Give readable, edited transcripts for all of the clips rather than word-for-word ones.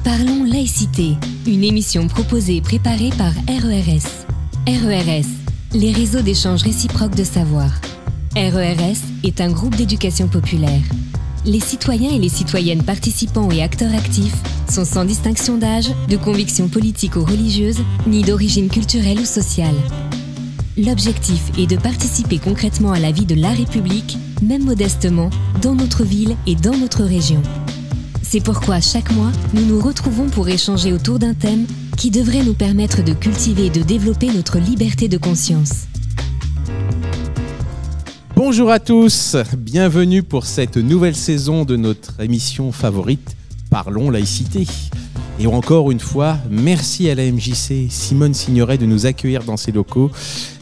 Parlons laïcité, une émission proposée et préparée par RERS. RERS, les réseaux d'échange réciproque de savoir. RERS est un groupe d'éducation populaire. Les citoyens et les citoyennes participants et acteurs actifs sont sans distinction d'âge, de conviction politique ou religieuse, ni d'origine culturelle ou sociale. L'objectif est de participer concrètement à la vie de la République, même modestement, dans notre ville et dans notre région. C'est pourquoi chaque mois, nous nous retrouvons pour échanger autour d'un thème qui devrait nous permettre de cultiver et de développer notre liberté de conscience. Bonjour à tous, bienvenue pour cette nouvelle saison de notre émission favorite, Parlons laïcité. Et encore une fois, merci à la MJC Simone Signoret de nous accueillir dans ses locaux.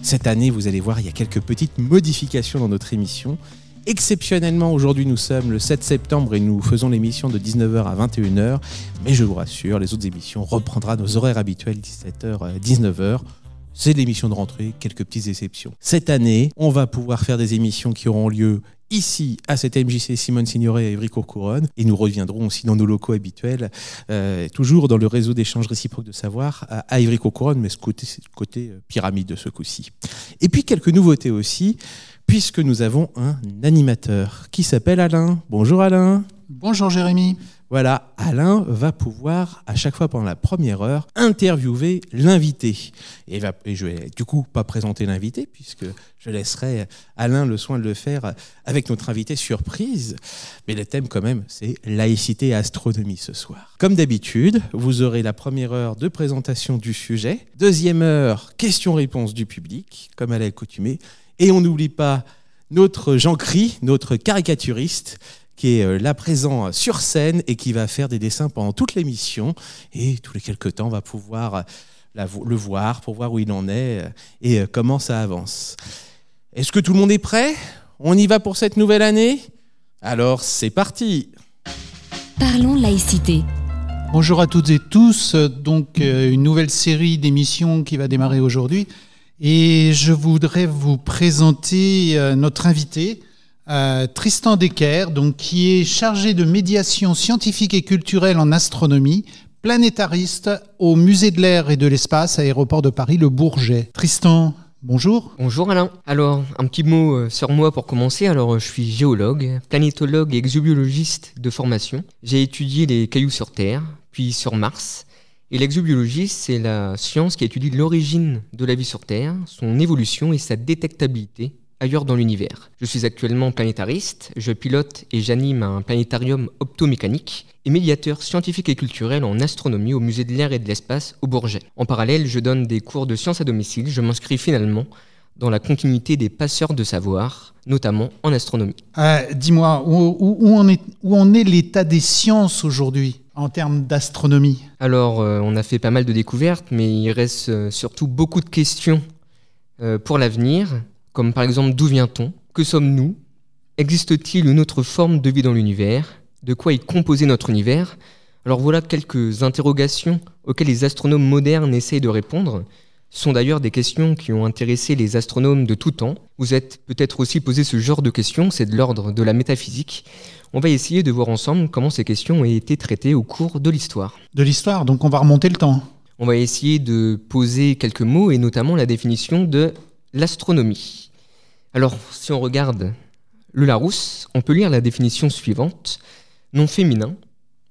Cette année, vous allez voir, il y a quelques petites modifications dans notre émission. Exceptionnellement, aujourd'hui, nous sommes le 7 septembre et nous faisons l'émission de 19h à 21h. Mais je vous rassure, les autres émissions reprendront nos horaires habituels, 17h, 19h. C'est l'émission de rentrée, quelques petites exceptions. Cette année, on va pouvoir faire des émissions qui auront lieu ici, à cette MJC Simone Signoret à Ivry-Courcouronnes. Et nous reviendrons aussi dans nos locaux habituels, toujours dans le réseau d'échange réciproque de savoir, à Ivry-Courcouronnes, mais ce côté pyramide de ce coup-ci. Et puis quelques nouveautés aussi, puisque nous avons un animateur qui s'appelle Alain. Bonjour Alain. Bonjour Jérémy. Voilà, Alain va pouvoir, à chaque fois pendant la première heure, interviewer l'invité. Et je vais du coup pas présenter l'invité, puisque je laisserai Alain le soin de le faire avec notre invité surprise. Mais le thème quand même, c'est laïcité et astronomie ce soir. Comme d'habitude, vous aurez la première heure de présentation du sujet, deuxième heure, questions-réponses du public, comme à l'accoutumée. Et on n'oublie pas notre Jean Cry, notre caricaturiste, qui est là présent sur scène et qui va faire des dessins pendant toute l'émission. Et tous les quelques temps, on va pouvoir le voir pour voir où il en est et comment ça avance. Est-ce que tout le monde est prêt ? On y va pour cette nouvelle année ? Alors, c'est parti ! Parlons laïcité. Bonjour à toutes et tous. Donc, une nouvelle série d'émissions qui va démarrer aujourd'hui. Et je voudrais vous présenter notre invité, Tristan Decker, donc, qui est chargé de médiation scientifique et culturelle en astronomie, planétariste au Musée de l'Air et de l'Espace, aéroport de Paris, le Bourget. Tristan, bonjour. Bonjour Alain. Alors, un petit mot sur moi pour commencer. Alors, je suis géologue, planétologue et exobiologiste de formation. J'ai étudié les cailloux sur Terre, puis sur Mars. Et l'exobiologie, c'est la science qui étudie l'origine de la vie sur Terre, son évolution et sa détectabilité ailleurs dans l'univers. Je suis actuellement planétariste, je pilote et j'anime un planétarium optomécanique et médiateur scientifique et culturel en astronomie au Musée de l'Air et de l'Espace au Bourget. En parallèle, je donne des cours de sciences à domicile, je m'inscris finalement dans la continuité des passeurs de savoir, notamment en astronomie. Dis-moi, où en est l'état des sciences aujourd'hui en termes d'astronomie ? Alors, on a fait pas mal de découvertes, mais il reste surtout beaucoup de questions pour l'avenir. Comme par exemple, d'où vient-on ? Que sommes-nous ? Existe-t-il une autre forme de vie dans l'univers ? De quoi est composé notre univers ? Alors voilà quelques interrogations auxquelles les astronomes modernes essayent de répondre. Ce sont d'ailleurs des questions qui ont intéressé les astronomes de tout temps. Vous êtes peut-être aussi posé ce genre de questions, c'est de l'ordre de la métaphysique. On va essayer de voir ensemble comment ces questions ont été traitées au cours de l'histoire. De l'histoire, donc on va remonter le temps. On va essayer de poser quelques mots et notamment la définition de l'astronomie. Alors, si on regarde le Larousse, on peut lire la définition suivante. Nom féminin,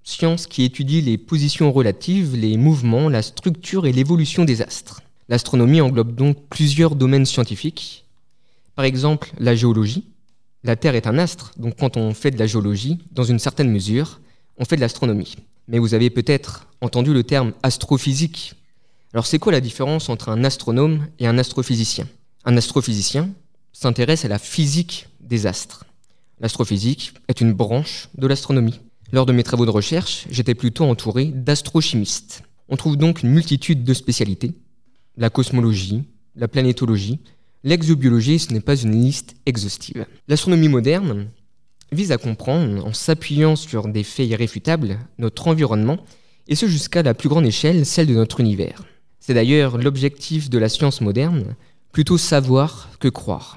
science qui étudie les positions relatives, les mouvements, la structure et l'évolution des astres. L'astronomie englobe donc plusieurs domaines scientifiques. Par exemple, la géologie. La Terre est un astre, donc quand on fait de la géologie, dans une certaine mesure, on fait de l'astronomie. Mais vous avez peut-être entendu le terme astrophysique. Alors c'est quoi la différence entre un astronome et un astrophysicien ? Un astrophysicien s'intéresse à la physique des astres. L'astrophysique est une branche de l'astronomie. Lors de mes travaux de recherche, j'étais plutôt entouré d'astrochimistes. On trouve donc une multitude de spécialités. La cosmologie, la planétologie, l'exobiologie, ce n'est pas une liste exhaustive. L'astronomie moderne vise à comprendre, en s'appuyant sur des faits irréfutables, notre environnement, et ce jusqu'à la plus grande échelle, celle de notre univers. C'est d'ailleurs l'objectif de la science moderne, plutôt savoir que croire.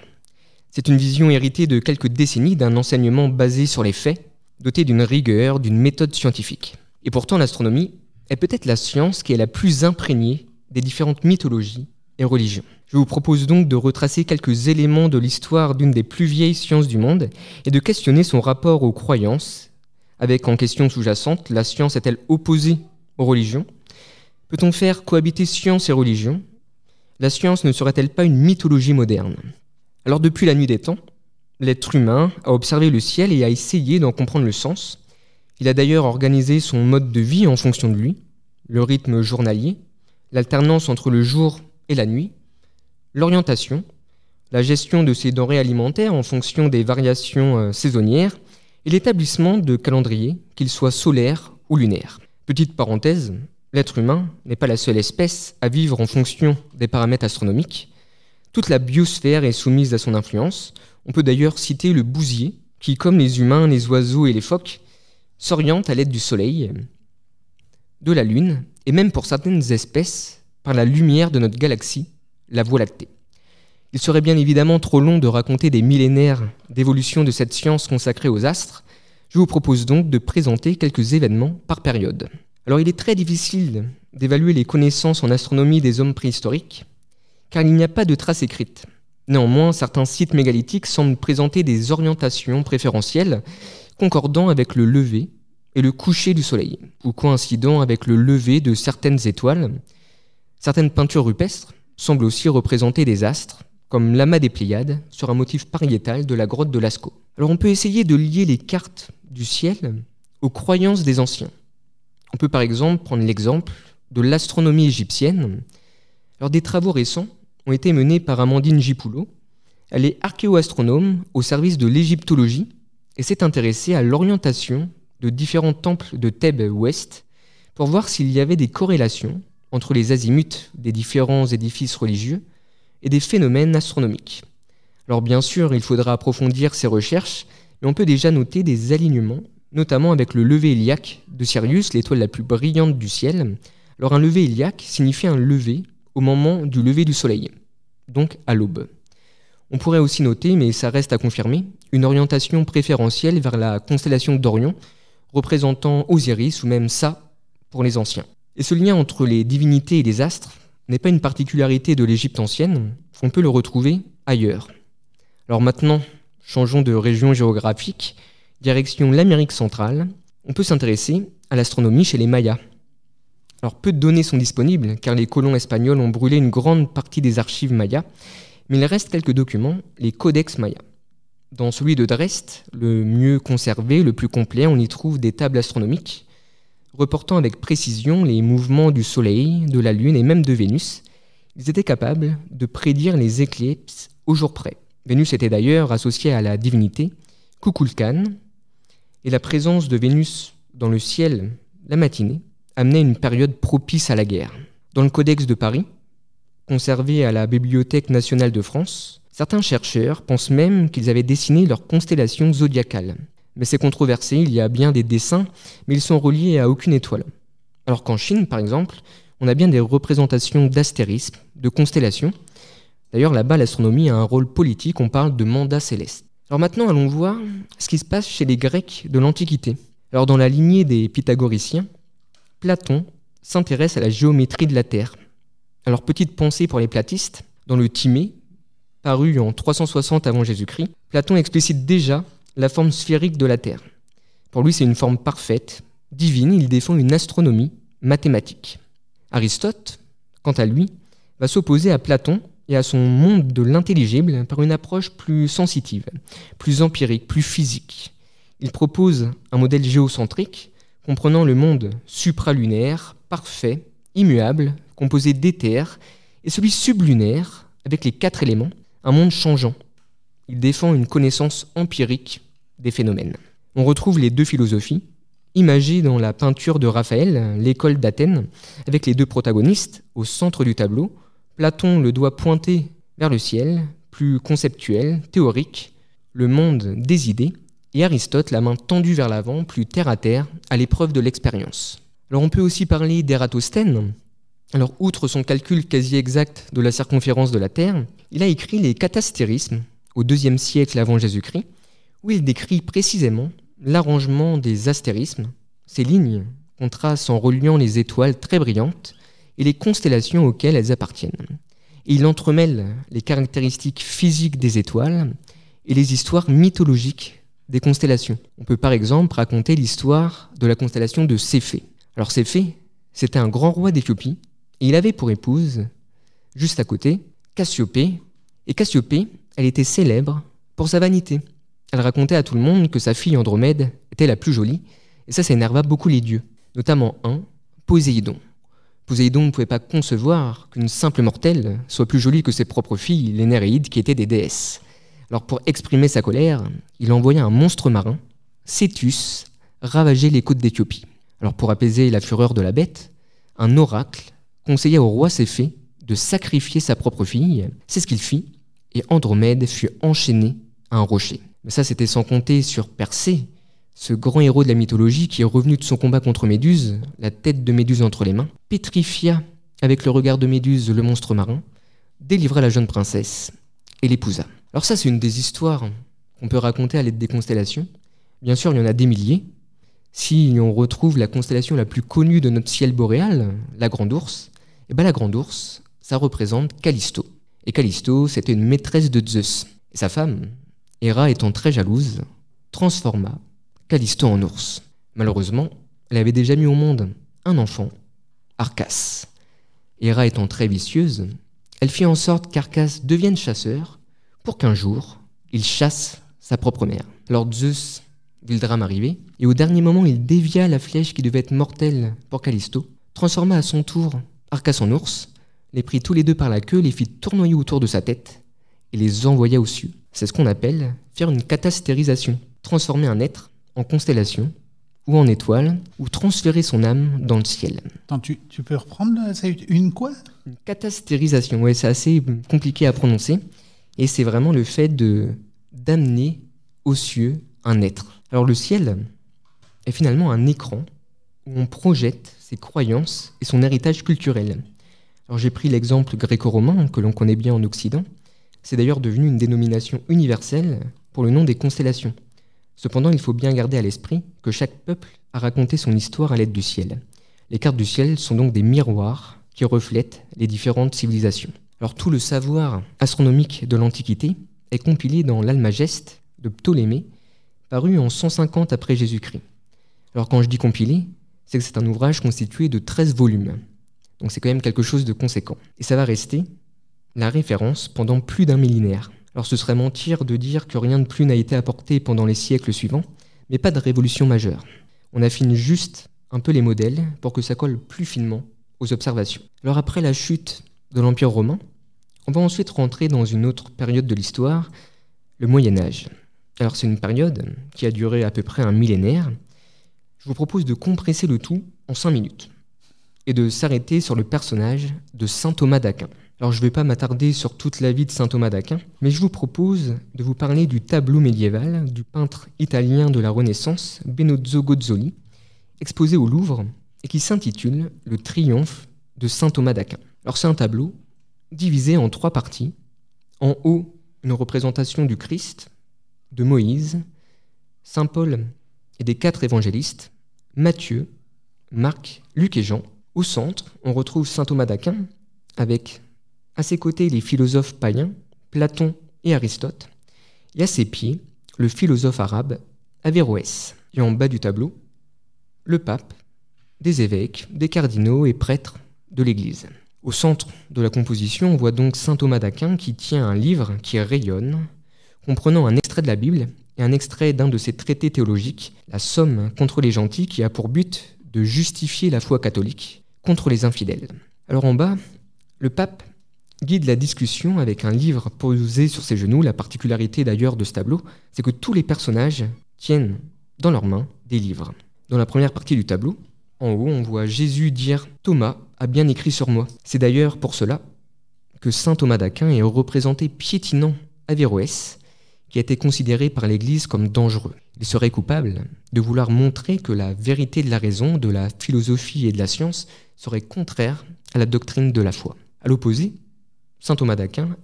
C'est une vision héritée de quelques décennies d'un enseignement basé sur les faits, doté d'une rigueur, d'une méthode scientifique. Et pourtant, l'astronomie est peut-être la science qui est la plus imprégnée des différentes mythologies et religions. Je vous propose donc de retracer quelques éléments de l'histoire d'une des plus vieilles sciences du monde et de questionner son rapport aux croyances, avec en question sous-jacente, la science est-elle opposée aux religions? Peut-on faire cohabiter science et religion? La science ne serait-elle pas une mythologie moderne? Alors depuis la nuit des temps, l'être humain a observé le ciel et a essayé d'en comprendre le sens. Il a d'ailleurs organisé son mode de vie en fonction de lui, le rythme journalier, l'alternance entre le jour et la nuit, l'orientation, la gestion de ses denrées alimentaires en fonction des variations saisonnières et l'établissement de calendriers, qu'ils soient solaires ou lunaires. Petite parenthèse, l'être humain n'est pas la seule espèce à vivre en fonction des paramètres astronomiques. Toute la biosphère est soumise à son influence. On peut d'ailleurs citer le bousier, qui, comme les humains, les oiseaux et les phoques, s'oriente à l'aide du Soleil, de la Lune, et même pour certaines espèces, par la lumière de notre galaxie, la Voie lactée. Il serait bien évidemment trop long de raconter des millénaires d'évolution de cette science consacrée aux astres. Je vous propose donc de présenter quelques événements par période. Alors il est très difficile d'évaluer les connaissances en astronomie des hommes préhistoriques, car il n'y a pas de traces écrites. Néanmoins, certains sites mégalithiques semblent présenter des orientations préférentielles concordant avec le lever et le coucher du soleil, ou coïncidant avec le lever de certaines étoiles. Certaines peintures rupestres semblent aussi représenter des astres, comme l'amas des Pléiades, sur un motif pariétal de la grotte de Lascaux. Alors on peut essayer de lier les cartes du ciel aux croyances des anciens. On peut par exemple prendre l'exemple de l'astronomie égyptienne. Alors des travaux récents ont été menés par Amandine Gipoulot. Elle est archéoastronome au service de l'égyptologie et s'est intéressée à l'orientation de différents temples de Thèbes ouest pour voir s'il y avait des corrélations entre les azimuts des différents édifices religieux et des phénomènes astronomiques. Alors bien sûr, il faudra approfondir ces recherches, mais on peut déjà noter des alignements, notamment avec le lever héliaque de Sirius, l'étoile la plus brillante du ciel. Alors un lever héliaque signifie un lever au moment du lever du soleil, donc à l'aube. On pourrait aussi noter, mais ça reste à confirmer, une orientation préférentielle vers la constellation d'Orion, représentant Osiris ou même Ça pour les anciens. Et ce lien entre les divinités et les astres n'est pas une particularité de l'Égypte ancienne, on peut le retrouver ailleurs. Alors maintenant, changeons de région géographique, direction l'Amérique centrale, on peut s'intéresser à l'astronomie chez les Mayas. Alors peu de données sont disponibles car les colons espagnols ont brûlé une grande partie des archives mayas, mais il reste quelques documents, les codex mayas. Dans celui de Dresde, le mieux conservé, le plus complet, on y trouve des tables astronomiques reportant avec précision les mouvements du Soleil, de la Lune et même de Vénus. Ils étaient capables de prédire les éclipses au jour près. Vénus était d'ailleurs associée à la divinité Kukulkan, et la présence de Vénus dans le ciel la matinée amenait une période propice à la guerre. Dans le Codex de Paris, conservé à la Bibliothèque nationale de France, certains chercheurs pensent même qu'ils avaient dessiné leur constellation zodiacale. Mais c'est controversé, il y a bien des dessins, mais ils sont reliés à aucune étoile. Alors qu'en Chine, par exemple, on a bien des représentations d'astérismes, de constellations. D'ailleurs, là-bas, l'astronomie a un rôle politique, on parle de mandat céleste. Alors maintenant, allons voir ce qui se passe chez les Grecs de l'Antiquité. Alors dans la lignée des pythagoriciens, Platon s'intéresse à la géométrie de la Terre. Alors petite pensée pour les platistes, dans le Timée, paru en 360 avant Jésus-Christ, Platon explicite déjà la forme sphérique de la Terre. Pour lui, c'est une forme parfaite, divine, il défend une astronomie mathématique. Aristote, quant à lui, va s'opposer à Platon et à son monde de l'intelligible par une approche plus sensitive, plus empirique, plus physique. Il propose un modèle géocentrique comprenant le monde supralunaire, parfait, immuable, composé d'éther, et celui sublunaire, avec les 4 éléments, un monde changeant. Il défend une connaissance empirique des phénomènes. On retrouve les deux philosophies, imagées dans la peinture de Raphaël, l'école d'Athènes, avec les deux protagonistes au centre du tableau, Platon le doigt pointé vers le ciel, plus conceptuel, théorique, le monde des idées, et Aristote la main tendue vers l'avant, plus terre à terre, à l'épreuve de l'expérience. Alors on peut aussi parler d'Ératosthène. Alors outre son calcul quasi exact de la circonférence de la Terre, il a écrit les Catastérismes au IIe siècle avant Jésus-Christ, où il décrit précisément l'arrangement des astérismes, ces lignes qu'on trace en reliant les étoiles très brillantes et les constellations auxquelles elles appartiennent. Et il entremêle les caractéristiques physiques des étoiles et les histoires mythologiques des constellations. On peut par exemple raconter l'histoire de la constellation de Céphée. Alors Céphée, c'était un grand roi d'Éthiopie, et il avait pour épouse, juste à côté, Cassiopée. Et Cassiopée, elle était célèbre pour sa vanité. Elle racontait à tout le monde que sa fille Andromède était la plus jolie, et ça énerva beaucoup les dieux, notamment un, Poséidon. Poséidon ne pouvait pas concevoir qu'une simple mortelle soit plus jolie que ses propres filles, les Néréides, qui étaient des déesses. Alors pour exprimer sa colère, il envoya un monstre marin, Cétus, ravager les côtes d'Éthiopie. Alors pour apaiser la fureur de la bête, un oracle conseilla au roi Céphée de sacrifier sa propre fille. C'est ce qu'il fit, et Andromède fut enchaînée à un rocher. Mais ça, c'était sans compter sur Persée, ce grand héros de la mythologie qui est revenu de son combat contre Méduse, la tête de Méduse entre les mains, pétrifia avec le regard de Méduse le monstre marin, délivra la jeune princesse et l'épousa. Alors ça, c'est une des histoires qu'on peut raconter à l'aide des constellations. Bien sûr, il y en a des milliers. Si on retrouve la constellation la plus connue de notre ciel boréal, la Grande Ourse, et bien la Grande Ourse, ça représente Callisto. Et Callisto, c'était une maîtresse de Zeus. Et sa femme, Héra, étant très jalouse, transforma Callisto en ours. Malheureusement, elle avait déjà mis au monde un enfant, Arcas. Héra étant très vicieuse, elle fit en sorte qu'Arcas devienne chasseur pour qu'un jour, il chasse sa propre mère. Alors Zeus vit le drame arriver, et au dernier moment, il dévia la flèche qui devait être mortelle pour Callisto, transforma à son tour Arcas en ours, les prit tous les deux par la queue, les fit tournoyer autour de sa tête, et les envoya aux cieux. C'est ce qu'on appelle faire une catastérisation, transformer un être en constellation, ou en étoile, ou transférer son âme dans le ciel. Attends, tu peux reprendre là, une quoi? Une catastérisation, ouais, c'est assez compliqué à prononcer, et c'est vraiment le fait d'amener aux cieux un être. Alors le ciel est finalement un écran où on projette ses croyances et son héritage culturel. Alors j'ai pris l'exemple gréco-romain que l'on connaît bien en Occident. C'est d'ailleurs devenu une dénomination universelle pour le nom des constellations. Cependant, il faut bien garder à l'esprit que chaque peuple a raconté son histoire à l'aide du ciel. Les cartes du ciel sont donc des miroirs qui reflètent les différentes civilisations. Alors tout le savoir astronomique de l'Antiquité est compilé dans l'Almageste de Ptolémée, paru en 150 après Jésus-Christ. Alors quand je dis compilé, c'est que c'est un ouvrage constitué de 13 volumes. Donc c'est quand même quelque chose de conséquent. Et ça va rester la référence pendant plus d'un millénaire. Alors ce serait mentir de dire que rien de plus n'a été apporté pendant les siècles suivants, mais pas de révolution majeure. On affine juste un peu les modèles pour que ça colle plus finement aux observations. Alors après la chute de l'Empire romain, on va ensuite rentrer dans une autre période de l'histoire, le Moyen-Âge. Alors c'est une période qui a duré à peu près un millénaire. Je vous propose de compresser le tout en 5 minutes et de s'arrêter sur le personnage de saint Thomas d'Aquin. Alors je ne vais pas m'attarder sur toute la vie de saint Thomas d'Aquin, mais je vous propose de vous parler du tableau médiéval du peintre italien de la Renaissance, Benozzo Gozzoli, exposé au Louvre et qui s'intitule « Le triomphe de saint Thomas d'Aquin ». Alors c'est un tableau divisé en 3 parties. En haut, une représentation du Christ, de Moïse, saint Paul et des 4 évangélistes, Matthieu, Marc, Luc et Jean. Au centre, on retrouve saint Thomas d'Aquin, avec à ses côtés les philosophes païens, Platon et Aristote, et à ses pieds, le philosophe arabe Averroès. Et en bas du tableau, le pape, des évêques, des cardinaux et prêtres de l'Église. Au centre de la composition, on voit donc saint Thomas d'Aquin qui tient un livre qui rayonne, comprenant un extrait de la Bible et un extrait d'un de ses traités théologiques, la Somme contre les gentils, qui a pour but de justifier la foi catholique contre les infidèles. Alors en bas, le pape guide la discussion avec un livre posé sur ses genoux. La particularité d'ailleurs de ce tableau, c'est que tous les personnages tiennent dans leurs mains des livres. Dans la première partie du tableau, en haut, on voit Jésus dire « Thomas a bien écrit sur moi ». C'est d'ailleurs pour cela que saint Thomas d'Aquin est représenté piétinant Averroès, qui a été considéré par l'Église comme dangereux. Il serait coupable de vouloir montrer que la vérité de la raison, de la philosophie et de la science serait contraire à la doctrine de la foi. À l'opposé, saint Thomas d'Aquin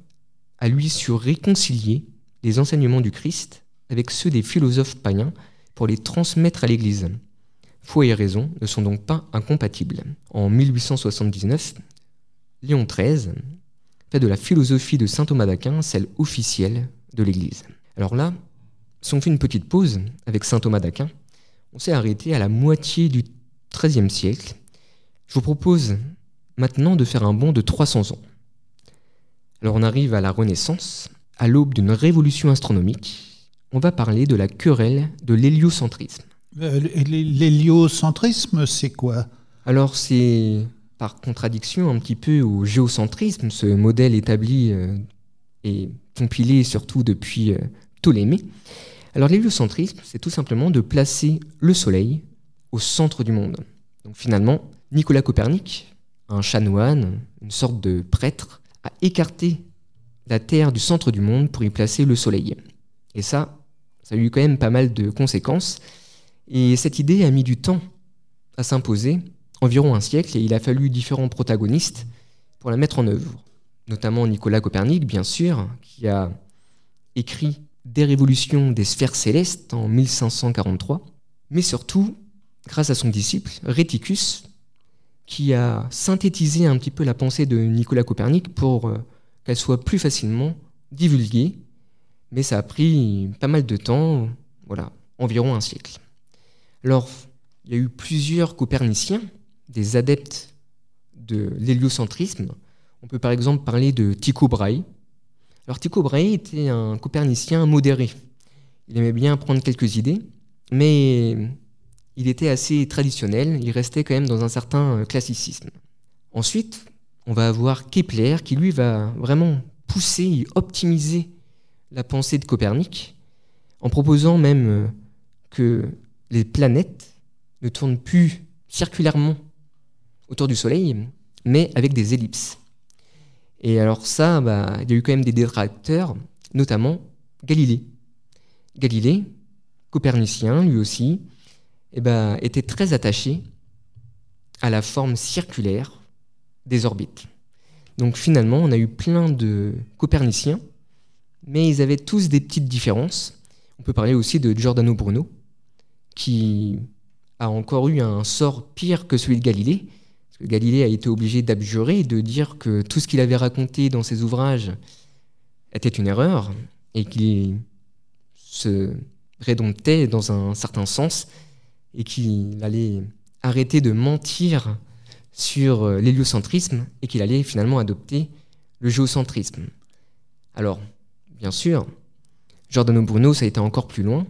a lui su réconcilier les enseignements du Christ avec ceux des philosophes païens pour les transmettre à l'Église. Foi et raison ne sont donc pas incompatibles. En 1879, Léon XIII fait de la philosophie de saint Thomas d'Aquin celle officielle de l'Église. Alors là, si on fait une petite pause avec saint Thomas d'Aquin, on s'est arrêté à la moitié du XIIIe siècle. Je vous propose maintenant de faire un bond de 300 ans. Alors on arrive à la Renaissance, à l'aube d'une révolution astronomique. On va parler de la querelle de l'héliocentrisme. L'héliocentrisme, c'est quoi? Alors c'est par contradiction un petit peu au géocentrisme, ce modèle établi et compilé surtout depuis Ptolémée. Alors l'héliocentrisme, c'est tout simplement de placer le Soleil au centre du monde. Donc finalement, Nicolas Copernic, un chanoine, une sorte de prêtre, a écarté la Terre du centre du monde pour y placer le Soleil. Et ça a eu quand même pas mal de conséquences. Et cette idée a mis du temps à s'imposer, environ un siècle, et il a fallu différents protagonistes pour la mettre en œuvre. Notamment Nicolas Copernic, bien sûr, qui a écrit Des révolutions des sphères célestes en 1543, mais surtout grâce à son disciple, Rhéticus, qui a synthétisé un petit peu la pensée de Nicolas Copernic pour qu'elle soit plus facilement divulguée, mais ça a pris pas mal de temps, voilà, environ un siècle. Alors, il y a eu plusieurs coperniciens, des adeptes de l'héliocentrisme. On peut par exemple parler de Tycho Brahe. Alors Tycho Brahe était un copernicien modéré. Il aimait bien prendre quelques idées, mais il était assez traditionnel, il restait quand même dans un certain classicisme. Ensuite, on va avoir Kepler qui lui va vraiment pousser et optimiser la pensée de Copernic en proposant même que les planètes ne tournent plus circulairement autour du Soleil, mais avec des ellipses. Et alors ça, il y a eu quand même des détracteurs, notamment Galilée. Galilée, copernicien lui aussi, était très attaché à la forme circulaire des orbites. Donc finalement, on a eu plein de coperniciens, mais ils avaient tous des petites différences. On peut parler aussi de Giordano Bruno, qui a encore eu un sort pire que celui de Galilée, parce que Galilée a été obligé d'abjurer et de dire que tout ce qu'il avait raconté dans ses ouvrages était une erreur, et qu'il se rédomptait dans un certain sens, et qu'il allait arrêter de mentir sur l'héliocentrisme, et qu'il allait finalement adopter le géocentrisme. Alors, bien sûr, Giordano Bruno, ça a été encore plus loin.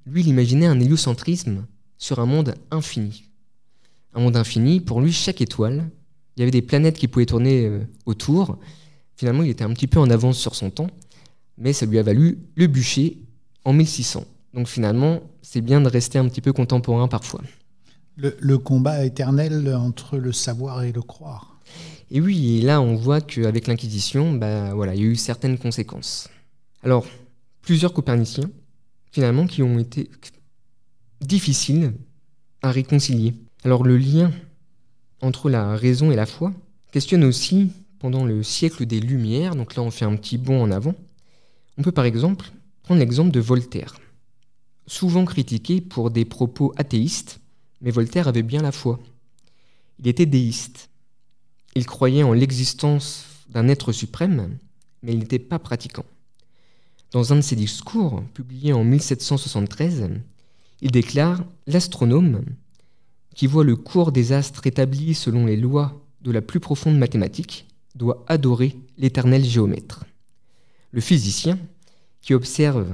Lui, il imaginait un héliocentrisme sur un monde infini. Un monde infini, pour lui, chaque étoile, il y avait des planètes qui pouvaient tourner autour. Finalement, il était un petit peu en avance sur son temps, mais ça lui a valu le bûcher en 1600. Donc finalement, c'est bien de rester un petit peu contemporain parfois. Le combat éternel entre le savoir et le croire. Et oui, et là, on voit qu'avec l'Inquisition, il y a eu certaines conséquences. Alors, plusieurs coperniciens, finalement, qui ont été difficiles à réconcilier. Alors, le lien entre la raison et la foi questionne aussi pendant le siècle des Lumières. Donc là, on fait un petit bond en avant. On peut par exemple prendre l'exemple de Voltaire. Souvent critiqué pour des propos athéistes, mais Voltaire avait bien la foi. Il était déiste. Il croyait en l'existence d'un être suprême, mais il n'était pas pratiquant. Dans un de ses discours, publié en 1773, il déclare « L'astronome, qui voit le cours des astres établi selon les lois de la plus profonde mathématique, doit adorer l'éternel géomètre. Le physicien, qui observe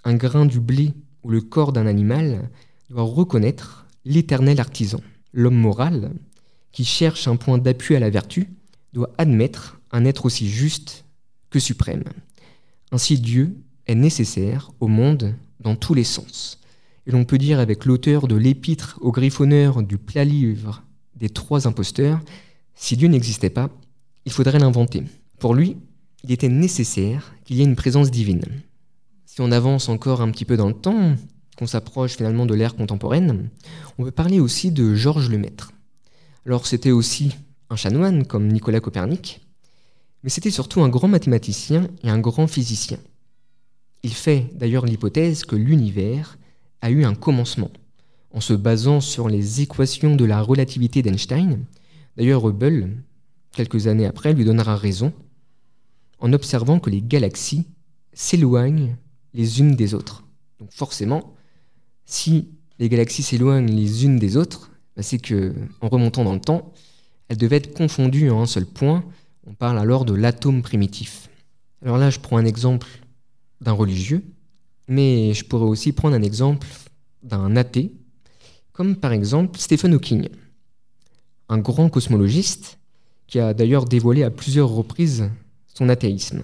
un grain du blé ou le corps d'un animal, doit reconnaître l'éternel artisan. L'homme moral, qui cherche un point d'appui à la vertu, doit admettre un être aussi juste que suprême. Ainsi Dieu est nécessaire au monde dans tous les sens. Et l'on peut dire avec l'auteur de l'épître au griffonneur du plat livre des 3 imposteurs, si Dieu n'existait pas, il faudrait l'inventer. Pour lui, il était nécessaire qu'il y ait une présence divine. Si on avance encore un petit peu dans le temps, qu'on s'approche finalement de l'ère contemporaine, on peut parler aussi de Georges Lemaître. Alors c'était aussi un chanoine comme Nicolas Copernic, mais c'était surtout un grand mathématicien et un grand physicien. Il fait d'ailleurs l'hypothèse que l'univers a eu un commencement, en se basant sur les équations de la relativité d'Einstein. D'ailleurs, Hubble, quelques années après, lui donnera raison en observant que les galaxies s'éloignent les unes des autres. Donc forcément, si les galaxies s'éloignent les unes des autres, c'est qu'en remontant dans le temps, elles devaient être confondues en un seul point. On parle alors de l'atome primitif. Alors là, je prends un exemple d'un religieux, mais je pourrais aussi prendre un exemple d'un athée, comme par exemple Stephen Hawking, un grand cosmologiste qui a d'ailleurs dévoilé à plusieurs reprises son athéisme.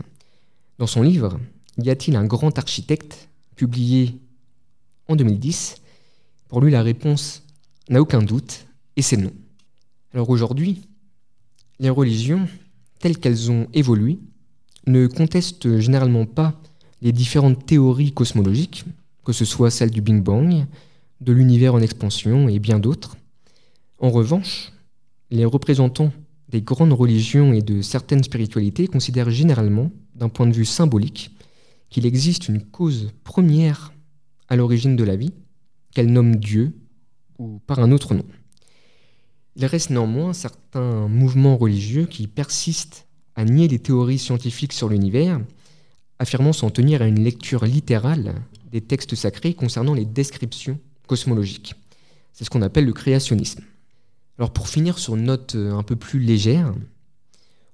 Dans son livre « Y a-t-il un grand architecte ?», publié en 2010, pour lui la réponse n'a aucun doute, et c'est non. Alors aujourd'hui, les religions, telles qu'elles ont évolué, ne contestent généralement pas les différentes théories cosmologiques, que ce soit celle du Big Bang, de l'univers en expansion et bien d'autres. En revanche, les représentants des grandes religions et de certaines spiritualités considèrent généralement, d'un point de vue symbolique, qu'il existe une cause première à l'origine de la vie, qu'elle nomme Dieu ou par un autre nom. Il reste néanmoins certains mouvements religieux qui persistent à nier les théories scientifiques sur l'univers, affirmant s'en tenir à une lecture littérale des textes sacrés concernant les descriptions cosmologiques. C'est ce qu'on appelle le créationnisme. Alors pour finir sur une note un peu plus légère,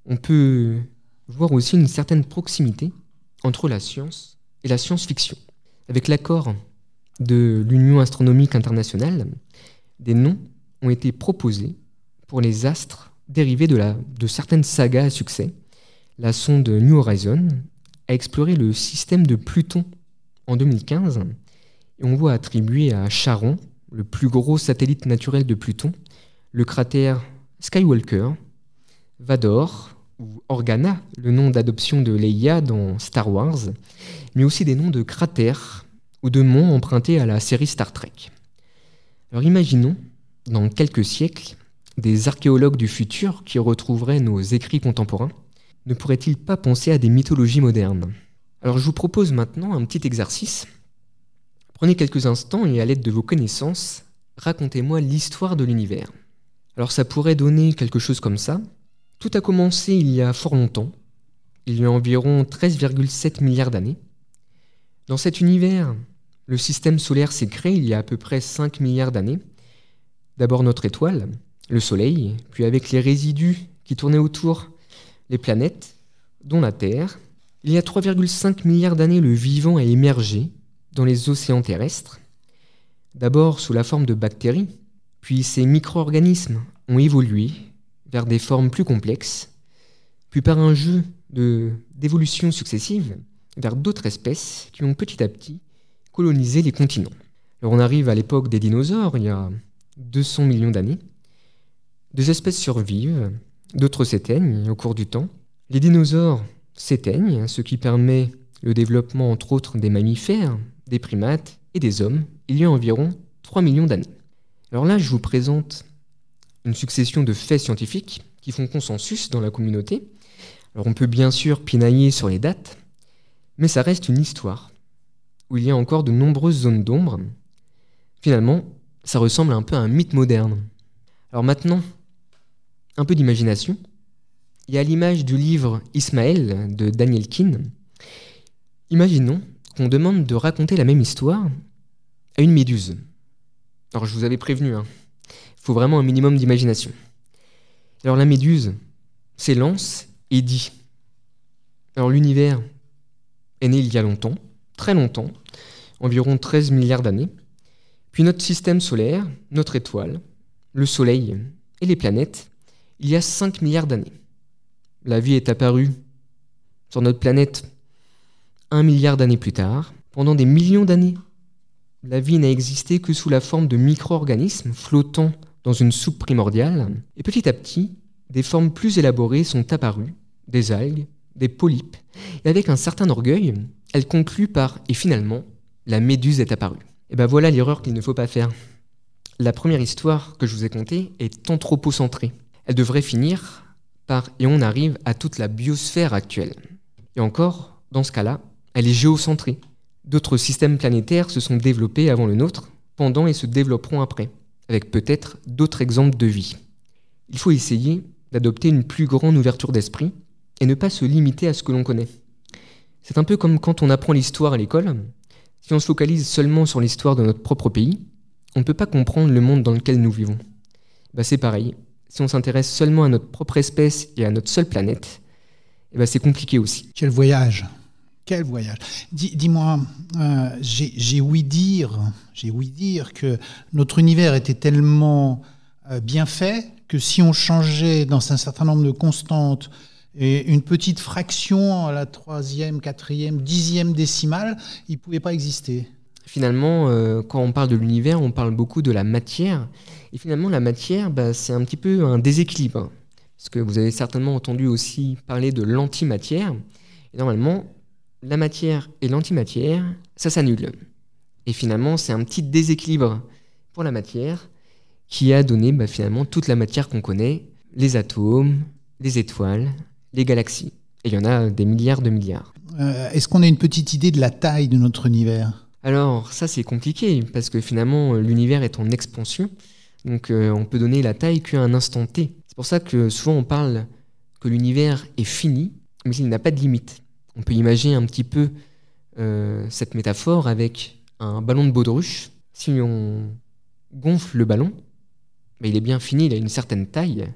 on peut voir aussi une certaine proximité entre la science et la science-fiction. Avec l'accord de l'Union astronomique internationale, des noms ont été proposés pour les astres dérivés de certaines sagas à succès. La sonde New Horizons a exploré le système de Pluton en 2015 et on voit attribuer à Charon, le plus gros satellite naturel de Pluton, le cratère Skywalker, Vador ou Organa, le nom d'adoption de Leia dans Star Wars, mais aussi des noms de cratères ou de monts empruntés à la série Star Trek. Alors imaginons, dans quelques siècles, des archéologues du futur qui retrouveraient nos écrits contemporains. Ne pourraient-ils pas penser à des mythologies modernes ? Alors je vous propose maintenant un petit exercice. Prenez quelques instants et à l'aide de vos connaissances, racontez-moi l'histoire de l'univers. Alors ça pourrait donner quelque chose comme ça. Tout a commencé il y a fort longtemps, il y a environ 13,7 milliards d'années. Dans cet univers, le système solaire s'est créé il y a à peu près 5 milliards d'années. D'abord notre étoile, le Soleil, puis avec les résidus qui tournaient autour, les planètes, dont la Terre. Il y a 3,5 milliards d'années, le vivant a émergé dans les océans terrestres, d'abord sous la forme de bactéries, puis ces micro-organismes ont évolué vers des formes plus complexes, puis par un jeu d'évolution successive vers d'autres espèces qui ont petit à petit colonisé les continents. Alors on arrive à l'époque des dinosaures, il y a 200 millions d'années. Des espèces survivent, d'autres s'éteignent au cours du temps. Les dinosaures s'éteignent, ce qui permet le développement entre autres des mammifères, des primates et des hommes, il y a environ 3 millions d'années. Alors là, je vous présente une succession de faits scientifiques qui font consensus dans la communauté. Alors on peut bien sûr pinailler sur les dates, mais ça reste une histoire où il y a encore de nombreuses zones d'ombre. Finalement, ça ressemble un peu à un mythe moderne. Alors maintenant, un peu d'imagination. Et à l'image du livre Ismaël de Daniel Keane, imaginons qu'on demande de raconter la même histoire à une méduse. Alors je vous avais prévenu, il faut vraiment un minimum d'imagination. Alors la méduse s'élance et dit « Alors l'univers est né il y a longtemps, très longtemps, environ 13 milliards d'années, puis notre système solaire, notre étoile, le Soleil et les planètes, il y a 5 milliards d'années. La vie est apparue sur notre planète 1 milliard d'années plus tard. Pendant des millions d'années, la vie n'a existé que sous la forme de micro-organismes flottant dans une soupe primordiale. Et petit à petit, des formes plus élaborées sont apparues, des algues, des polypes. Et avec un certain orgueil, elle conclut par « Et finalement, la méduse est apparue ». Et ben voilà l'erreur qu'il ne faut pas faire. La première histoire que je vous ai contée est anthropocentrée. Elle devrait finir par « Et on arrive à toute la biosphère actuelle ». Et encore, dans ce cas-là, elle est géocentrée. D'autres systèmes planétaires se sont développés avant le nôtre, pendant et se développeront après, avec peut-être d'autres exemples de vie. Il faut essayer d'adopter une plus grande ouverture d'esprit et ne pas se limiter à ce que l'on connaît. C'est un peu comme quand on apprend l'histoire à l'école. Si on se focalise seulement sur l'histoire de notre propre pays, on ne peut pas comprendre le monde dans lequel nous vivons. C'est pareil. Si on s'intéresse seulement à notre propre espèce et à notre seule planète, c'est compliqué aussi. Quel voyage! Quel voyage! Dis-moi, j'ai ouï dire que notre univers était tellement bien fait que si on changeait dans un certain nombre de constantes et une petite fraction à la 3e, 4e, 10e décimale, il ne pouvait pas exister. Finalement, quand on parle de l'univers, on parle beaucoup de la matière. Et finalement, la matière, c'est un petit peu un déséquilibre. Parce que vous avez certainement entendu aussi parler de l'antimatière. Et normalement, la matière et l'antimatière, ça s'annule. Et finalement, c'est un petit déséquilibre pour la matière qui a donné finalement toute la matière qu'on connaît, les atomes, les étoiles, les galaxies. Et il y en a des milliards de milliards. Est-ce qu'on a une petite idée de la taille de notre univers ? Alors ça c'est compliqué parce que finalement l'univers est en expansion, donc on peut donner la taille qu'à un instant T. C'est pour ça que souvent on parle que l'univers est fini, mais qu'il n'a pas de limite. On peut imaginer un petit peu cette métaphore avec un ballon de baudruche. Si on gonfle le ballon, il est bien fini, il a une certaine taille.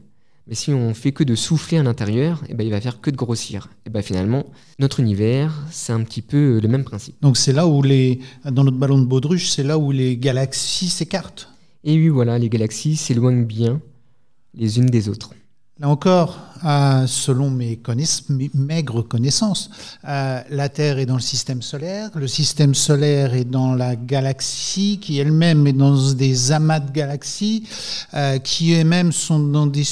Mais si on fait que de souffler à l'intérieur, il va faire que de grossir. Finalement, notre univers, c'est un petit peu le même principe. Donc c'est là où dans notre ballon de baudruche, c'est là où les galaxies s'écartent. Et oui, voilà, les galaxies s'éloignent bien les unes des autres. Là encore, selon mes maigres connaissances, la Terre est dans le système solaire est dans la galaxie, qui elle-même est dans des amas de galaxies, qui elles-mêmes sont dans des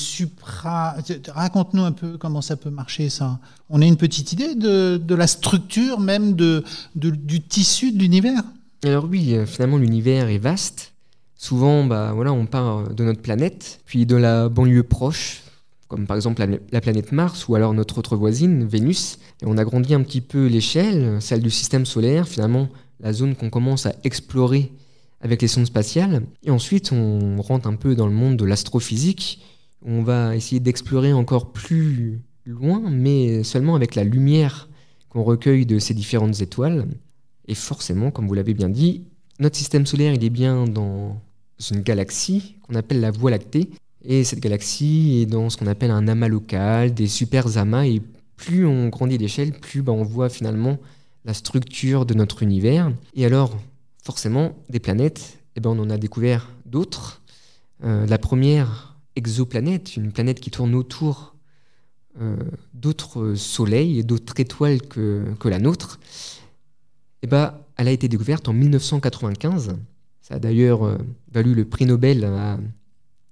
Raconte-nous un peu comment ça peut marcher, ça. On a une petite idée de la structure même du tissu de l'univers ? Alors oui, finalement l'univers est vaste. Souvent, on parle de notre planète, puis de la banlieue proche, comme par exemple la planète Mars ou alors notre autre voisine, Vénus. Et on agrandit un petit peu l'échelle, celle du système solaire, finalement la zone qu'on commence à explorer avec les sondes spatiales. Et ensuite, on rentre un peu dans le monde de l'astrophysique. On va essayer d'explorer encore plus loin, mais seulement avec la lumière qu'on recueille de ces différentes étoiles. Et forcément, comme vous l'avez bien dit, notre système solaire, il est bien dans une galaxie qu'on appelle la Voie lactée. Et cette galaxie est dans ce qu'on appelle un amas local, des super amas. Et plus on grandit d'échelle, plus on voit finalement la structure de notre univers. Et alors, forcément, des planètes, on en a découvert d'autres. La première exoplanète, une planète qui tourne autour d'autres soleils et d'autres étoiles que la nôtre, elle a été découverte en 1995. Ça a d'ailleurs valu le prix Nobel à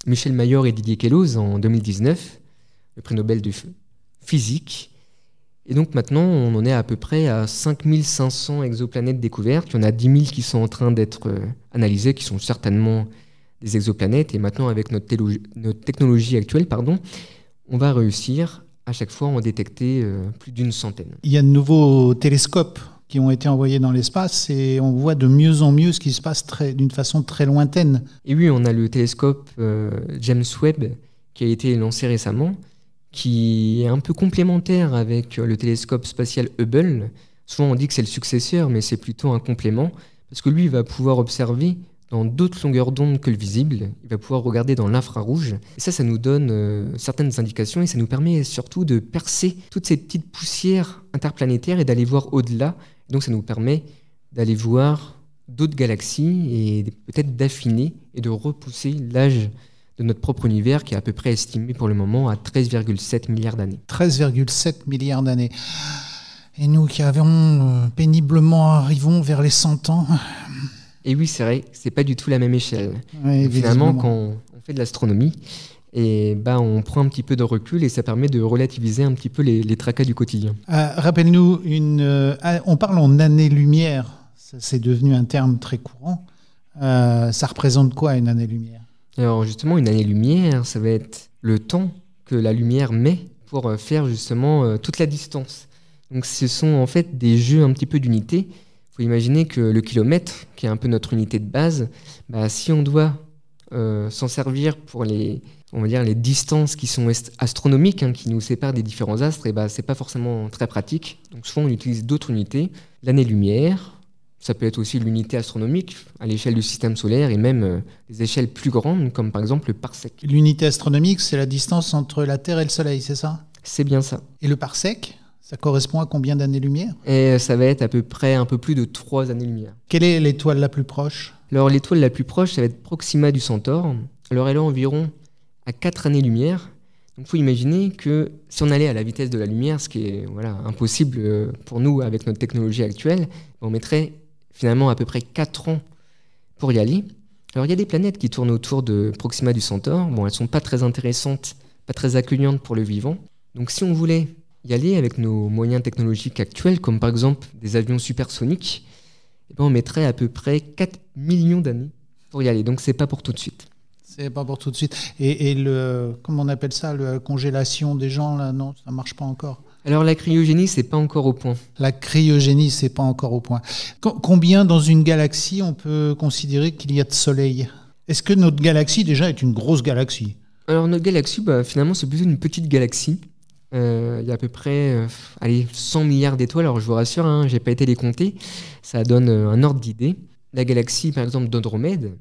Michel Mayor et Didier Queloz en 2019, le prix Nobel de physique. Et donc maintenant, on en est à peu près à 5500 exoplanètes découvertes. Il y en a 10 000 qui sont en train d'être analysées, qui sont certainement des exoplanètes. Et maintenant, avec notre technologie actuelle, on va réussir à chaque fois à en détecter plus d'une centaine. Il y a de nouveaux télescopes qui ont été envoyés dans l'espace et on voit de mieux en mieux ce qui se passe d'une façon très lointaine. Et oui, on a le télescope James Webb qui a été lancé récemment, qui est un peu complémentaire avec le télescope spatial Hubble. Souvent on dit que c'est le successeur, mais c'est plutôt un complément, parce que lui il va pouvoir observer dans d'autres longueurs d'onde que le visible, il va pouvoir regarder dans l'infrarouge. Et ça nous donne certaines indications et ça nous permet surtout de percer toutes ces petites poussières interplanétaires et d'aller voir au-delà. Donc ça nous permet d'aller voir d'autres galaxies et peut-être d'affiner et de repousser l'âge de notre propre univers qui est à peu près estimé pour le moment à 13,7 milliards d'années. 13,7 milliards d'années. Et nous qui péniblement arrivons vers les 100 ans. Et oui, c'est vrai, c'est pas du tout la même échelle. Oui, finalement, quand on fait de l'astronomie, on prend un petit peu de recul et ça permet de relativiser un petit peu les tracas du quotidien. Rappelle-nous, on parle en années-lumière, c'est devenu un terme très courant. Ça représente quoi une année-lumière ? Alors justement, une année-lumière, ça va être le temps que la lumière met pour faire justement toute la distance. Donc ce sont en fait des jeux un petit peu d'unité. Il faut imaginer que le kilomètre, qui est un peu notre unité de base, si on doit s'en servir pour les distances qui sont astronomiques, qui nous séparent des différents astres, c'est pas forcément très pratique. Donc souvent on utilise d'autres unités, l'année-lumière, ça peut être aussi l'unité astronomique à l'échelle du système solaire et même des échelles plus grandes, comme par exemple le parsec. L'unité astronomique, c'est la distance entre la Terre et le Soleil, c'est ça ? C'est bien ça. Et le parsec, ça correspond à combien d'années-lumière ? Et ça va être à peu près un peu plus de 3 années-lumière. Quelle est l'étoile la plus proche ? Alors l'étoile la plus proche, ça va être Proxima du Centaure. Alors elle est environ à 4 années-lumière. Donc il faut imaginer que si on allait à la vitesse de la lumière, ce qui est impossible pour nous avec notre technologie actuelle, on mettrait finalement à peu près 4 ans pour y aller. Alors il y a des planètes qui tournent autour de Proxima du Centaure. Elles ne sont pas très intéressantes, pas très accueillantes pour le vivant. Donc si on voulait y aller avec nos moyens technologiques actuels, comme par exemple des avions supersoniques, on mettrait à peu près 4 millions d'années pour y aller. Donc c'est pas pour tout de suite. C'est pas pour tout de suite. Et comment on appelle ça, la congélation des gens, là, non, ça marche pas encore. Alors la cryogénie, c'est pas encore au point. La cryogénie, c'est pas encore au point. Combien dans une galaxie on peut considérer qu'il y a de soleil ? Est-ce que notre galaxie déjà est une grosse galaxie ? Alors notre galaxie, finalement, c'est plutôt une petite galaxie. Il y a à peu près 100 milliards d'étoiles. Alors je vous rassure, j'ai pas été les compter. Ça donne un ordre d'idée. La galaxie, par exemple, d'Andromède,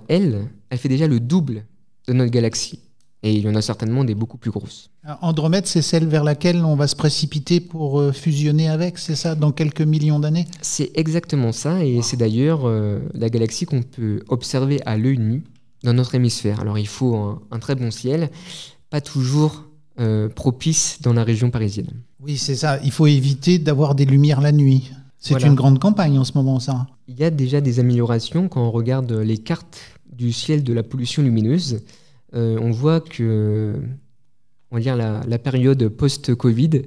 elle fait déjà le double de notre galaxie. Et il y en a certainement des beaucoup plus grosses. Andromède, c'est celle vers laquelle on va se précipiter pour fusionner avec, c'est ça, dans quelques millions d'années ? C'est exactement ça, et c'est d'ailleurs la galaxie qu'on peut observer à l'œil nu dans notre hémisphère. Alors il faut un très bon ciel, pas toujours propice dans la région parisienne. Oui, c'est ça, il faut éviter d'avoir des lumières la nuit. C'est une grande campagne en ce moment, ça. Il y a déjà des améliorations quand on regarde les cartes du ciel de la pollution lumineuse. On voit que la période post-Covid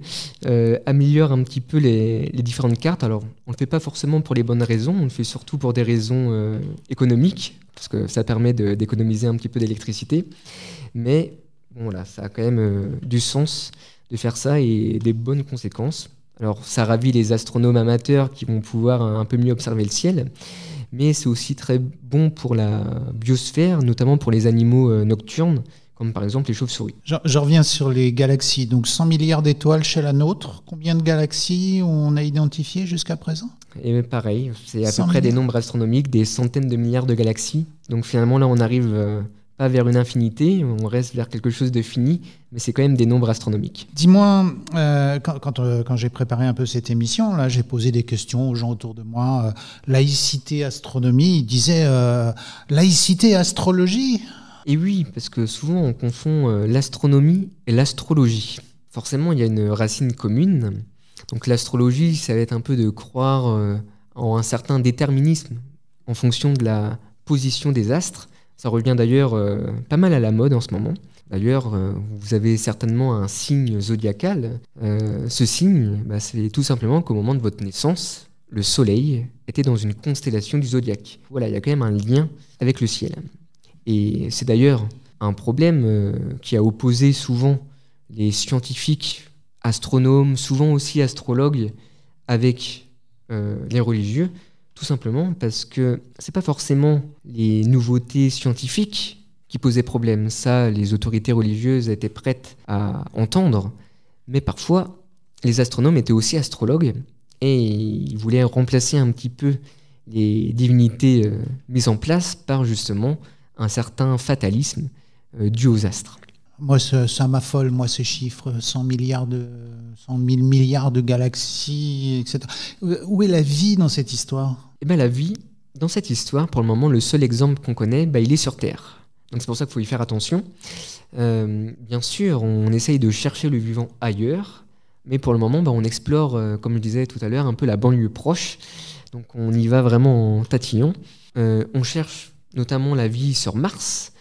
améliore un petit peu les différentes cartes. Alors, on ne le fait pas forcément pour les bonnes raisons, on le fait surtout pour des raisons économiques, parce que ça permet d'économiser un petit peu d'électricité. Mais ça a quand même du sens de faire ça et des bonnes conséquences. Alors, ça ravit les astronomes amateurs qui vont pouvoir un peu mieux observer le ciel, mais c'est aussi très bon pour la biosphère, notamment pour les animaux nocturnes, comme par exemple les chauves-souris. Je reviens sur les galaxies. Donc 100 milliards d'étoiles chez la nôtre. Combien de galaxies on a identifié jusqu'à présent ? Et pareil, c'est à peu près des nombres astronomiques, des centaines de milliards de galaxies. Donc finalement, là, on arrive pas vers une infinité, on reste vers quelque chose de fini, mais c'est quand même des nombres astronomiques. Dis-moi, quand j'ai préparé un peu cette émission, là, j'ai posé des questions aux gens autour de moi. Laïcité, astronomie, ils disaient laïcité, astrologie. Et oui, parce que souvent on confond l'astronomie et l'astrologie. Forcément, il y a une racine commune. Donc l'astrologie, ça va être un peu de croire en un certain déterminisme en fonction de la position des astres. Ça revient d'ailleurs pas mal à la mode en ce moment. D'ailleurs, vous avez certainement un signe zodiacal. Ce signe, c'est tout simplement qu'au moment de votre naissance, le Soleil était dans une constellation du zodiaque. Voilà, il y a quand même un lien avec le ciel. Et c'est d'ailleurs un problème qui a opposé souvent les scientifiques, astronomes, souvent aussi astrologues, avec les religieux, tout simplement parce que c'est pas forcément les nouveautés scientifiques qui posaient problème. Ça, les autorités religieuses étaient prêtes à entendre, mais parfois, les astronomes étaient aussi astrologues et ils voulaient remplacer un petit peu les divinités mises en place par justement un certain fatalisme dû aux astres. Moi, ça m'affole, ces chiffres, 100 000 milliards de galaxies, etc. Où est la vie dans cette histoire ? La vie, dans cette histoire, pour le moment, le seul exemple qu'on connaît, il est sur Terre. Donc c'est pour ça qu'il faut y faire attention. Bien sûr, on essaye de chercher le vivant ailleurs, mais pour le moment, on explore, comme je disais tout à l'heure, un peu la banlieue proche. Donc on y va vraiment en tatillon. On cherche notamment la vie sur Mars.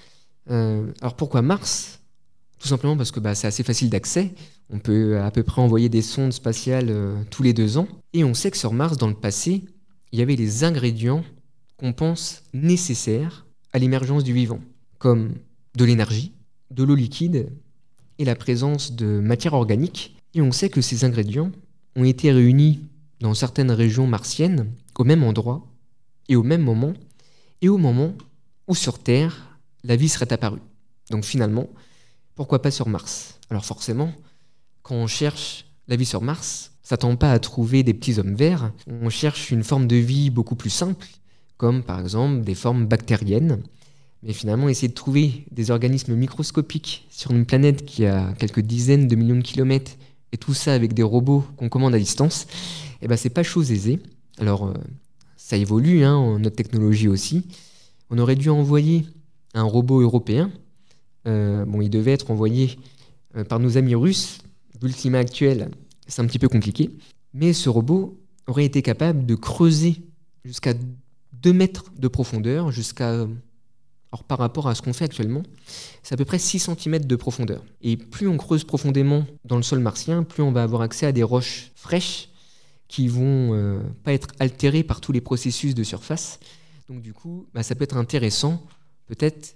Alors pourquoi Mars ? Tout simplement parce que c'est assez facile d'accès. On peut à peu près envoyer des sondes spatiales tous les 2 ans. Et on sait que sur Mars, dans le passé, il y avait les ingrédients qu'on pense nécessaires à l'émergence du vivant, comme de l'énergie, de l'eau liquide et la présence de matière organique. Et on sait que ces ingrédients ont été réunis dans certaines régions martiennes, au même endroit, et au même moment, et au moment où sur Terre, la vie serait apparue. Donc finalement, pourquoi pas sur Mars? Alors forcément, quand on cherche la vie sur Mars, on ne s'attend pas à trouver des petits hommes verts, on cherche une forme de vie beaucoup plus simple, comme par exemple des formes bactériennes. Mais finalement, essayer de trouver des organismes microscopiques sur une planète qui a quelques dizaines de millions de kilomètres, et tout ça avec des robots qu'on commande à distance, eh ben, c'est pas chose aisée. Alors, ça évolue, notre technologie aussi. On aurait dû envoyer un robot européen. Il devait être envoyé par nos amis russes. Vu le climat actuel, c'est un petit peu compliqué. Mais ce robot aurait été capable de creuser jusqu'à 2 mètres de profondeur, alors par rapport à ce qu'on fait actuellement, c'est à peu près 6 cm de profondeur. Et plus on creuse profondément dans le sol martien, plus on va avoir accès à des roches fraîches qui vont pas être altérées par tous les processus de surface. Donc du coup, ça peut être intéressant, peut-être,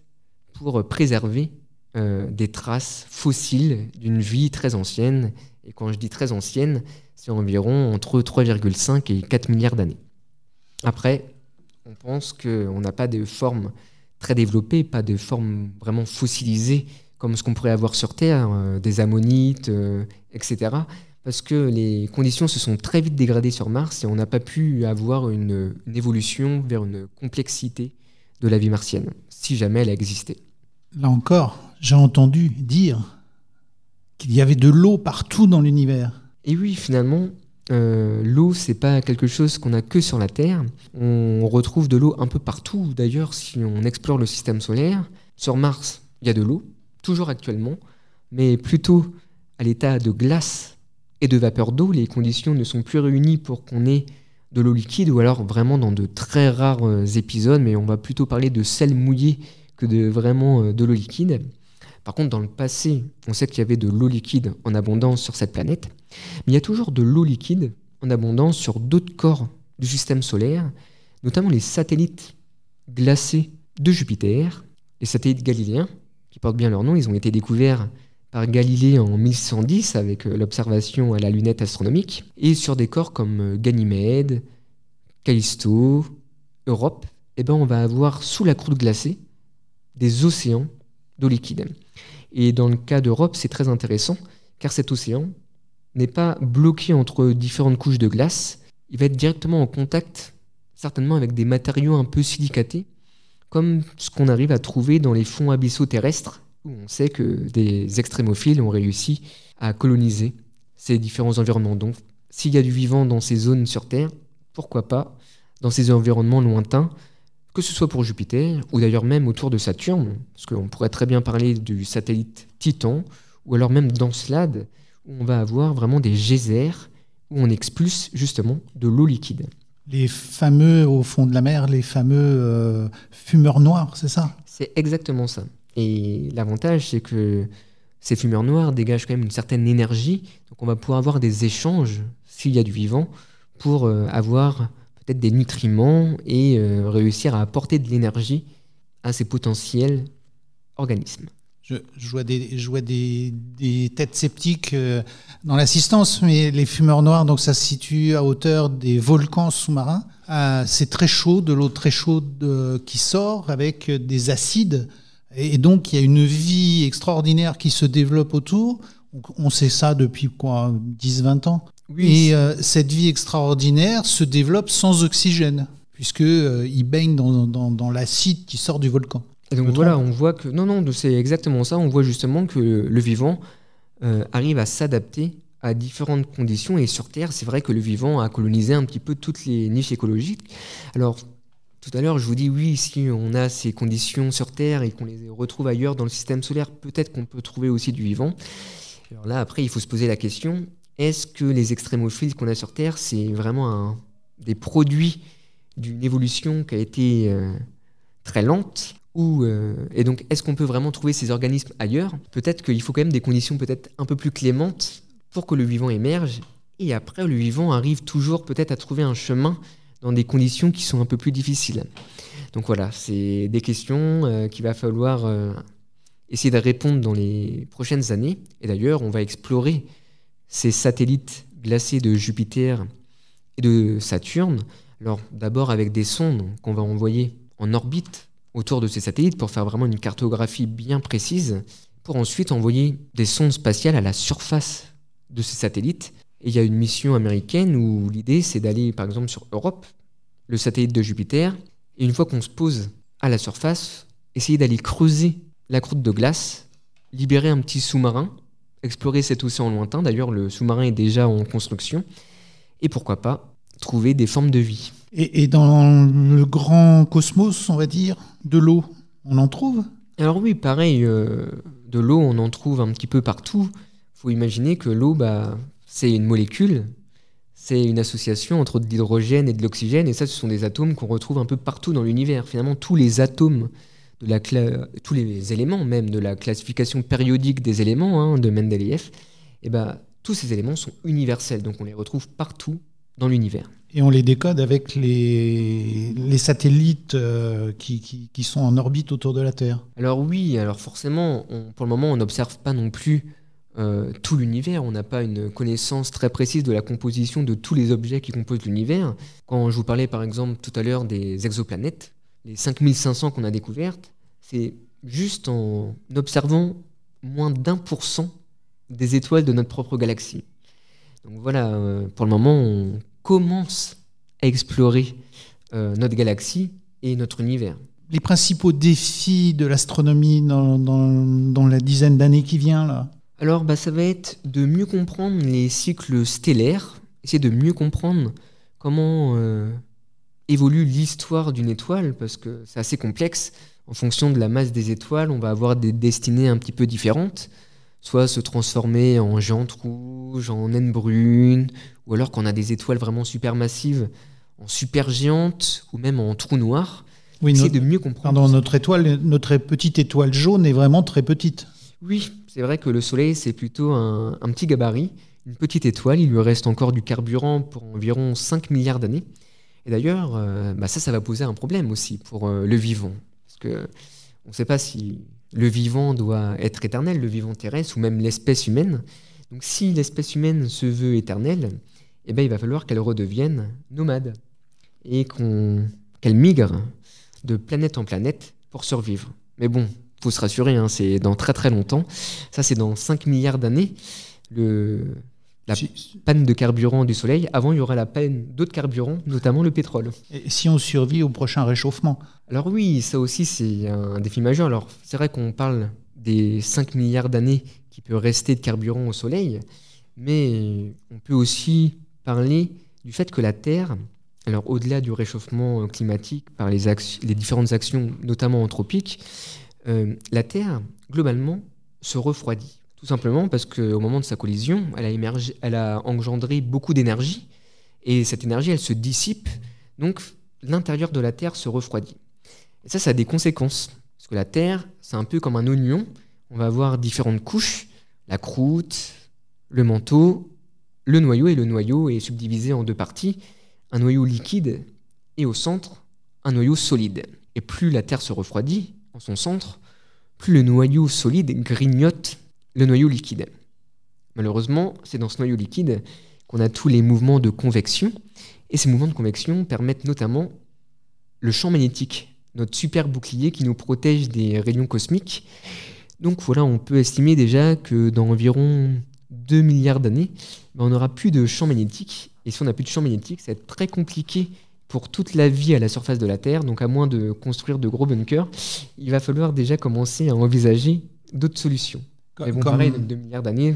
pour préserver des traces fossiles d'une vie très ancienne. Et quand je dis très ancienne, c'est environ entre 3,5 et 4 milliards d'années. Après, on pense qu'on n'a pas de forme très développée, pas de forme vraiment fossilisée, comme ce qu'on pourrait avoir sur Terre, des ammonites, etc. Parce que les conditions se sont très vite dégradées sur Mars et on n'a pas pu avoir une évolution vers une complexité de la vie martienne, si jamais elle a existé. Là encore, j'ai entendu dire qu'il y avait de l'eau partout dans l'univers. Et oui, finalement, l'eau, c'est pas quelque chose qu'on a que sur la Terre. On retrouve de l'eau un peu partout. D'ailleurs, si on explore le système solaire, sur Mars, il y a de l'eau, toujours actuellement, mais plutôt à l'état de glace et de vapeur d'eau. Les conditions ne sont plus réunies pour qu'on ait de l'eau liquide, ou alors vraiment dans de très rares épisodes, mais on va plutôt parler de sel mouillé que de vraiment de l'eau liquide. Par contre, dans le passé, on sait qu'il y avait de l'eau liquide en abondance sur cette planète, mais il y a toujours de l'eau liquide en abondance sur d'autres corps du système solaire, notamment les satellites glacés de Jupiter, les satellites galiléens, qui portent bien leur nom. Ils ont été découverts par Galilée en 1610 avec l'observation à la lunette astronomique, et sur des corps comme Ganymède, Callisto, Europe, on va avoir sous la croûte glacée des océans d'eau liquide. Et dans le cas d'Europe, c'est très intéressant, car cet océan n'est pas bloqué entre différentes couches de glace, il va être directement en contact, certainement avec des matériaux un peu silicatés, comme ce qu'on arrive à trouver dans les fonds abyssaux terrestres, où on sait que des extrémophiles ont réussi à coloniser ces différents environnements. Donc, s'il y a du vivant dans ces zones sur Terre, pourquoi pas dans ces environnements lointains, que ce soit pour Jupiter, ou d'ailleurs même autour de Saturne, parce qu'on pourrait très bien parler du satellite Titan, ou alors même d'Encelade, où on va avoir vraiment des geysers, où on expulse justement de l'eau liquide. Les fameux, au fond de la mer, les fameux fumeurs noirs, c'est ça? C'est exactement ça. Et l'avantage, c'est que ces fumeurs noirs dégagent quand même une certaine énergie, donc on va pouvoir avoir des échanges, s'il y a du vivant, pour avoir peut-être des nutriments et réussir à apporter de l'énergie à ces potentiels organismes. Je vois des têtes sceptiques dans l'assistance, mais les fumeurs noirs, donc ça se situe à hauteur des volcans sous-marins. C'est très chaud, de l'eau très chaude qui sort avec des acides. Et donc, il y a une vie extraordinaire qui se développe autour. On sait ça depuis 10-20 ans. Oui. Et cette vie extraordinaire se développe sans oxygène, puisqu'il baigne dans l'acide qui sort du volcan. Et donc voilà, on voit que... Non, c'est exactement ça. On voit justement que le vivant arrive à s'adapter à différentes conditions. Et sur Terre, c'est vrai que le vivant a colonisé un petit peu toutes les niches écologiques. Alors, tout à l'heure, je vous dis, oui, si on a ces conditions sur Terre et qu'on les retrouve ailleurs dans le système solaire, peut-être qu'on peut trouver aussi du vivant. Alors là, après, il faut se poser la question, est-ce que les extrémophiles qu'on a sur Terre, c'est vraiment des produits d'une évolution qui a été très lente et donc, est-ce qu'on peut vraiment trouver ces organismes ailleurs? Peut-être qu'il faut quand même des conditions peut-être un peu plus clémentes pour que le vivant émerge. Et après, le vivant arrive toujours peut-être à trouver un chemin dans des conditions qui sont un peu plus difficiles. Donc voilà, c'est des questions qu'il va falloir essayer de répondre dans les prochaines années. Et d'ailleurs, on va explorer ces satellites glacés de Jupiter et de Saturne. Alors d'abord avec des sondes qu'on va envoyer en orbite autour de ces satellites pour faire vraiment une cartographie bien précise, pour ensuite envoyer des sondes spatiales à la surface de ces satellites. Et il y a une mission américaine où l'idée c'est d'aller par exemple sur Europe, le satellite de Jupiter, et une fois qu'on se pose à la surface, essayer d'aller creuser la croûte de glace, libérer un petit sous-marin, explorer cet océan lointain. D'ailleurs, le sous-marin est déjà en construction. Et pourquoi pas trouver des formes de vie. Et dans le grand cosmos, on va dire, de l'eau, on en trouve ? Alors oui, pareil, de l'eau, on en trouve un petit peu partout. Il faut imaginer que l'eau, c'est une molécule, c'est une association entre de l'hydrogène et de l'oxygène, et ça, ce sont des atomes qu'on retrouve un peu partout dans l'univers. Finalement, tous les atomes, tous les éléments même de la classification périodique des éléments de Mendeleïev, tous ces éléments sont universels, donc on les retrouve partout dans l'univers. Et on les décode avec les satellites qui sont en orbite autour de la Terre. Alors oui, forcément, pour le moment, on n'observe pas non plus tout l'univers. On n'a pas une connaissance très précise de la composition de tous les objets qui composent l'univers. Quand je vous parlais par exemple tout à l'heure des exoplanètes, les 5500 qu'on a découvertes, c'est juste en observant moins d'1% des étoiles de notre propre galaxie. Donc voilà, pour le moment, on commence à explorer notre galaxie et notre univers. Les principaux défis de l'astronomie dans la dizaine d'années qui vient, là ? Alors, ça va être de mieux comprendre les cycles stellaires, essayer de mieux comprendre comment évolue l'histoire d'une étoile, parce que c'est assez complexe. En fonction de la masse des étoiles, on va avoir des destinées un petit peu différentes, soit se transformer en géante rouge, en naine brune, ou alors quand on a des étoiles vraiment supermassives, en supergéantes, ou même en trou noir. Oui, essayer de mieux comprendre. Pardon, notre petite étoile jaune est vraiment très petite. Oui, c'est vrai que le Soleil, c'est plutôt un petit gabarit, une petite étoile. Il lui reste encore du carburant pour environ 5 milliards d'années. Et d'ailleurs, ça va poser un problème aussi pour le vivant. Parce qu'on ne sait pas si le vivant doit être éternel, le vivant terrestre, ou même l'espèce humaine. Donc si l'espèce humaine se veut éternelle, il va falloir qu'elle redevienne nomade. Et qu'elle migre de planète en planète pour survivre. Mais bon, il faut se rassurer, c'est dans très très longtemps. Ça, c'est dans 5 milliards d'années. La panne de carburant du Soleil. Avant, il y aura la panne d'autres carburants, notamment le pétrole. Et si on survit au prochain réchauffement ? Alors oui, ça aussi, c'est un défi majeur. Alors, c'est vrai qu'on parle des 5 milliards d'années qui peut rester de carburant au Soleil, mais on peut aussi parler du fait que la Terre, alors au-delà du réchauffement climatique par les différentes actions, notamment anthropiques, la Terre, globalement, se refroidit. Tout simplement parce qu'au moment de sa collision, elle a engendré beaucoup d'énergie, et cette énergie, elle se dissipe, donc l'intérieur de la Terre se refroidit. Et ça a des conséquences, parce que la Terre, c'est un peu comme un oignon, on va avoir différentes couches, la croûte, le manteau, le noyau, et le noyau est subdivisé en deux parties, un noyau liquide, et au centre, un noyau solide. Et plus la Terre se refroidit, en son centre, plus le noyau solide grignote le noyau liquide. Malheureusement, c'est dans ce noyau liquide qu'on a tous les mouvements de convection, et ces mouvements de convection permettent notamment le champ magnétique, notre super bouclier qui nous protège des rayons cosmiques. Donc voilà, on peut estimer déjà que dans environ 2 milliards d'années, on n'aura plus de champ magnétique, et si on n'a plus de champ magnétique, ça va être très compliqué pour toute la vie à la surface de la Terre, donc à moins de construire de gros bunkers, il va falloir déjà commencer à envisager d'autres solutions. Mais bon, pareil, 2 milliards d'années,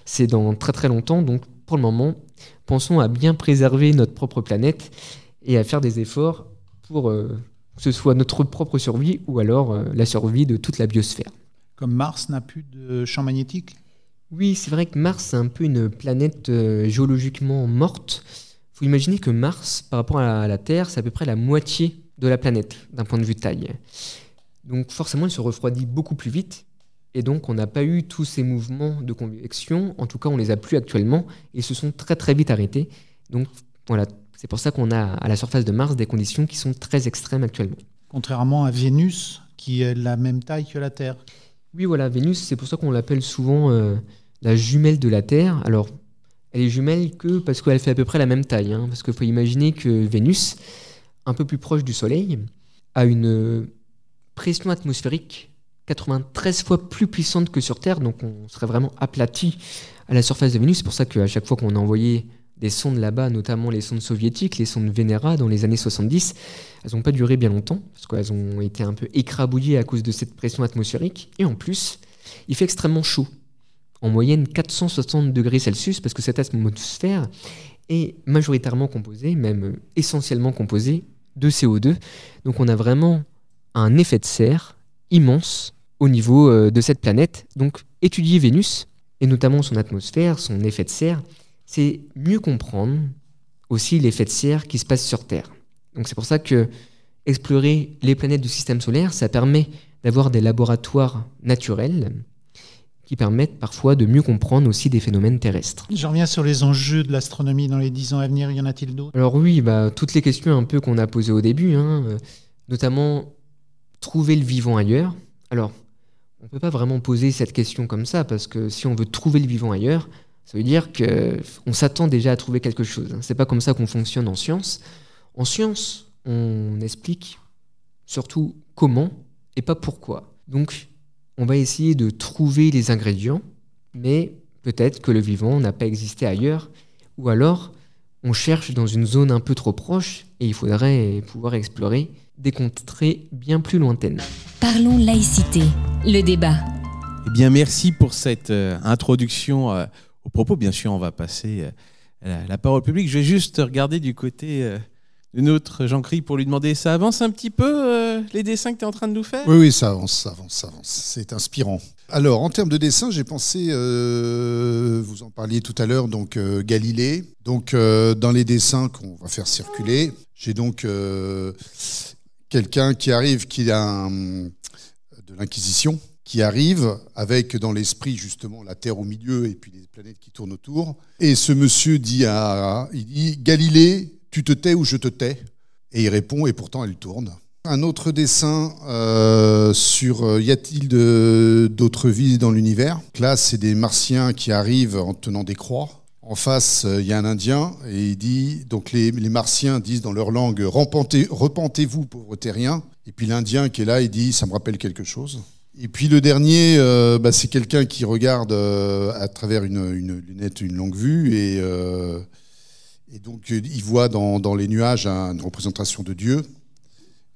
c'est dans très très longtemps, donc pour le moment, pensons à bien préserver notre propre planète et à faire des efforts pour que ce soit notre propre survie ou alors la survie de toute la biosphère. Comme Mars n'a plus de champ magnétique ? Oui, c'est vrai que Mars, c'est un peu une planète géologiquement morte. Il faut imaginer que Mars, par rapport à la Terre, c'est à peu près la moitié de la planète, d'un point de vue taille. Donc forcément, elle se refroidit beaucoup plus vite. Et donc, on n'a pas eu tous ces mouvements de convection. En tout cas, on les a plus actuellement. Et ils se sont très, très vite arrêtés. Donc, voilà, c'est pour ça qu'on a à la surface de Mars des conditions qui sont très extrêmes actuellement. Contrairement à Vénus, qui est de la même taille que la Terre. Oui, voilà, Vénus, c'est pour ça qu'on l'appelle souvent la jumelle de la Terre. Alors, Elle est jumelle que parce qu'elle fait à peu près la même taille, hein, parce qu'il faut imaginer que Vénus, un peu plus proche du Soleil, a une pression atmosphérique 93 fois plus puissante que sur Terre, donc on serait vraiment aplati à la surface de Vénus. C'est pour ça qu'à chaque fois qu'on a envoyé des sondes là-bas, notamment les sondes soviétiques, les sondes Venera dans les années 70, elles n'ont pas duré bien longtemps, parce qu'elles ont été un peu écrabouillées à cause de cette pression atmosphérique, et en plus, il fait extrêmement chaud. En moyenne 460 degrés Celsius, parce que cette atmosphère est majoritairement composée, même essentiellement composée, de CO2. Donc on a vraiment un effet de serre immense au niveau de cette planète. Donc étudier Vénus, et notamment son atmosphère, son effet de serre, c'est mieux comprendre aussi l'effet de serre qui se passe sur Terre. Donc c'est pour ça que explorer les planètes du système solaire, ça permet d'avoir des laboratoires naturels qui permettent parfois de mieux comprendre aussi des phénomènes terrestres. Je reviens sur les enjeux de l'astronomie dans les 10 ans à venir. Y en a-t-il d'autres? Alors oui, toutes les questions un peu qu'on a posées au début, notamment trouver le vivant ailleurs. Alors, on ne peut pas vraiment poser cette question comme ça, parce que si on veut trouver le vivant ailleurs, ça veut dire qu'on s'attend déjà à trouver quelque chose. C'est pas comme ça qu'on fonctionne en science. En science, on explique surtout comment et pas pourquoi. Donc, on va essayer de trouver les ingrédients, mais peut-être que le vivant n'a pas existé ailleurs, ou alors on cherche dans une zone un peu trop proche et il faudrait pouvoir explorer des contrées bien plus lointaines. Parlons laïcité, le débat. Eh bien, merci pour cette introduction au propos. Bien sûr, on va passer la parole publique. Je vais juste regarder du côté de notre Jean-Cri pour lui demander, ça avance un petit peu les dessins que tu es en train de nous faire ? Oui, ça avance. C'est inspirant. Alors, en termes de dessin, j'ai pensé, vous en parliez tout à l'heure, donc Galilée. Donc, dans les dessins qu'on va faire circuler, j'ai donc quelqu'un qui arrive, qui a de l'Inquisition, qui arrive avec dans l'esprit justement la Terre au milieu et puis les planètes qui tournent autour. Et ce monsieur dit Galilée, tu te tais ou je te tais? Et il répond, et pourtant elle tourne. Un autre dessin sur y a-t-il d'autres vies dans l'univers? Là, c'est des Martiens qui arrivent en tenant des croix. En face, il y a un Indien et il dit, donc les Martiens disent dans leur langue, repentez-vous, pauvres terriens. Et puis l'Indien qui est là, il dit, ça me rappelle quelque chose. Et puis le dernier, c'est quelqu'un qui regarde à travers une lunette, une longue vue, et donc il voit dans les nuages une représentation de Dieu.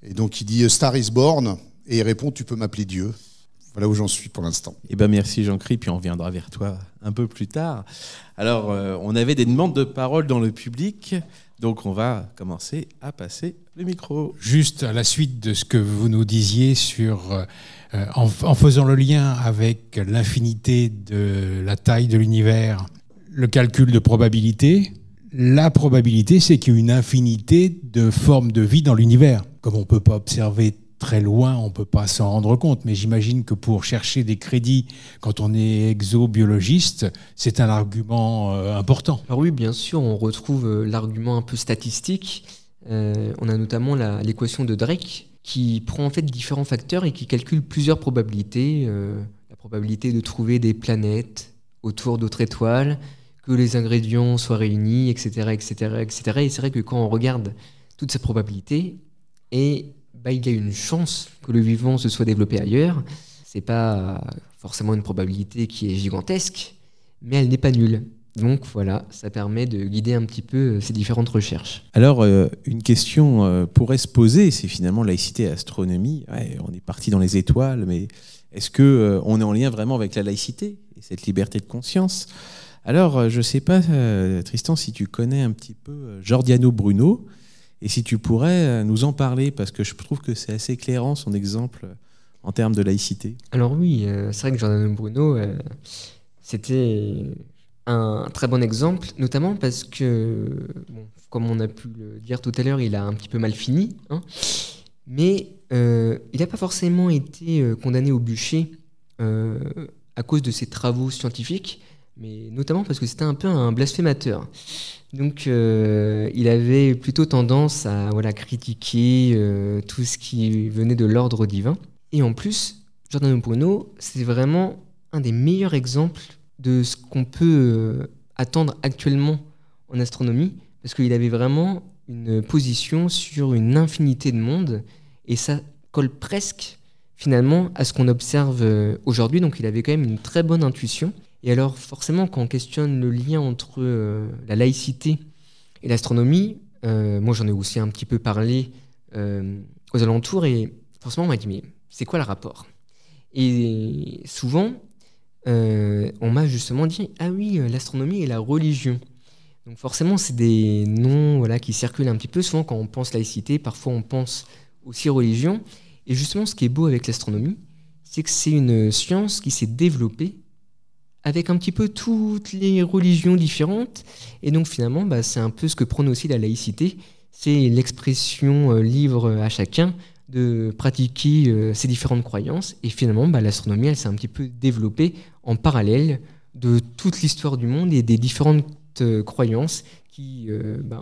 Et donc il dit « Star is born » et il répond « Tu peux m'appeler Dieu ». Voilà où j'en suis pour l'instant. Eh ben merci Jean-Cri, puis on reviendra vers toi un peu plus tard. Alors, on avait des demandes de parole dans le public, donc on va commencer à passer le micro. Juste à la suite de ce que vous nous disiez sur, en faisant le lien avec l'infinité de la taille de l'univers, le calcul de probabilité, la probabilité, c'est qu'il y a une infinité de formes de vie dans l'univers. Comme on ne peut pas observer très loin, on ne peut pas s'en rendre compte, mais j'imagine que pour chercher des crédits, quand on est exobiologiste, c'est un argument important. Alors oui, bien sûr, on retrouve l'argument un peu statistique. On a notamment l'équation de Drake, qui prend en fait différents facteurs et qui calcule plusieurs probabilités. La probabilité de trouver des planètes autour d'autres étoiles, que les ingrédients soient réunis, etc., etc., etc. Et c'est vrai que quand on regarde toutes ces probabilités, il y a une chance que le vivant se soit développé ailleurs. C'est pas forcément une probabilité qui est gigantesque, mais elle n'est pas nulle. Donc voilà, ça permet de guider un petit peu ces différentes recherches. Alors, une question pourrait se poser, c'est finalement laïcité et astronomie. Ouais, on est parti dans les étoiles, mais est-ce qu'on est en lien vraiment avec la laïcité et cette liberté de conscience ? Alors, je ne sais pas, Tristan, si tu connais un petit peu Giordano Bruno, et si tu pourrais nous en parler, parce que je trouve que c'est assez éclairant son exemple en termes de laïcité. Alors oui, c'est vrai que Giordano Bruno, c'était un très bon exemple, notamment parce que, comme on a pu le dire tout à l'heure, il a un petit peu mal fini, mais il n'a pas forcément été condamné au bûcher à cause de ses travaux scientifiques, mais notamment parce que c'était un peu un blasphémateur. Donc il avait plutôt tendance à critiquer tout ce qui venait de l'ordre divin. Et en plus, Giordano Bruno, c'est vraiment un des meilleurs exemples de ce qu'on peut attendre actuellement en astronomie, parce qu'il avait vraiment une position sur une infinité de mondes, et ça colle presque finalement à ce qu'on observe aujourd'hui, donc il avait quand même une très bonne intuition. Et alors forcément, quand on questionne le lien entre la laïcité et l'astronomie, moi j'en ai aussi un petit peu parlé aux alentours, et forcément on m'a dit mais c'est quoi le rapport? Et souvent on m'a justement dit ah oui, l'astronomie et la religion. Donc forcément c'est des noms voilà, qui circulent un petit peu. Souvent quand on pense laïcité, parfois on pense aussi religion. Et justement ce qui est beau avec l'astronomie, c'est que c'est une science qui s'est développée avec un petit peu toutes les religions différentes. Et donc finalement, c'est un peu ce que prône aussi la laïcité, c'est l'expression libre à chacun de pratiquer ses différentes croyances. Et finalement, l'astronomie, elle s'est un petit peu développée en parallèle de toute l'histoire du monde et des différentes croyances qui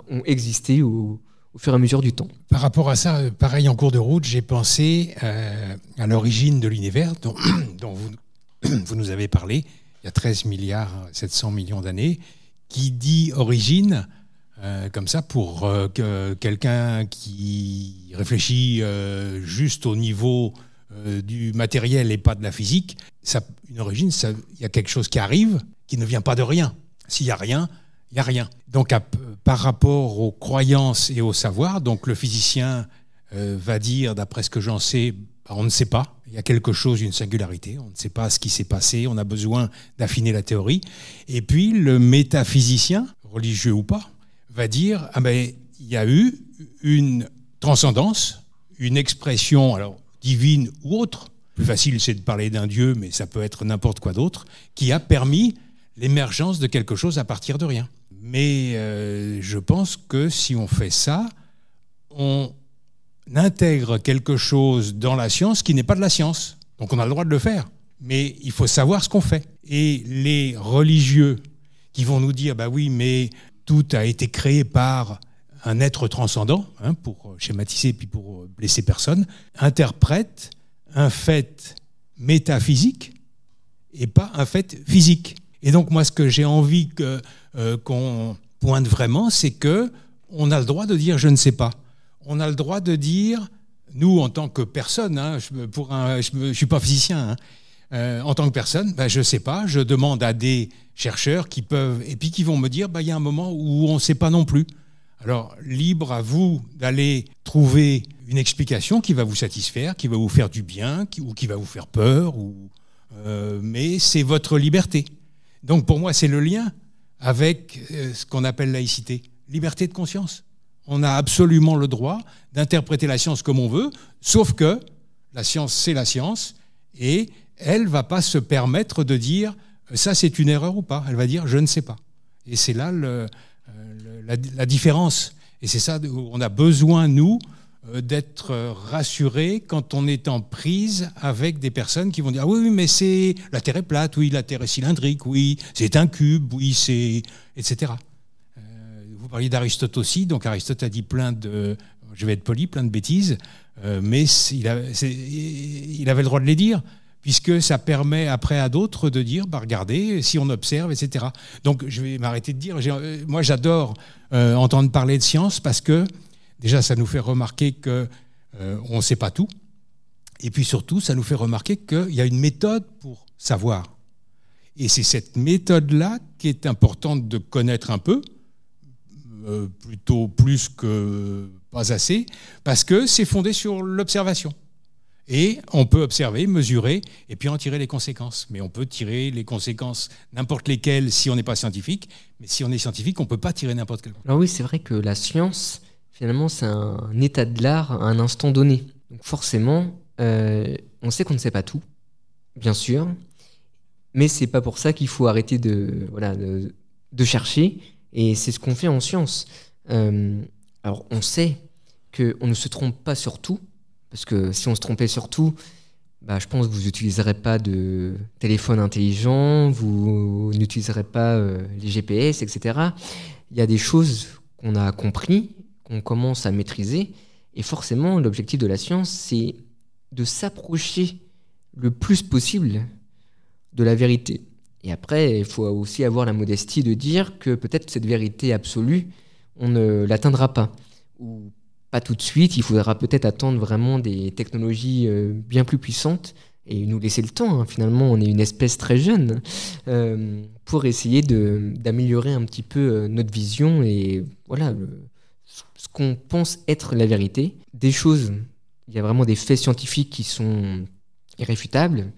ont existé au fur et à mesure du temps. Par rapport à ça, pareil, en cours de route, j'ai pensé à l'origine de l'univers dont vous nous avez parlé. Il y a 13 milliards 700 millions d'années, qui dit origine, comme ça, pour quelqu'un qui réfléchit juste au niveau du matériel et pas de la physique. Une origine, il y a quelque chose qui arrive, qui ne vient pas de rien. S'il n'y a rien, il n'y a rien. Donc, par rapport aux croyances et au savoir, donc le physicien va dire, d'après ce que j'en sais, on ne sait pas. Il y a quelque chose, une singularité. On ne sait pas ce qui s'est passé. On a besoin d'affiner la théorie. Et puis, le métaphysicien, religieux ou pas, va dire il y a eu une transcendance, une expression alors divine ou autre. Plus facile, c'est de parler d'un Dieu, mais ça peut être n'importe quoi d'autre, qui a permis l'émergence de quelque chose à partir de rien. Mais je pense que si on fait ça, on intègre quelque chose dans la science qui n'est pas de la science. Donc on a le droit de le faire, mais il faut savoir ce qu'on fait. Et les religieux qui vont nous dire oui, mais tout a été créé par un être transcendant, pour schématiser puis pour blesser personne, interprètent un fait métaphysique et pas un fait physique. Et donc moi, ce que j'ai envie qu'on pointe vraiment, c'est qu'on a le droit de dire « je ne sais pas ». On a le droit de dire, nous, en tant que personne, je ne suis pas physicien, en tant que personne, je ne sais pas, je demande à des chercheurs qui peuvent, et puis qui vont me dire, y a un moment où on ne sait pas non plus. Alors, libre à vous d'aller trouver une explication qui va vous satisfaire, qui va vous faire du bien, ou qui va vous faire peur, mais c'est votre liberté. Donc, pour moi, c'est le lien avec ce qu'on appelle laïcité, liberté de conscience. On a absolument le droit d'interpréter la science comme on veut, sauf que la science, c'est la science, et elle ne va pas se permettre de dire ça, c'est une erreur ou pas. Elle va dire je ne sais pas. Et c'est là la différence. Et c'est ça où on a besoin, nous, d'être rassurés quand on est en prise avec des personnes qui vont dire ah oui, mais la Terre est plate, oui, la Terre est cylindrique, oui, c'est un cube, oui, c'est etc. Vous parliez d'Aristote aussi, donc Aristote a dit je vais être poli, plein de bêtises, mais il avait le droit de les dire, puisque ça permet après à d'autres de dire, regardez, si on observe, etc. Donc je vais m'arrêter de dire, moi j'adore entendre parler de science, parce que déjà ça nous fait remarquer qu'on ne sait pas tout, et puis surtout ça nous fait remarquer qu'il y a une méthode pour savoir. Et c'est cette méthode-là qui est importante de connaître un peu, plutôt plus que pas assez, parce que c'est fondé sur l'observation. Et on peut observer, mesurer, et puis en tirer les conséquences. Mais on peut tirer les conséquences, n'importe lesquelles, si on n'est pas scientifique. Mais si on est scientifique, on ne peut pas tirer n'importe quelle. Alors oui, c'est vrai que la science, finalement, c'est un état de l'art à un instant donné. Donc forcément, on sait qu'on ne sait pas tout, bien sûr, mais c'est pas pour ça qu'il faut arrêter de chercher. Et c'est ce qu'on fait en science. Alors, on sait qu'on ne se trompe pas sur tout, parce que si on se trompait sur tout, je pense que vous n'utiliserez pas de téléphone intelligent, vous n'utiliserez pas les GPS, etc. Il y a des choses qu'on a compris, qu'on commence à maîtriser, et forcément, l'objectif de la science, c'est de s'approcher le plus possible de la vérité. Et après, il faut aussi avoir la modestie de dire que peut-être cette vérité absolue, on ne l'atteindra pas. Ou pas tout de suite, il faudra peut-être attendre vraiment des technologies bien plus puissantes et nous laisser le temps. Hein. Finalement, on est une espèce très jeune pour essayer d'améliorer un petit peu notre vision et voilà, ce qu'on pense être la vérité. Des choses, il y a vraiment des faits scientifiques qui sont irréfutables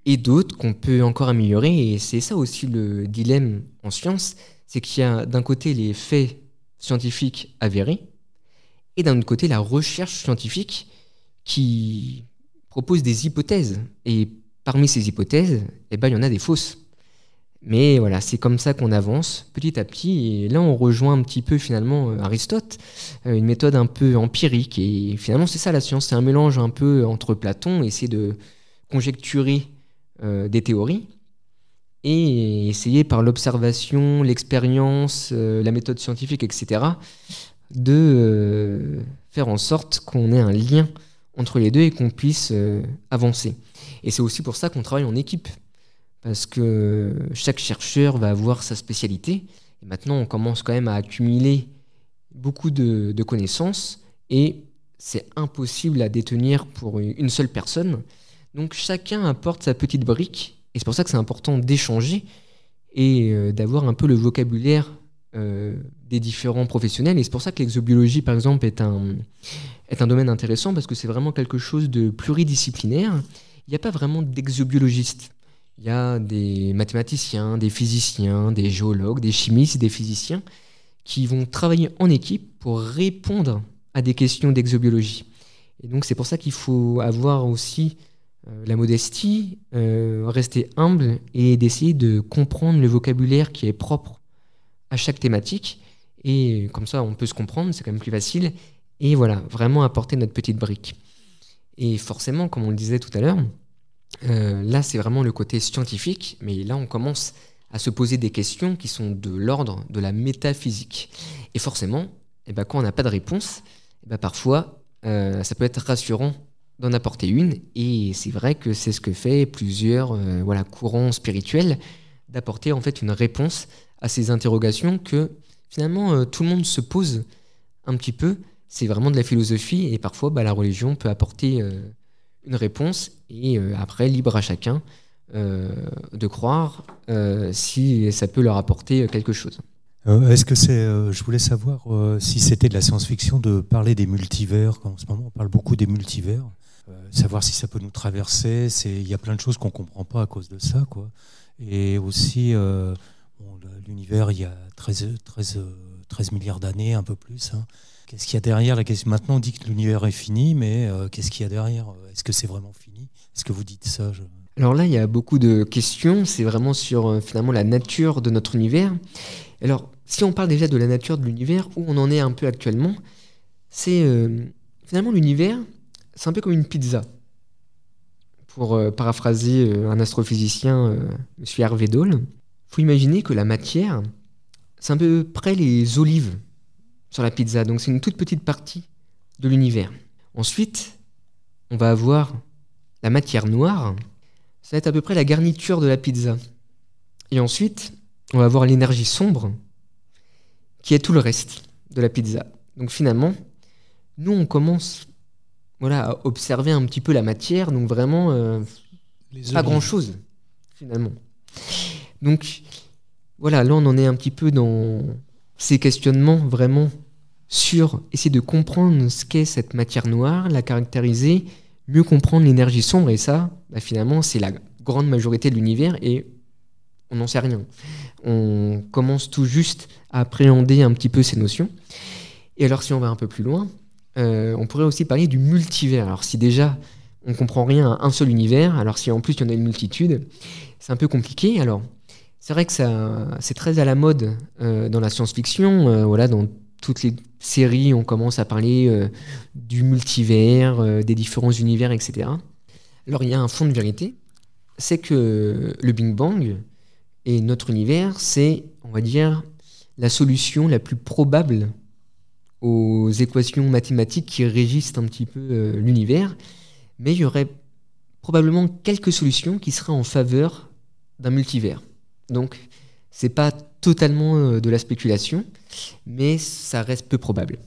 et d'autres qu'on peut encore améliorer. Et c'est ça aussi le dilemme en science, c'est qu'il y a d'un côté les faits scientifiques avérés et d'un autre côté la recherche scientifique qui propose des hypothèses. Et parmi ces hypothèses, il y en a des fausses. Mais voilà, c'est comme ça qu'on avance petit à petit. Et là, on rejoint un petit peu finalement Aristote, une méthode un peu empirique. Et finalement, c'est ça la science, c'est un mélange un peu entre Platon, essayer de conjecturer des théories et essayer par l'observation, l'expérience, la méthode scientifique, etc., de faire en sorte qu'on ait un lien entre les deux et qu'on puisse avancer. Et c'est aussi pour ça qu'on travaille en équipe, parce que chaque chercheur va avoir sa spécialité. Et maintenant, on commence quand même à accumuler beaucoup de connaissances et c'est impossible à détenir pour une seule personne. Donc chacun apporte sa petite brique et c'est pour ça que c'est important d'échanger et d'avoir un peu le vocabulaire des différents professionnels. Et c'est pour ça que l'exobiologie, par exemple, est un domaine intéressant parce que c'est vraiment quelque chose de pluridisciplinaire. Il n'y a pas vraiment d'exobiologistes. Il y a des mathématiciens, des physiciens, des géologues, des chimistes, des physiciens qui vont travailler en équipe pour répondre à des questions d'exobiologie. Et donc c'est pour ça qu'il faut avoir aussi la modestie, rester humble et d'essayer de comprendre le vocabulaire qui est propre à chaque thématique. Et comme ça, on peut se comprendre, c'est quand même plus facile. Et voilà, vraiment apporter notre petite brique. Et forcément, comme on le disait tout à l'heure, là, c'est vraiment le côté scientifique, mais là, on commence à se poser des questions qui sont de l'ordre de la métaphysique. Et forcément, quand on n'a pas de réponse, parfois, ça peut être rassurant d'en apporter une. Et c'est vrai que c'est ce que fait plusieurs courants spirituels, d'apporter en fait une réponse à ces interrogations que finalement tout le monde se pose un petit peu. C'est vraiment de la philosophie et parfois la religion peut apporter une réponse et après libre à chacun de croire si ça peut leur apporter quelque chose. Est-ce que je voulais savoir si c'était de la science-fiction de parler des multivers. En ce moment, on parle beaucoup des multivers. Savoir si ça peut nous traverser. Il y a plein de choses qu'on ne comprend pas à cause de ça, quoi. Et aussi, l'univers, il y a 13 milliards d'années, un peu plus. Hein. Qu'est-ce qu'il y a derrière la question ? Maintenant, on dit que l'univers est fini, mais qu'est-ce qu'il y a derrière ? Est-ce que c'est vraiment fini ? Est-ce que vous dites ça ? Alors là, il y a beaucoup de questions. C'est vraiment sur finalement la nature de notre univers. Alors, si on parle déjà de la nature de l'univers, où on en est un peu actuellement, c'est finalement l'univers, c'est un peu comme une pizza. Pour paraphraser un astrophysicien, M. Hervé Dole, il faut imaginer que la matière, c'est à peu près les olives sur la pizza. Donc c'est une toute petite partie de l'univers. Ensuite, on va avoir la matière noire. Ça va être à peu près la garniture de la pizza. Et ensuite, on va avoir l'énergie sombre, qui est tout le reste de la pizza. Donc finalement, nous, on commence à observer un petit peu la matière, donc vraiment pas grand-chose, finalement. Donc voilà, là, on en est un petit peu dans ces questionnements vraiment sur essayer de comprendre ce qu'est cette matière noire, la caractériser, mieux comprendre l'énergie sombre, et ça, finalement, c'est la grande majorité de l'univers, et on n'en sait rien. On commence tout juste à appréhender un petit peu ces notions. Et alors, si on va un peu plus loin, on pourrait aussi parler du multivers. Alors, si déjà, on ne comprend rien à un seul univers, alors si en plus, il y en a une multitude, c'est un peu compliqué. Alors, c'est vrai que c'est très à la mode dans la science-fiction. Dans toutes les séries, on commence à parler du multivers, des différents univers, etc. Alors, il y a un fond de vérité. C'est que le Big Bang et notre univers, c'est, on va dire, la solution la plus probable aux équations mathématiques qui régissent un petit peu l'univers. Mais il y aurait probablement quelques solutions qui seraient en faveur d'un multivers. Donc, c'est pas totalement de la spéculation, mais ça reste peu probable.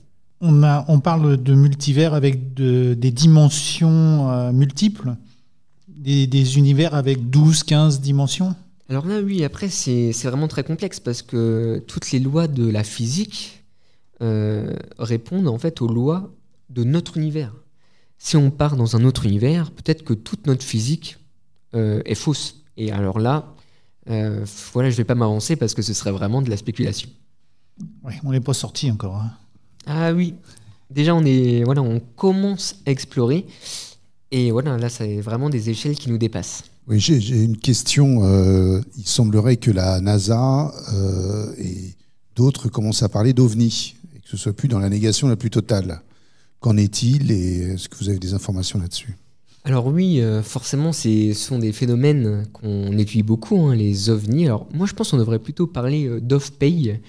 On parle de multivers avec des dimensions multiples, des univers avec 12, 15 dimensions. Alors là, oui, après, c'est vraiment très complexe parce que toutes les lois de la physique répondent en fait aux lois de notre univers. Si on part dans un autre univers, peut-être que toute notre physique est fausse. Et alors là, voilà, je ne vais pas m'avancer parce que ce serait vraiment de la spéculation. Oui, on n'est pas sorti encore. Hein. Ah oui, déjà on commence à explorer et voilà, là c'est vraiment des échelles qui nous dépassent. Oui, j'ai une question. Il semblerait que la NASA et d'autres commencent à parler d'OVNI et que ce soit plus dans la négation la plus totale. Qu'en est-il et est-ce que vous avez des informations là-dessus ? Alors oui, forcément, ce sont des phénomènes qu'on étudie beaucoup, hein, les ovnis. Alors moi, je pense qu'on devrait plutôt parler d'OVPEI,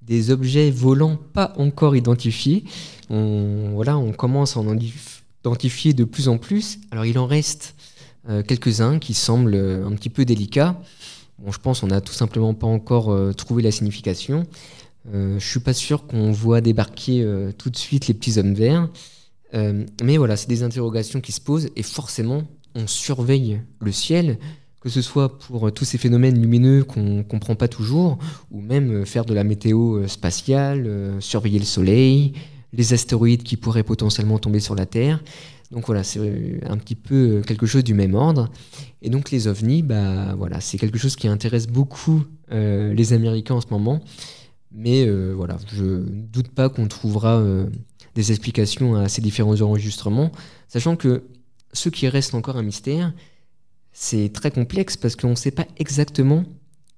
des objets volants pas encore identifiés. On commence à en identifier de plus en plus. Alors il en reste quelques-uns qui semblent un petit peu délicats. Bon, je pense qu'on n'a tout simplement pas encore trouvé la signification. Je suis pas sûr qu'on voit débarquer tout de suite les petits hommes verts. Mais voilà, c'est des interrogations qui se posent et forcément, on surveille le ciel, que ce soit pour tous ces phénomènes lumineux qu'on ne comprend pas toujours, ou même faire de la météo spatiale, surveiller le soleil, les astéroïdes qui pourraient potentiellement tomber sur la Terre. Donc voilà, c'est un petit peu quelque chose du même ordre. Et donc les ovnis, voilà, c'est quelque chose qui intéresse beaucoup les Américains en ce moment. Mais voilà, je ne doute pas qu'on trouvera des explications à ces différents enregistrements, sachant que ce qui reste encore un mystère, c'est très complexe parce qu'on ne sait pas exactement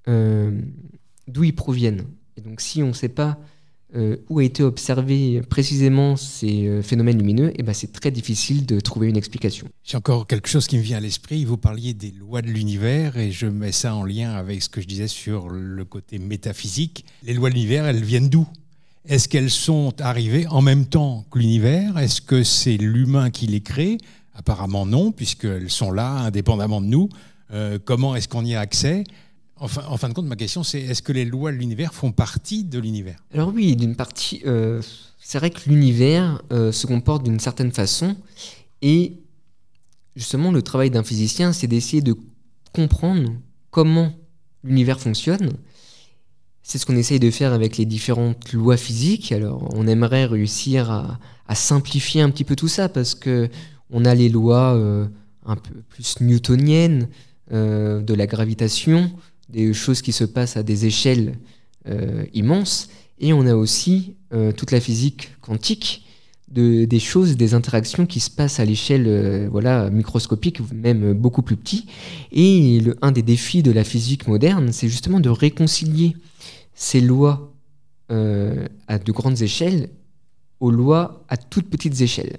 d'où ils proviennent. Et donc si on ne sait pas où a été observé précisément ces phénomènes lumineux, et c'est très difficile de trouver une explication. J'ai encore quelque chose qui me vient à l'esprit. Vous parliez des lois de l'univers et je mets ça en lien avec ce que je disais sur le côté métaphysique. Les lois de l'univers, elles viennent d'où ? Est-ce qu'elles sont arrivées en même temps que l'univers ? Est-ce que c'est l'humain qui les crée ? Apparemment non, puisqu'elles sont là, indépendamment de nous. Comment est-ce qu'on y a accès ? Enfin, en fin de compte, ma question, c'est est-ce que les lois de l'univers font partie de l'univers ? Alors oui, d'une partie, c'est vrai que l'univers se comporte d'une certaine façon. Et justement, le travail d'un physicien, c'est d'essayer de comprendre comment l'univers fonctionne. C'est ce qu'on essaye de faire avec les différentes lois physiques. Alors, on aimerait réussir à simplifier un petit peu tout ça parce qu'on a les lois un peu plus newtoniennes de la gravitation, des choses qui se passent à des échelles immenses. Et on a aussi toute la physique quantique, des choses, des interactions qui se passent à l'échelle microscopique, même beaucoup plus petit. Et un des défis de la physique moderne, c'est justement de réconcilier ces lois à de grandes échelles aux lois à toutes petites échelles.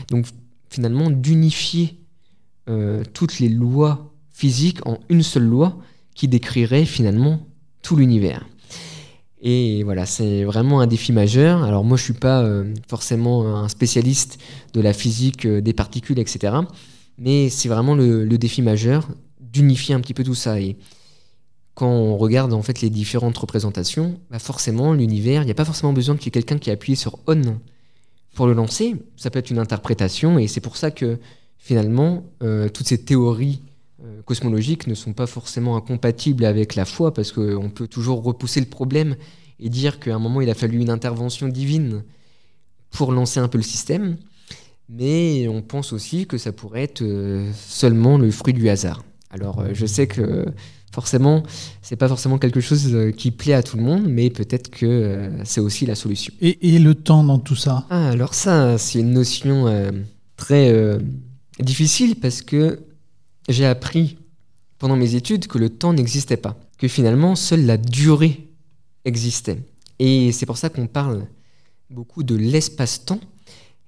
Donc finalement, d'unifier toutes les lois physiques en une seule loi qui décrirait finalement tout l'univers. Et voilà, c'est vraiment un défi majeur. Alors moi, je ne suis pas forcément un spécialiste de la physique des particules, etc. Mais c'est vraiment le défi majeur d'unifier un petit peu tout ça. Et quand on regarde en fait les différentes représentations, forcément, l'univers, il n'y a pas forcément besoin qu'il y ait quelqu'un qui appuie sur « on » pour le lancer. Ça peut être une interprétation. Et c'est pour ça que finalement, toutes ces théories cosmologiques ne sont pas forcément incompatibles avec la foi, parce qu'on peut toujours repousser le problème et dire qu'à un moment il a fallu une intervention divine pour lancer un peu le système, mais on pense aussi que ça pourrait être seulement le fruit du hasard. Alors je sais que forcément c'est pas forcément quelque chose qui plaît à tout le monde, mais peut-être que c'est aussi la solution. Et le temps dans tout ça ? Alors ça, c'est une notion très difficile, parce que j'ai appris pendant mes études que le temps n'existait pas, que finalement seule la durée existait. Et c'est pour ça qu'on parle beaucoup de l'espace-temps,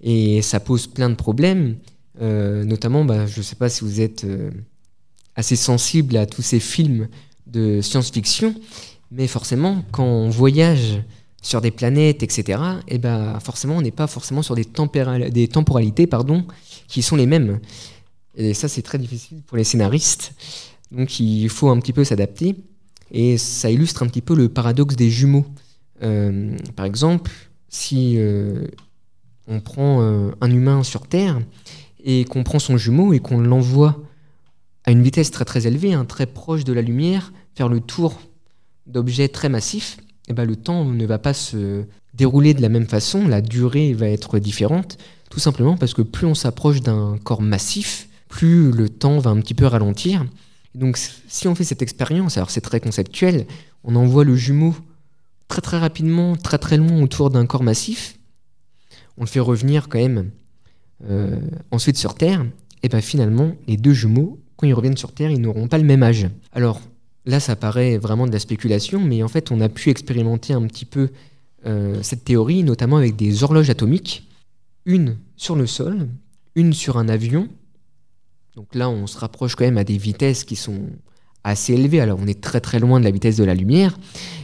et ça pose plein de problèmes, notamment, je ne sais pas si vous êtes assez sensible à tous ces films de science-fiction, mais forcément, quand on voyage sur des planètes, etc., forcément, on n'est pas forcément sur des temporalités qui sont les mêmes. Et ça, c'est très difficile pour les scénaristes. Donc il faut un petit peu s'adapter, et ça illustre un petit peu le paradoxe des jumeaux. Par exemple, si on prend un humain sur Terre et qu'on prend son jumeau et qu'on l'envoie à une vitesse très très élevée, très proche de la lumière, faire le tour d'objets très massifs, et ben le temps ne va pas se dérouler de la même façon, la durée va être différente, tout simplement parce que plus on s'approche d'un corps massif, plus le temps va un petit peu ralentir. Et donc si on fait cette expérience, alors c'est très conceptuel, on envoie le jumeau très très rapidement, très très loin autour d'un corps massif, on le fait revenir quand même ensuite sur Terre, et ben finalement les deux jumeaux, quand ils reviennent sur Terre, ils n'auront pas le même âge. Alors là, ça paraît vraiment de la spéculation, mais en fait, on a pu expérimenter un petit peu cette théorie, notamment avec des horloges atomiques, une sur le sol, une sur un avion. Donc là, on se rapproche quand même à des vitesses qui sont assez élevées. Alors, on est très très loin de la vitesse de la lumière,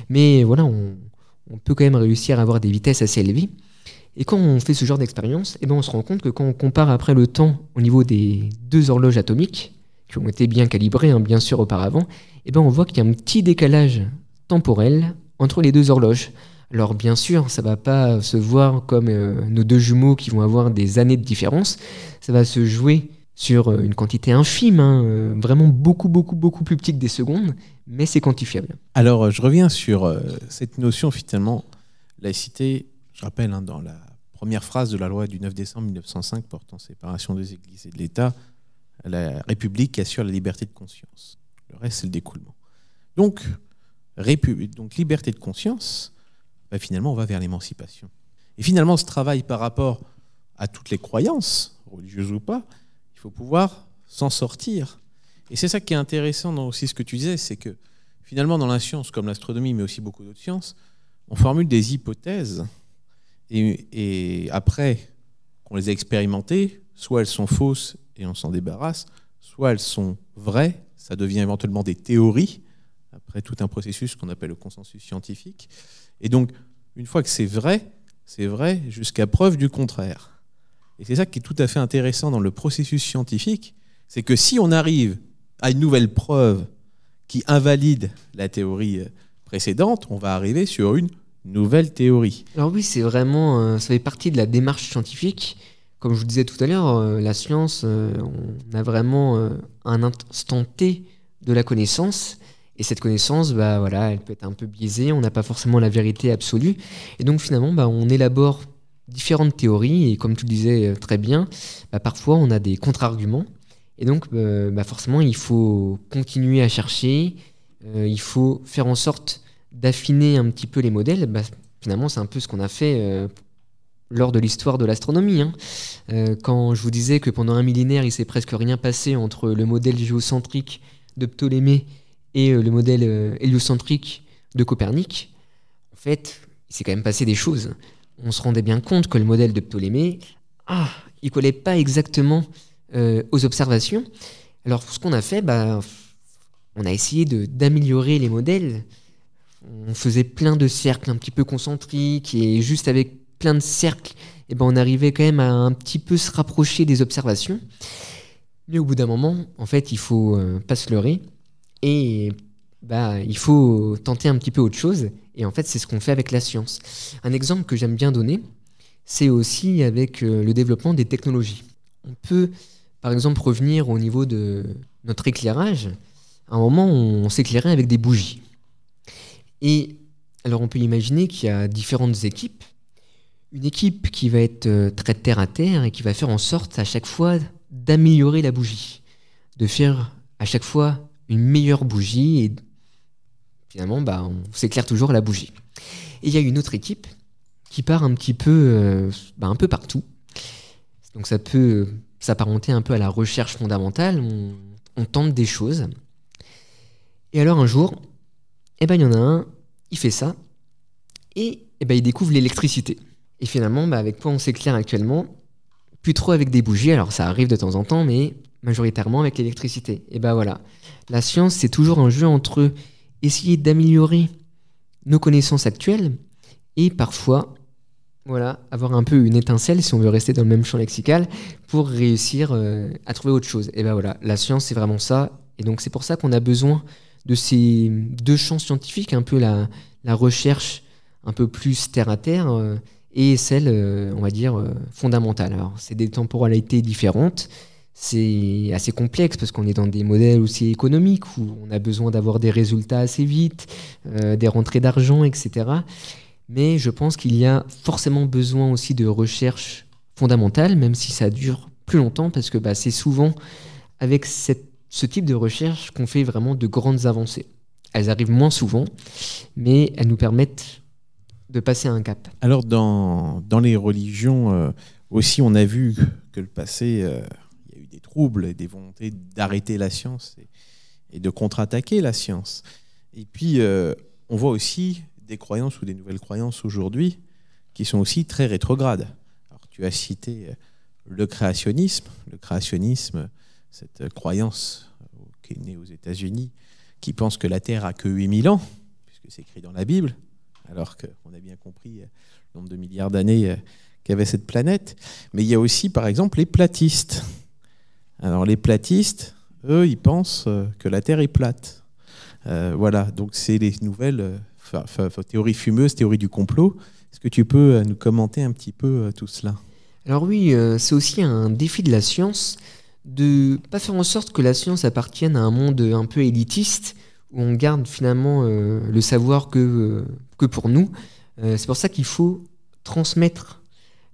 mais voilà, on peut quand même réussir à avoir des vitesses assez élevées. Et quand on fait ce genre d'expérience, eh ben, on se rend compte que quand on compare après le temps au niveau des deux horloges atomiques, qui ont été bien calibrées, bien sûr, auparavant, eh ben, on voit qu'il y a un petit décalage temporel entre les deux horloges. Alors bien sûr, ça ne va pas se voir comme nos deux jumeaux qui vont avoir des années de différence, ça va se jouer sur une quantité infime, vraiment beaucoup plus petite que des secondes, mais c'est quantifiable. Alors je reviens sur cette notion finalement, laïcité, je rappelle, dans la première phrase de la loi du 9 décembre 1905 portant séparation des églises et de l'État, la République assure la liberté de conscience. Le reste, c'est le découlement. Donc liberté de conscience, finalement, on va vers l'émancipation. Et finalement, ce travail par rapport à toutes les croyances, religieuses ou pas, il faut pouvoir s'en sortir. Et c'est ça qui est intéressant dans aussi ce que tu disais, c'est que finalement, dans la science, comme l'astronomie, mais aussi beaucoup d'autres sciences, on formule des hypothèses, et après qu'on les a expérimentées, soit elles sont fausses et on s'en débarrasse, soit elles sont vraies, ça devient éventuellement des théories, après tout un processus qu'on appelle le consensus scientifique. Et donc, une fois que c'est vrai jusqu'à preuve du contraire. Et c'est ça qui est tout à fait intéressant dans le processus scientifique, c'est que si on arrive à une nouvelle preuve qui invalide la théorie précédente, on va arriver sur une nouvelle théorie. Alors oui, c'est vraiment, ça fait partie de la démarche scientifique. Comme je vous disais tout à l'heure, la science, on a vraiment un instant T de la connaissance. Et cette connaissance, elle peut être un peu biaisée, on n'a pas forcément la vérité absolue. Et donc finalement, on élabore différentes théories. Et comme tu le disais très bien, parfois on a des contre-arguments. Et donc forcément, il faut continuer à chercher. Il faut faire en sorte d'affiner un petit peu les modèles. Finalement, c'est un peu ce qu'on a fait lors de l'histoire de l'astronomie. Quand je vous disais que pendant un millénaire, il s'est presque rien passé entre le modèle géocentrique de Ptolémée et le modèle héliocentrique de Copernic, en fait, il s'est quand même passé des choses. On se rendait bien compte que le modèle de Ptolémée, il collait pas exactement aux observations. Alors, ce qu'on a fait, on a essayé d'améliorer les modèles. On faisait plein de cercles un petit peu concentriques, et juste avec plein de cercles, on arrivait quand même à un petit peu se rapprocher des observations. Mais au bout d'un moment, en fait, il faut pas se leurrer. Et il faut tenter un petit peu autre chose. Et en fait, c'est ce qu'on fait avec la science. Un exemple que j'aime bien donner, c'est aussi avec le développement des technologies. On peut, par exemple, revenir au niveau de notre éclairage. À un moment, on s'éclairait avec des bougies. Et alors, on peut imaginer qu'il y a différentes équipes. Une équipe qui va être très terre à terre et qui va faire en sorte à chaque fois d'améliorer la bougie, de faire à chaque fois une meilleure bougie, et finalement, on s'éclaire toujours la bougie. Et il y a une autre équipe qui part un petit peu, un peu partout. Donc ça peut s'apparenter un peu à la recherche fondamentale. On tente des choses. Et alors un jour, il y en a un, il fait ça, et il découvre l'électricité. Et finalement, avec quoi on s'éclaire actuellement? Plus trop avec des bougies, alors ça arrive de temps en temps, mais majoritairement avec l'électricité. Et voilà, la science, c'est toujours un jeu entre essayer d'améliorer nos connaissances actuelles et parfois, avoir un peu une étincelle, si on veut rester dans le même champ lexical, pour réussir à trouver autre chose. Et la science, c'est vraiment ça, Et donc c'est pour ça qu'on a besoin de ces deux champs scientifiques, un peu la recherche un peu plus terre à terre et celle, on va dire, fondamentale. Alors c'est des temporalités différentes, c'est assez complexe parce qu'on est dans des modèles aussi économiques où on a besoin d'avoir des résultats assez vite, des rentrées d'argent, etc. Mais je pense qu'il y a forcément besoin aussi de recherche fondamentale, même si ça dure plus longtemps, parce que c'est souvent avec ce type de recherche qu'on fait vraiment de grandes avancées. Elles arrivent moins souvent, mais elles nous permettent de passer à un cap. Alors dans les religions aussi, on a vu que le passé, il y a eu des troubles et des volontés d'arrêter la science et de contre-attaquer la science. Et puis on voit aussi des croyances ou des nouvelles croyances aujourd'hui qui sont aussi très rétrogrades. Alors tu as cité le créationnisme, cette croyance qui est née aux États-Unis, qui pense que la Terre a que 8000 ans, puisque c'est écrit dans la Bible, alors qu'on a bien compris le nombre de milliards d'années qu'avait cette planète. Mais il y a aussi, par exemple, les platistes. Alors les platistes, eux, ils pensent que la Terre est plate. Voilà, donc c'est les nouvelles théories fumeuses, théories du complot. Est-ce que tu peux nous commenter un petit peu tout cela ? Alors oui, c'est aussi un défi de la science de pas faire en sorte que la science appartienne à un monde un peu élitiste où on garde finalement le savoir que pour nous. C'est pour ça qu'il faut transmettre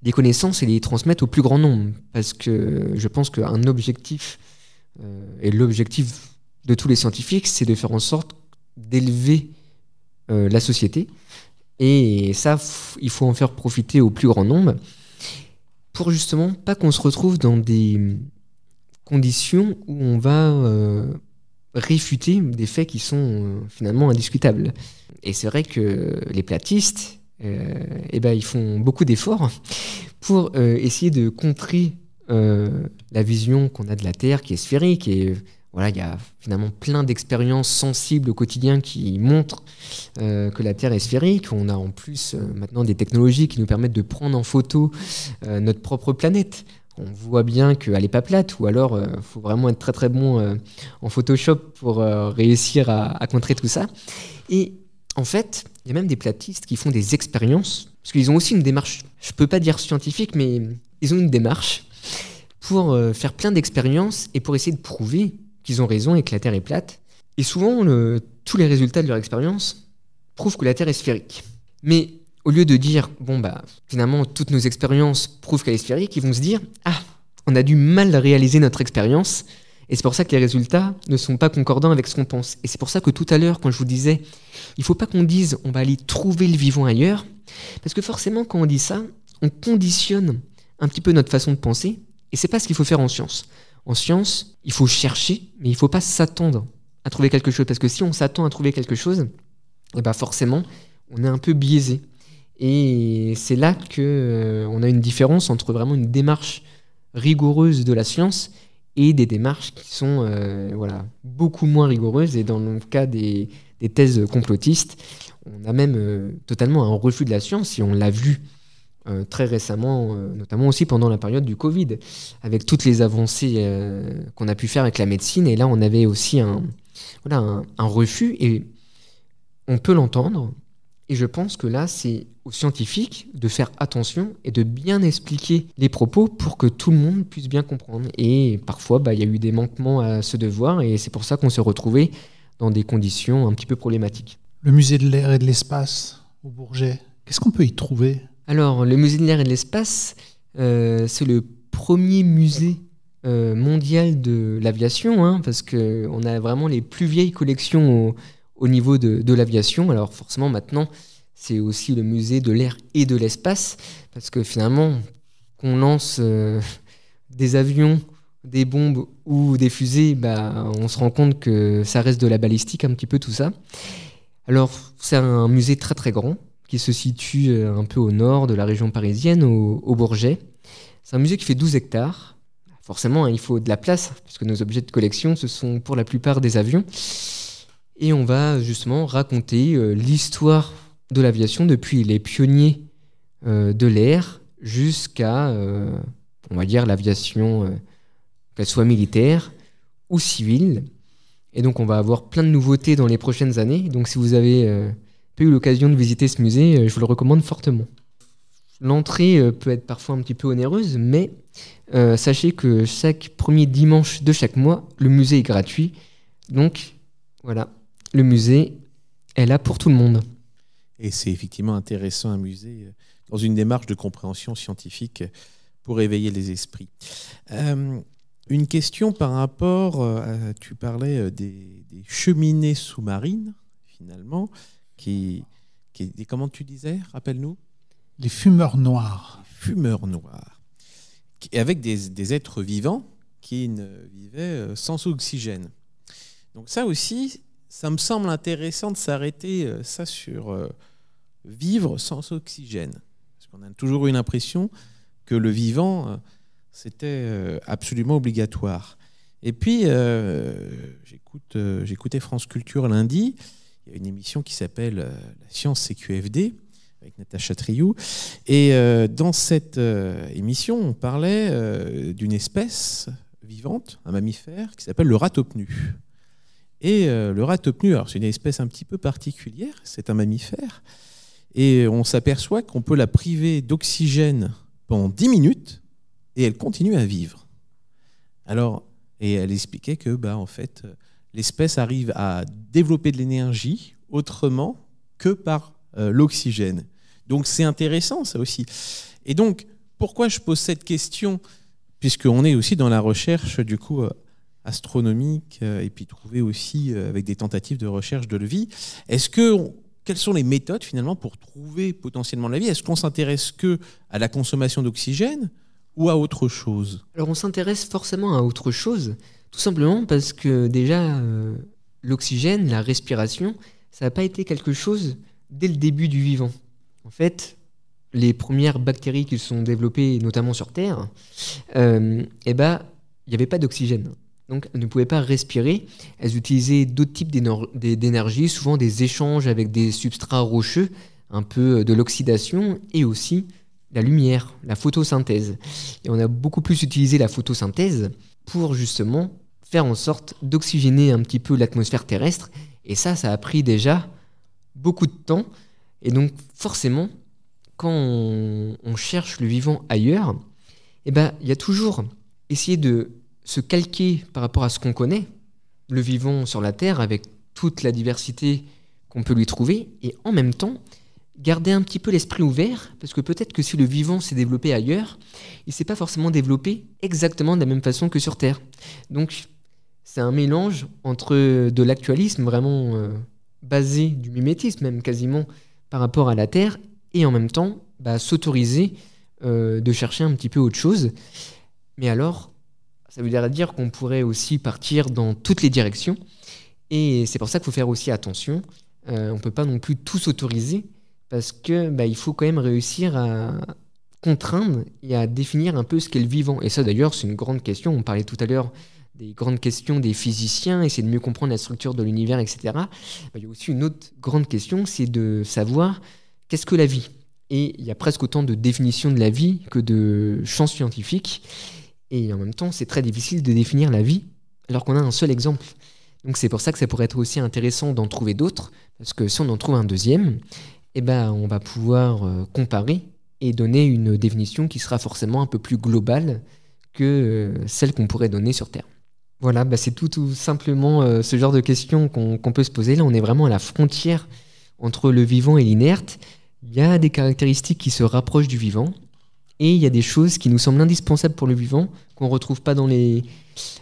les connaissances et les transmettre au plus grand nombre, parce que je pense qu'un objectif, et l'objectif de tous les scientifiques, c'est de faire en sorte d'élever la société, et ça, il faut en faire profiter au plus grand nombre, pour justement pas qu'on se retrouve dans des conditions où on va réfuter des faits qui sont finalement indiscutables. Et c'est vrai que les platistes, ils font beaucoup d'efforts pour essayer de contrer la vision qu'on a de la Terre qui est sphérique. Et voilà, il y a finalement plein d'expériences sensibles au quotidien qui montrent que la Terre est sphérique. On a en plus maintenant des technologies qui nous permettent de prendre en photo notre propre planète. On voit bien qu'elle n'est pas plate, ou alors il faut vraiment être très très bon en Photoshop pour réussir à contrer tout ça. Et en fait, il y a même des platistes qui font des expériences, parce qu'ils ont aussi une démarche, je ne peux pas dire scientifique, mais ils ont une démarche pour faire plein d'expériences et pour essayer de prouver qu'ils ont raison et que la Terre est plate. Et souvent, tous les résultats de leur expérience prouvent que la Terre est sphérique. Mais au lieu de dire, finalement, toutes nos expériences prouvent qu'elle est sphérique, ils vont se dire, on a du mal à réaliser notre expérience, et c'est pour ça que les résultats ne sont pas concordants avec ce qu'on pense. Et c'est pour ça que tout à l'heure, quand je vous disais, il ne faut pas qu'on dise, on va aller trouver le vivant ailleurs, parce que forcément, quand on dit ça, on conditionne un petit peu notre façon de penser, et c'est pas ce qu'il faut faire en science. En science, il faut chercher, mais il ne faut pas s'attendre à trouver quelque chose, parce que si on s'attend à trouver quelque chose, forcément, on est un peu biaisé. Et c'est là qu'on a une différence entre vraiment une démarche rigoureuse de la science et des démarches qui sont beaucoup moins rigoureuses. Et dans le cas des thèses complotistes, on a même totalement un refus de la science, et on l'a vu très récemment, notamment aussi pendant la période du Covid, avec toutes les avancées qu'on a pu faire avec la médecine. Et là, on avait aussi un refus, et on peut l'entendre. Et je pense que là, c'est aux scientifiques de faire attention et de bien expliquer les propos pour que tout le monde puisse bien comprendre. Et parfois, il y a eu des manquements à ce devoir, et c'est pour ça qu'on s'est retrouvés dans des conditions un petit peu problématiques. Le musée de l'air et de l'espace au Bourget, qu'est-ce qu'on peut y trouver ? Alors, le musée de l'air et de l'espace, c'est le premier musée mondial de l'aviation, parce qu'on a vraiment les plus vieilles collections au niveau de l'aviation. Alors forcément, maintenant, c'est aussi le musée de l'air et de l'espace, parce que finalement, qu'on lance des avions, des bombes ou des fusées, on se rend compte que ça reste de la balistique, un petit peu tout ça. Alors, c'est un musée très très grand, qui se situe un peu au nord de la région parisienne, au Bourget. C'est un musée qui fait 12 hectares. Forcément, il faut de la place, puisque nos objets de collection, ce sont pour la plupart des avions. Et on va justement raconter l'histoire de l'aviation depuis les pionniers de l'air jusqu'à, on va dire, l'aviation, qu'elle soit militaire ou civile. Et donc, on va avoir plein de nouveautés dans les prochaines années. Donc, si vous avez pas eu l'occasion de visiter ce musée, je vous le recommande fortement. L'entrée peut être parfois un petit peu onéreuse, mais sachez que chaque premier dimanche de chaque mois, le musée est gratuit. Donc, voilà, le musée est là pour tout le monde. Et c'est effectivement intéressant, un musée, dans une démarche de compréhension scientifique pour éveiller les esprits. Une question par rapport, tu parlais des cheminées sous-marines, finalement, comment tu disais, rappelle-nous? Les fumeurs noirs. Les fumeurs noirs. Avec des êtres vivants qui ne vivaient sans oxygène. Donc ça aussi, ça me semble intéressant de s'arrêter ça sur vivre sans oxygène. Parce qu'on a toujours eu l'impression que le vivant, c'était absolument obligatoire. Et puis, j'écoutais France Culture lundi. Il y a une émission qui s'appelle La science CQFD avec Natacha Triou. Et dans cette émission, on parlait d'une espèce vivante, un mammifère, qui s'appelle le ratopnu. Et le ratopnu, alors c'est une espèce un petit peu particulière, c'est un mammifère. Et on s'aperçoit qu'on peut la priver d'oxygène pendant 10 minutes et elle continue à vivre. Alors, et elle expliquait que, en fait, l'espèce arrive à développer de l'énergie autrement que par l'oxygène. Donc c'est intéressant ça aussi. Et donc, pourquoi je pose cette question? Puisqu'on est aussi dans la recherche du coup astronomique et puis trouver aussi avec des tentatives de recherche de la vie. Quelles sont les méthodes finalement pour trouver potentiellement la vie? Est-ce qu'on s'intéresse que à la consommation d'oxygène ou à autre chose? Alors on s'intéresse forcément à autre chose, tout simplement parce que déjà l'oxygène, la respiration, ça n'a pas été quelque chose dès le début du vivant. En fait, les premières bactéries qui se sont développées, notamment sur Terre, il n'y avait pas d'oxygène. Donc, elles ne pouvaient pas respirer. Elles utilisaient d'autres types d'énergie, souvent des échanges avec des substrats rocheux, un peu de l'oxydation et aussi la lumière, la photosynthèse. Et on a beaucoup plus utilisé la photosynthèse pour justement faire en sorte d'oxygéner un petit peu l'atmosphère terrestre. Et ça a pris déjà beaucoup de temps. Et donc, forcément, quand on cherche le vivant ailleurs, il y a toujours essayer de se calquer par rapport à ce qu'on connaît, le vivant sur la Terre, avec toute la diversité qu'on peut lui trouver, et en même temps, garder un petit peu l'esprit ouvert, parce que peut-être que si le vivant s'est développé ailleurs, il ne s'est pas forcément développé exactement de la même façon que sur Terre. Donc, c'est un mélange entre de l'actualisme vraiment basé, du mimétisme même quasiment, par rapport à la Terre, et en même temps, s'autoriser de chercher un petit peu autre chose. Mais alors, ça veut dire qu'on pourrait aussi partir dans toutes les directions, et c'est pour ça qu'il faut faire aussi attention. On ne peut pas non plus tout s'autoriser, parce que il faut quand même réussir à contraindre et à définir un peu ce qu'est le vivant. Et ça d'ailleurs, c'est une grande question. On parlait tout à l'heure des grandes questions des physiciens, essayer de mieux comprendre la structure de l'univers, etc. Il y a aussi une autre grande question, c'est de savoir qu'est-ce que la vie. Et il y a presque autant de définitions de la vie que de champs scientifiques. Et en même temps, c'est très difficile de définir la vie alors qu'on a un seul exemple. Donc c'est pour ça que ça pourrait être aussi intéressant d'en trouver d'autres, parce que si on en trouve un deuxième, on va pouvoir comparer et donner une définition qui sera forcément un peu plus globale que celle qu'on pourrait donner sur Terre. Voilà, c'est tout simplement ce genre de questions qu'on peut se poser. Là, on est vraiment à la frontière entre le vivant et l'inerte. Il y a des caractéristiques qui se rapprochent du vivant, et il y a des choses qui nous semblent indispensables pour le vivant qu'on ne retrouve pas dans les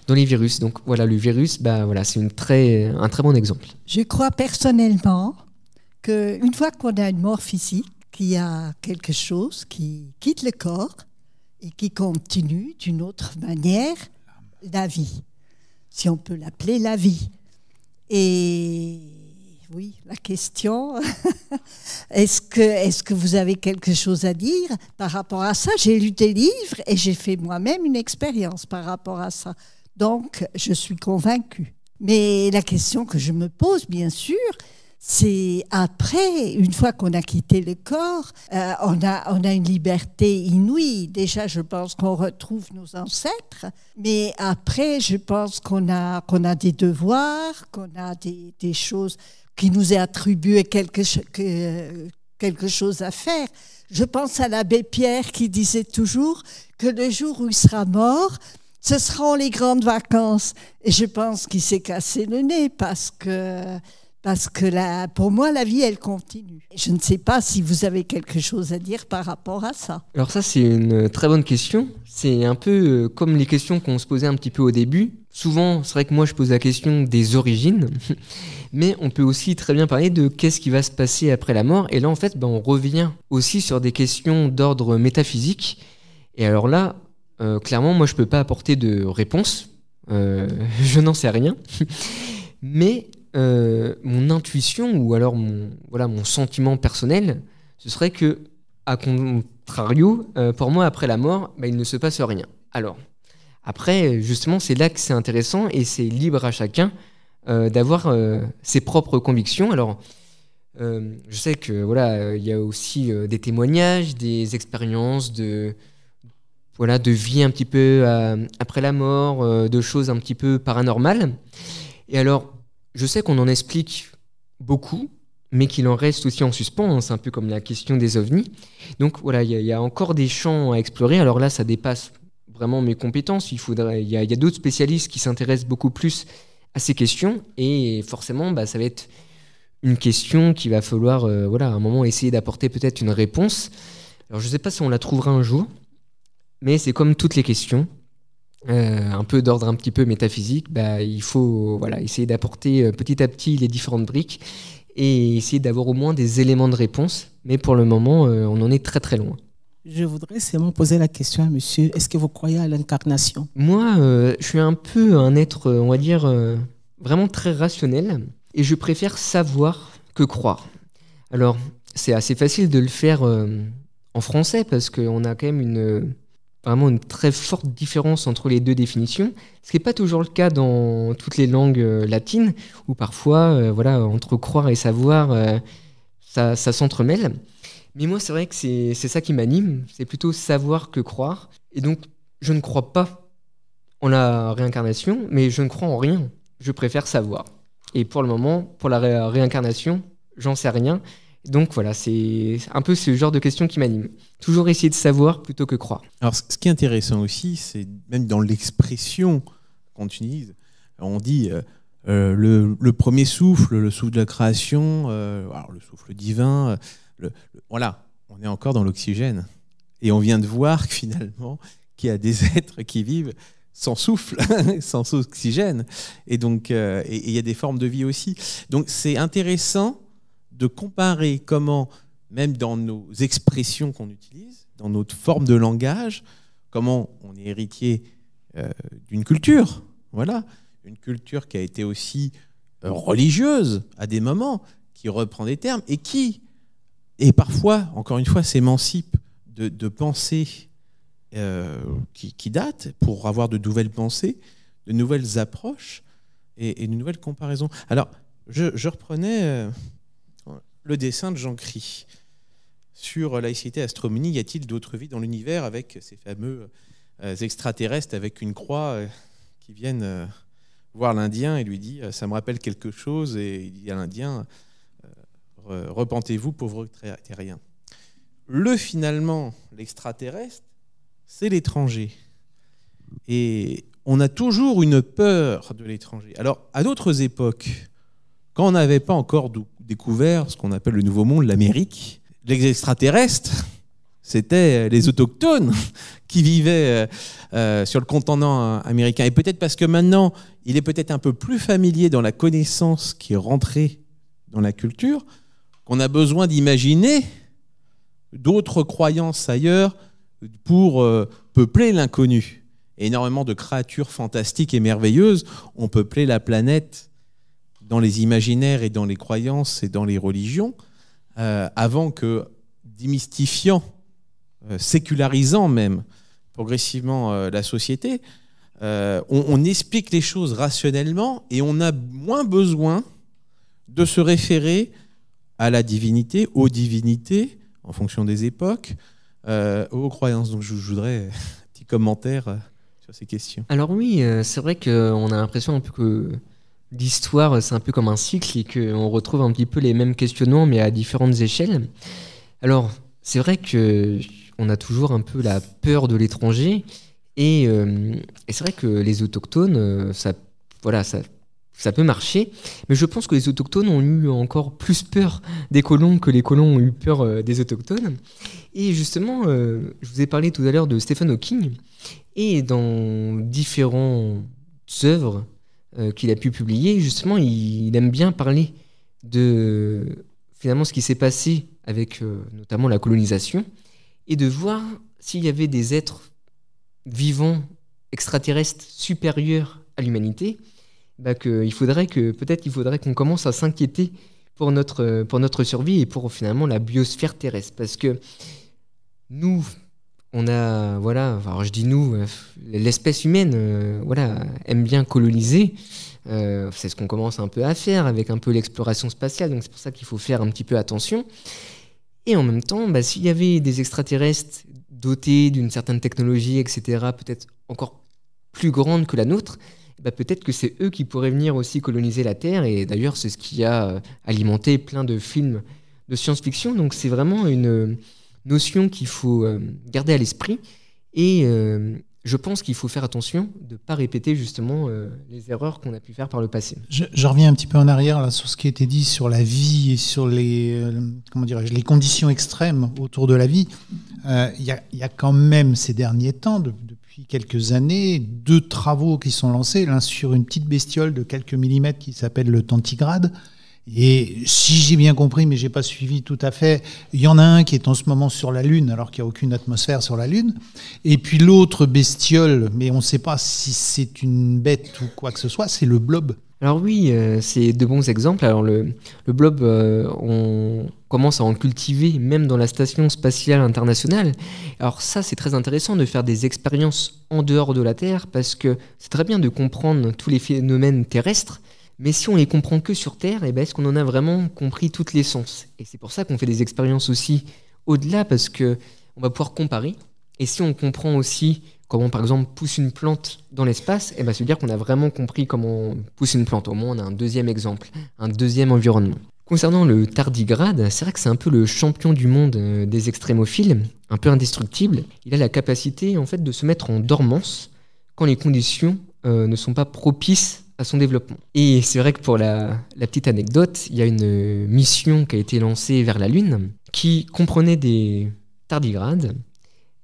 virus. Donc voilà, le virus, c'est un très bon exemple. Je crois personnellement qu'une fois qu'on a une mort physique, qu'il y a quelque chose qui quitte le corps et qui continue d'une autre manière la vie, si on peut l'appeler la vie. Et oui, la question, est-ce que vous avez quelque chose à dire par rapport à ça? J'ai lu des livres et j'ai fait moi-même une expérience par rapport à ça. Donc, je suis convaincue. Mais la question que je me pose, bien sûr, c'est après, une fois qu'on a quitté le corps, on a une liberté inouïe. Déjà, je pense qu'on retrouve nos ancêtres, mais après, je pense qu'on a des devoirs, qu'on a des choses qui nous est attribué quelque chose à faire. Je pense à l'abbé Pierre qui disait toujours que le jour où il sera mort, ce seront les grandes vacances. Et je pense qu'il s'est cassé le nez parce que pour moi, la vie, elle continue. Je ne sais pas si vous avez quelque chose à dire par rapport à ça. Alors ça, c'est une très bonne question. C'est un peu comme les questions qu'on se posait un petit peu au début. Souvent, c'est vrai que moi, je pose la question des origines, mais on peut aussi très bien parler de qu'est-ce qui va se passer après la mort. Et là, en fait, on revient aussi sur des questions d'ordre métaphysique. Et alors là, clairement, moi, je ne peux pas apporter de réponse. Je n'en sais rien. Mais mon intuition, ou alors mon sentiment personnel, ce serait que, à contrario, pour moi, après la mort, il ne se passe rien. Alors, après, justement, c'est là que c'est intéressant et c'est libre à chacun d'avoir ses propres convictions. Alors, je sais que il y a aussi des témoignages, des expériences de vie un petit peu après la mort, de choses un petit peu paranormales. Et alors, je sais qu'on en explique beaucoup, mais qu'il en reste aussi en suspens. C'est un peu comme la question des ovnis. Donc voilà, il y a encore des champs à explorer. Alors là, ça dépasse vraiment mes compétences. Il y a d'autres spécialistes qui s'intéressent beaucoup plus à ces questions. Et forcément, ça va être une question qu'il va falloir, à un moment, essayer d'apporter peut-être une réponse. Alors je ne sais pas si on la trouvera un jour, mais c'est comme toutes les questions. Un peu d'ordre un petit peu métaphysique, il faut essayer d'apporter petit à petit les différentes briques et essayer d'avoir au moins des éléments de réponse. Mais pour le moment, on en est très très loin. Je voudrais seulement poser la question à monsieur, est-ce que vous croyez à l'incarnation ? Moi, je suis un peu un être, on va dire, vraiment très rationnel et je préfère savoir que croire. Alors, c'est assez facile de le faire en français parce qu'on a quand même vraiment une très forte différence entre les deux définitions, ce qui n'est pas toujours le cas dans toutes les langues latines, où parfois, entre croire et savoir, ça s'entremêle. Mais moi, c'est vrai que c'est ça qui m'anime, c'est plutôt savoir que croire. Et donc, je ne crois pas en la réincarnation, mais je ne crois en rien. Je préfère savoir. Et pour le moment, pour la réincarnation, j'en sais rien. Donc voilà, c'est un peu ce genre de questions qui m'anime. Toujours essayer de savoir plutôt que croire. Alors, ce qui est intéressant aussi, c'est même dans l'expression qu'on utilise, on dit le premier souffle, le souffle de la création, alors le souffle divin, voilà, on est encore dans l'oxygène. Et on vient de voir que finalement, qu'il y a des êtres qui vivent sans souffle, sans oxygène. Et donc, il y a des formes de vie aussi. Donc, c'est intéressant de comparer comment, même dans nos expressions qu'on utilise, dans notre forme de langage, comment on est héritier d'une culture, voilà, une culture qui a été aussi religieuse à des moments, qui reprend des termes et qui, et parfois, encore une fois, s'émancipe de pensées qui datent pour avoir de nouvelles pensées, de nouvelles approches et de nouvelles comparaisons. Alors, je reprenais le dessin de Jean Cry sur laïcité et astronomie. Y a-t-il d'autres vies dans l'univers avec ces fameux extraterrestres avec une croix qui viennent voir l'Indien et lui dit « ça me rappelle quelque chose » et il dit à l'Indien « repentez-vous, pauvre terrien ». Finalement, l'extraterrestre, c'est l'étranger. Et on a toujours une peur de l'étranger. Alors, à d'autres époques, quand on n'avait pas encore découvert ce qu'on appelle le Nouveau Monde, l'Amérique, les extraterrestres, c'était les autochtones qui vivaient sur le continent américain. Et peut-être parce que maintenant, il est peut-être un peu plus familier dans la connaissance qui est rentrée dans la culture, qu'on a besoin d'imaginer d'autres croyances ailleurs pour peupler l'inconnu. Énormément de créatures fantastiques et merveilleuses ont peuplé la planète dans les imaginaires et dans les croyances et dans les religions, avant que, démystifiant, sécularisant même progressivement la société, on explique les choses rationnellement et on a moins besoin de se référer à la divinité, aux divinités, en fonction des époques, aux croyances. Donc je voudrais un petit commentaire sur ces questions. Alors oui, c'est vrai qu'on a l'impression un peu que l'histoire, c'est un peu comme un cycle et qu'on retrouve un petit peu les mêmes questionnements, mais à différentes échelles. Alors, c'est vrai qu'on a toujours un peu la peur de l'étranger et c'est vrai que les autochtones, ça peut marcher, mais je pense que les autochtones ont eu encore plus peur des colons que les colons ont eu peur des autochtones. Et justement, je vous ai parlé tout à l'heure de Stephen Hawking, et dans différentes œuvres qu'il a pu publier, justement, il aime bien parler de finalement ce qui s'est passé avec notamment la colonisation, et de voir s'il y avait des êtres vivants extraterrestres supérieurs à l'humanité, qu'il faudrait qu'on commence à s'inquiéter pour notre survie et pour finalement la biosphère terrestre. Parce que nous, on a, alors je dis nous, l'espèce humaine aime bien coloniser. C'est ce qu'on commence un peu à faire avec un peu l'exploration spatiale, donc c'est pour ça qu'il faut faire un petit peu attention. Et en même temps, s'il y avait des extraterrestres dotés d'une certaine technologie, etc., peut-être encore plus grande que la nôtre, peut-être que c'est eux qui pourraient venir aussi coloniser la Terre. Et d'ailleurs, c'est ce qui a alimenté plein de films de science-fiction. Donc c'est vraiment une notion qu'il faut garder à l'esprit. Et je pense qu'il faut faire attention de ne pas répéter justement les erreurs qu'on a pu faire par le passé. Je reviens un petit peu en arrière là, sur ce qui a été dit sur la vie et sur les conditions extrêmes autour de la vie. Il y a quand même ces derniers temps, depuis quelques années, 2 travaux qui sont lancés, l'un sur une petite bestiole de quelques millimètres qui s'appelle le tantigrade. Et si j'ai bien compris, mais j'ai pas suivi tout à fait, il y en a un qui est en ce moment sur la Lune, alors qu'il n'y a aucune atmosphère sur la Lune. Et puis l'autre bestiole, mais on ne sait pas si c'est une bête ou quoi que ce soit, c'est le blob. Alors oui, c'est de bons exemples. Alors le blob, on commence à en cultiver même dans la Station spatiale internationale. Alors ça, c'est très intéressant de faire des expériences en dehors de la Terre, parce que c'est très bien de comprendre tous les phénomènes terrestres, mais si on les comprend que sur Terre, est-ce qu'on en a vraiment compris toute l'essence? Et c'est pour ça qu'on fait des expériences aussi au-delà, parce qu'on va pouvoir comparer. Et si on comprend aussi comment, par exemple, pousse une plante dans l'espace, ça veut dire qu'on a vraiment compris comment pousse une plante. Au moins, on a un deuxième exemple, un deuxième environnement. Concernant le tardigrade, c'est vrai que c'est un peu le champion du monde des extrémophiles, un peu indestructible. Il a la capacité, en fait, de se mettre en dormance quand les conditions ne sont pas propices à son développement. Et c'est vrai que pour la petite anecdote, il y a une mission qui a été lancée vers la Lune qui comprenait des tardigrades.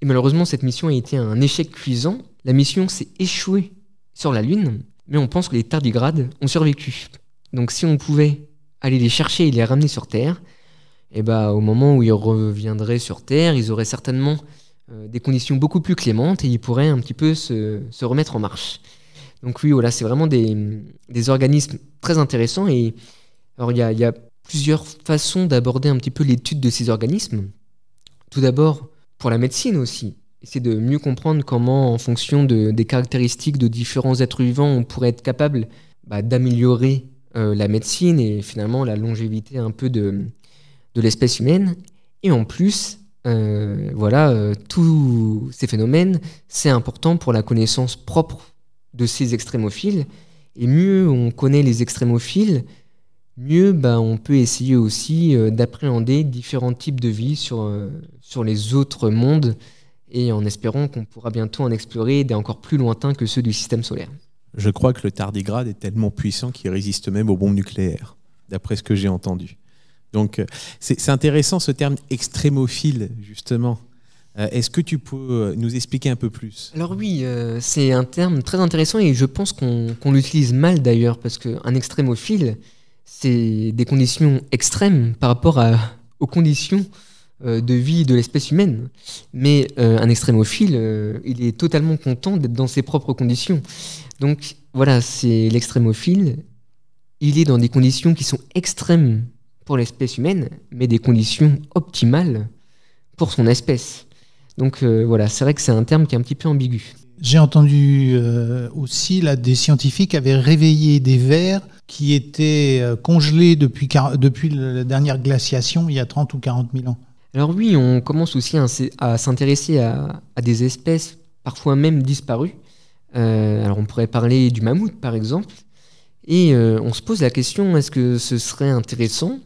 Et malheureusement, cette mission a été un échec cuisant. La mission s'est échouée sur la Lune, mais on pense que les tardigrades ont survécu. Donc si on pouvait aller les chercher et les ramener sur Terre, au moment où ils reviendraient sur Terre, ils auraient certainement des conditions beaucoup plus clémentes et ils pourraient un petit peu se remettre en marche. Donc oui, c'est vraiment des organismes très intéressants. Et alors il y a plusieurs façons d'aborder un petit peu l'étude de ces organismes. Tout d'abord, pour la médecine aussi, c'est de mieux comprendre comment, en fonction des caractéristiques de différents êtres vivants, on pourrait être capable d'améliorer la médecine et finalement la longévité un peu de l'espèce humaine. Et en plus, tous ces phénomènes, c'est important pour la connaissance propre de ces extrémophiles. Et mieux on connaît les extrémophiles, mieux on peut essayer aussi d'appréhender différents types de vie sur les autres mondes, et en espérant qu'on pourra bientôt en explorer des encore plus lointains que ceux du système solaire. Je crois que le tardigrade est tellement puissant qu'il résiste même aux bombes nucléaires, d'après ce que j'ai entendu. Donc c'est intéressant ce terme extrémophile, justement. Est-ce que tu peux nous expliquer un peu plus? Alors oui, c'est un terme très intéressant et je pense qu'on l'utilise mal d'ailleurs, parce qu'un extrémophile, c'est des conditions extrêmes par rapport aux conditions de vie de l'espèce humaine. Mais un extrémophile, il est totalement content d'être dans ses propres conditions. Donc c'est l'extrémophile, il est dans des conditions qui sont extrêmes pour l'espèce humaine, mais des conditions optimales pour son espèce. Donc c'est vrai que c'est un terme qui est un petit peu ambigu. J'ai entendu aussi là, des scientifiques avaient réveillé des vers qui étaient congelés depuis la dernière glaciation, il y a 30 ou 40 000 ans. Alors oui, on commence aussi à s'intéresser à des espèces parfois même disparues. Alors on pourrait parler du mammouth par exemple. Et on se pose la question, est-ce que ce serait intéressant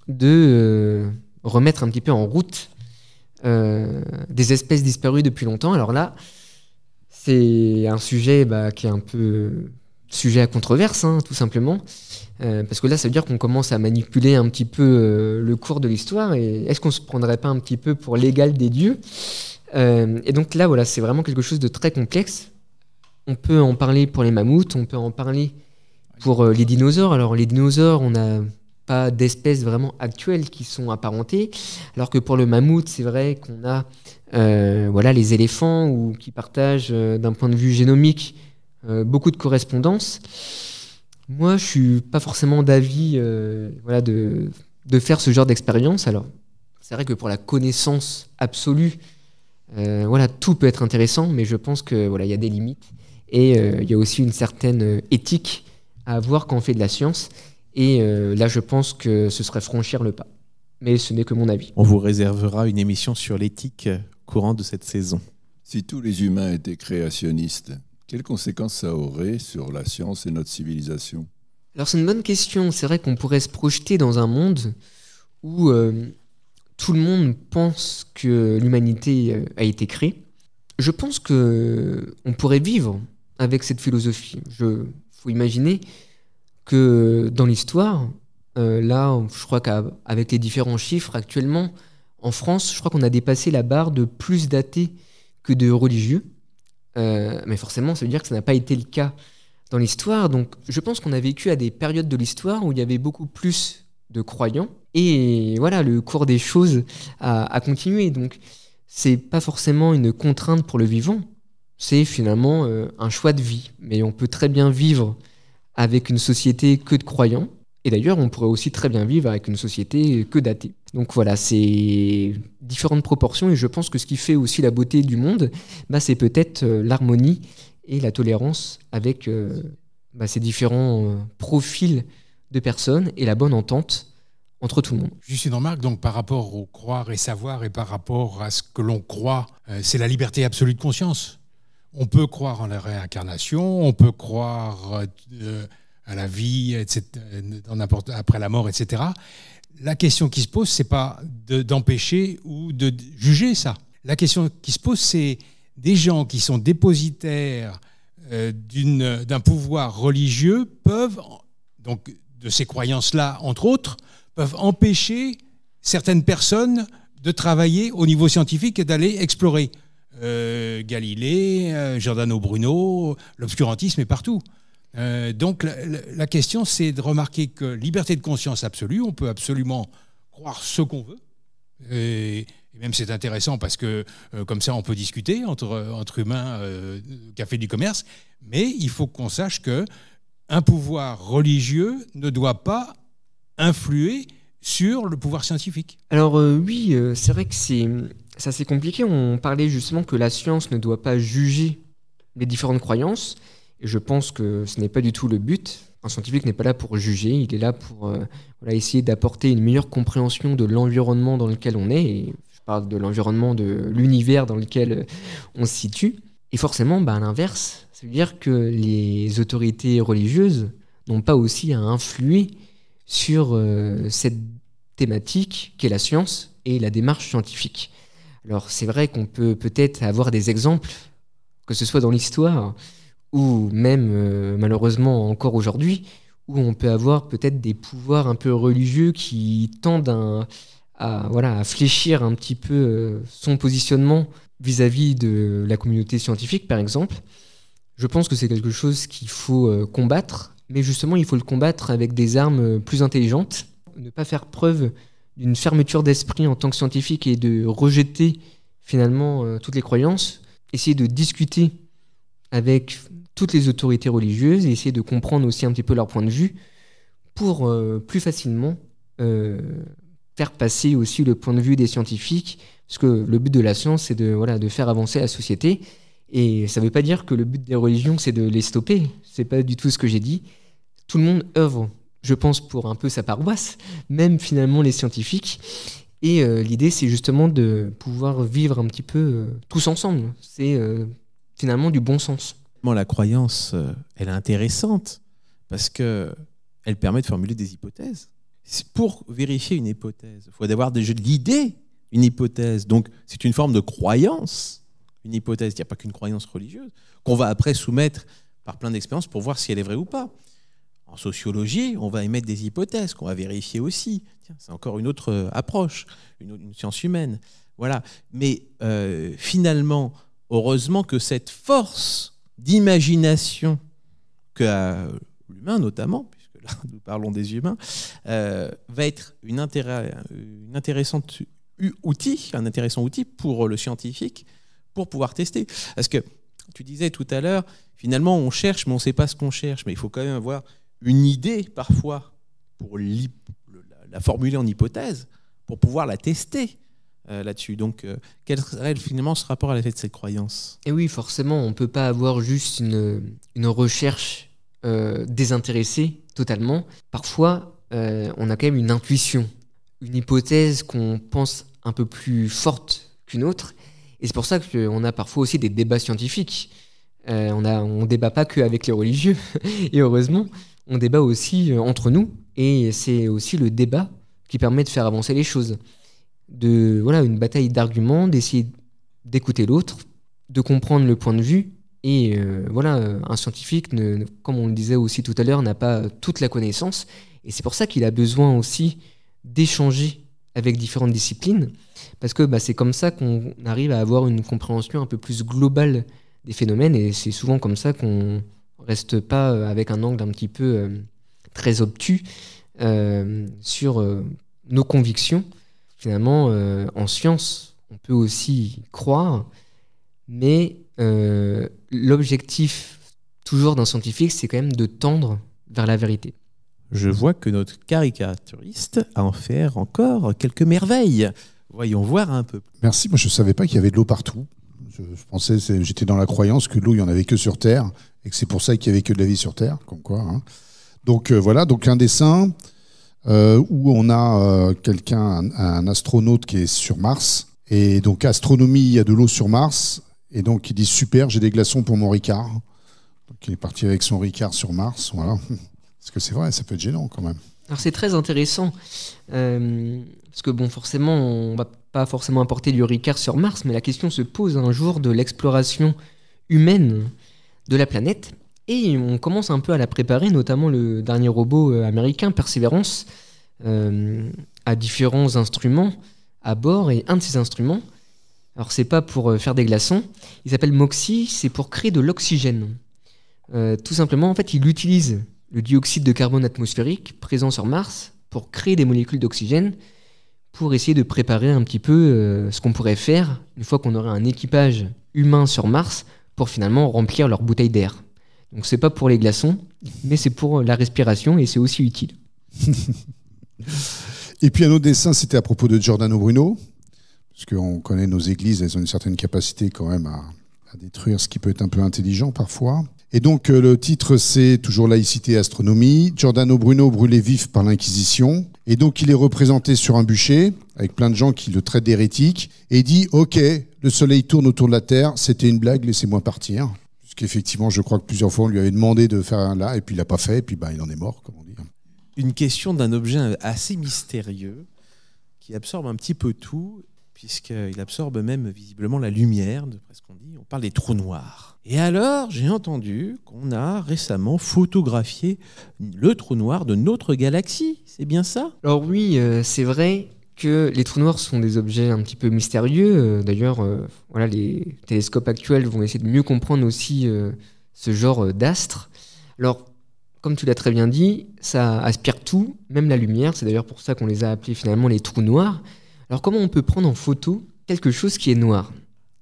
de remettre un petit peu en route des espèces disparues depuis longtemps? Alors là, c'est un sujet qui est un peu sujet à controverse, hein, tout simplement. Parce que là, ça veut dire qu'on commence à manipuler un petit peu le cours de l'histoire. Et est-ce qu'on se prendrait pas un petit peu pour l'égal des dieux? Et donc là, voilà, c'est vraiment quelque chose de très complexe. On peut en parler pour les mammouths, on peut en parler pour les dinosaures. Alors les dinosaures, on n'a pas d'espèces vraiment actuelles qui sont apparentées, alors que pour le mammouth, c'est vrai qu'on a les éléphants ou qui partagent d'un point de vue génomique beaucoup de correspondances. Moi, je suis pas forcément d'avis de faire ce genre d'expérience. Alors, c'est vrai que pour la connaissance absolue, tout peut être intéressant, mais je pense que il y a des limites et il y a aussi une certaine éthique à avoir quand on fait de la science. Et là, je pense que ce serait franchir le pas. Mais ce n'est que mon avis. On vous réservera une émission sur l'éthique courant de cette saison. Si tous les humains étaient créationnistes, quelles conséquences ça aurait sur la science et notre civilisation? Alors c'est une bonne question. C'est vrai qu'on pourrait se projeter dans un monde où tout le monde pense que l'humanité a été créée. Je pense qu'on pourrait vivre avec cette philosophie. Faut imaginer que dans l'histoire, là, je crois qu'avec les différents chiffres actuellement, en France, je crois qu'on a dépassé la barre de plus d'athées que de religieux. Mais forcément, ça veut dire que ça n'a pas été le cas dans l'histoire. Donc, je pense qu'on a vécu à des périodes de l'histoire où il y avait beaucoup plus de croyants. Et voilà, le cours des choses a continué. Donc, c'est pas forcément une contrainte pour le vivant. C'est finalement un choix de vie. Mais on peut très bien vivre avec une société que de croyants. Et d'ailleurs, on pourrait aussi très bien vivre avec une société que d'athées. Donc voilà, c'est différentes proportions. Et je pense que ce qui fait aussi la beauté du monde, c'est peut-être l'harmonie et la tolérance avec ces différents profils de personnes et la bonne entente entre tout le monde. Juste une remarque, donc par rapport au croire et savoir et par rapport à ce que l'on croit, c'est la liberté absolue de conscience. On peut croire en la réincarnation, on peut croire à la vie, etc., après la mort, etc. La question qui se pose, c'est pas d'empêcher ou de juger ça. La question qui se pose, c'est des gens qui sont dépositaires d'un pouvoir religieux peuvent, donc de ces croyances-là, entre autres, peuvent empêcher certaines personnes de travailler au niveau scientifique et d'aller explorer. Galilée, Giordano Bruno, l'obscurantisme est partout. Donc la question, c'est de remarquer que liberté de conscience absolue, on peut absolument croire ce qu'on veut. Et même c'est intéressant parce que comme ça, on peut discuter entre humains, café du commerce. Mais il faut qu'on sache qu'un pouvoir religieux ne doit pas influer sur le pouvoir scientifique. Alors oui, c'est vrai que c'est assez compliqué. On parlait justement que la science ne doit pas juger les différentes croyances. Et je pense que ce n'est pas du tout le but. Un scientifique n'est pas là pour juger, il est là pour essayer d'apporter une meilleure compréhension de l'environnement dans lequel on est. Et je parle de l'environnement de l'univers dans lequel on se situe. Et forcément, à l'inverse, ça veut dire que les autorités religieuses n'ont pas aussi à influer sur cette thématique qu'est la science et la démarche scientifique. Alors c'est vrai qu'on peut peut-être avoir des exemples, que ce soit dans l'histoire ou même malheureusement encore aujourd'hui, où on peut avoir peut-être des pouvoirs un peu religieux qui tendent à fléchir un petit peu son positionnement vis-à-vis de la communauté scientifique, par exemple. Je pense que c'est quelque chose qu'il faut combattre, mais justement, il faut le combattre avec des armes plus intelligentes. Ne pas faire preuve d'une fermeture d'esprit en tant que scientifique et de rejeter finalement toutes les croyances. Essayer de discuter avec toutes les autorités religieuses et essayer de comprendre aussi un petit peu leur point de vue pour plus facilement faire passer aussi le point de vue des scientifiques, parce que le but de la science, c'est de faire avancer la société Et ça ne veut pas dire que le but des religions, c'est de les stopper. C'est pas du tout ce que j'ai dit. Tout le monde œuvre, je pense, pour un peu sa paroisse, même finalement les scientifiques. Et l'idée, c'est justement de pouvoir vivre un petit peu tous ensemble. C'est finalement du bon sens. La croyance, elle est intéressante parce qu'elle permet de formuler des hypothèses. Pour vérifier une hypothèse, il faut avoir déjà l'idée, une hypothèse. Donc, c'est une forme de croyance, une hypothèse. Il n'y a pas qu'une croyance religieuse qu'on va après soumettre par plein d'expériences pour voir si elle est vraie ou pas. En sociologie, on va émettre des hypothèses qu'on va vérifier aussi. Tiens, c'est encore une autre approche, une science humaine. Voilà. Mais finalement, heureusement que cette force d'imagination qu'a l'humain notamment, puisque là nous parlons des humains, va être un intéressant outil pour le scientifique pour pouvoir tester. Parce que tu disais tout à l'heure, finalement on cherche mais on ne sait pas ce qu'on cherche, mais il faut quand même avoir une idée parfois pour la formuler en hypothèse, pour pouvoir la tester là-dessus. Donc, quel serait finalement ce rapport à l'effet de cette croyance ? Et oui, forcément, on ne peut pas avoir juste une recherche désintéressée totalement. Parfois, on a quand même une intuition, une hypothèse qu'on pense un peu plus forte qu'une autre. Et c'est pour ça qu'on a parfois aussi des débats scientifiques. On ne débat pas qu'avec les religieux, et heureusement, on débat aussi entre nous, et c'est aussi le débat qui permet de faire avancer les choses. Une bataille d'arguments, d'essayer d'écouter l'autre, de comprendre le point de vue, et un scientifique, comme on le disait aussi tout à l'heure, n'a pas toute la connaissance, et c'est pour ça qu'il a besoin aussi d'échanger avec différentes disciplines, parce que c'est comme ça qu'on arrive à avoir une compréhension un peu plus globale des phénomènes, et c'est souvent comme ça qu'on reste pas avec un angle un petit peu très obtus sur nos convictions. Finalement, en science, on peut aussi croire, mais l'objectif toujours d'un scientifique, c'est quand même de tendre vers la vérité. Je vois que notre caricaturiste a en fait encore quelques merveilles. Voyons voir un peu. Merci, moi je ne savais pas qu'il y avait de l'eau partout. Je pensais, j'étais dans la croyance que l'eau, il n'y en avait que sur Terre, et que c'est pour ça qu'il n'y avait que de la vie sur Terre, comme quoi. Hein. Donc voilà, donc un dessin où on a un astronaute qui est sur Mars, et donc astronomie, il y a de l'eau sur Mars, et donc il dit super, j'ai des glaçons pour mon Ricard. Donc il est parti avec son Ricard sur Mars, voilà. Parce que c'est vrai, ça peut être gênant quand même. Alors c'est très intéressant, parce que forcément, on va pas forcément apporter du Ricard sur Mars, mais la question se pose un jour de l'exploration humaine de la planète, et on commence un peu à la préparer, notamment le dernier robot américain, Perseverance, a différents instruments à bord, et un de ces instruments, alors c'est pas pour faire des glaçons, il s'appelle MOXIE, c'est pour créer de l'oxygène. Tout simplement, en fait, il utilise le dioxyde de carbone atmosphérique présent sur Mars pour créer des molécules d'oxygène pour essayer de préparer un petit peu ce qu'on pourrait faire une fois qu'on aurait un équipage humain sur Mars pour finalement remplir leur bouteille d'air. Donc c'est pas pour les glaçons, mais c'est pour la respiration et c'est aussi utile. Et puis un autre dessin, c'était à propos de Giordano Bruno, parce qu'on connaît nos églises, elles ont une certaine capacité quand même à détruire ce qui peut être un peu intelligent parfois. Et donc le titre, c'est toujours laïcité et astronomie. Giordano Bruno brûlé vif par l'Inquisition. Et donc il est représenté sur un bûcher avec plein de gens qui le traitent d'hérétique. Et il dit « Ok, le soleil tourne autour de la Terre, c'était une blague, laissez-moi partir. » Puisqu'effectivement, je crois que plusieurs fois on lui avait demandé de faire un là, et puis il l'a pas fait, et puis il en est mort, comme on dit. Une question d'un objet assez mystérieux qui absorbe un petit peu tout, puisqu'il absorbe même visiblement la lumière, d'après ce qu'on dit. On parle des trous noirs. Et alors, j'ai entendu qu'on a récemment photographié le trou noir de notre galaxie. C'est bien ça ? Alors oui, c'est vrai que les trous noirs sont des objets un petit peu mystérieux. D'ailleurs, les télescopes actuels vont essayer de mieux comprendre aussi ce genre d'astres. Alors, comme tu l'as très bien dit, ça aspire tout, même la lumière. C'est d'ailleurs pour ça qu'on les a appelés finalement les trous noirs. Alors comment on peut prendre en photo quelque chose qui est noir ?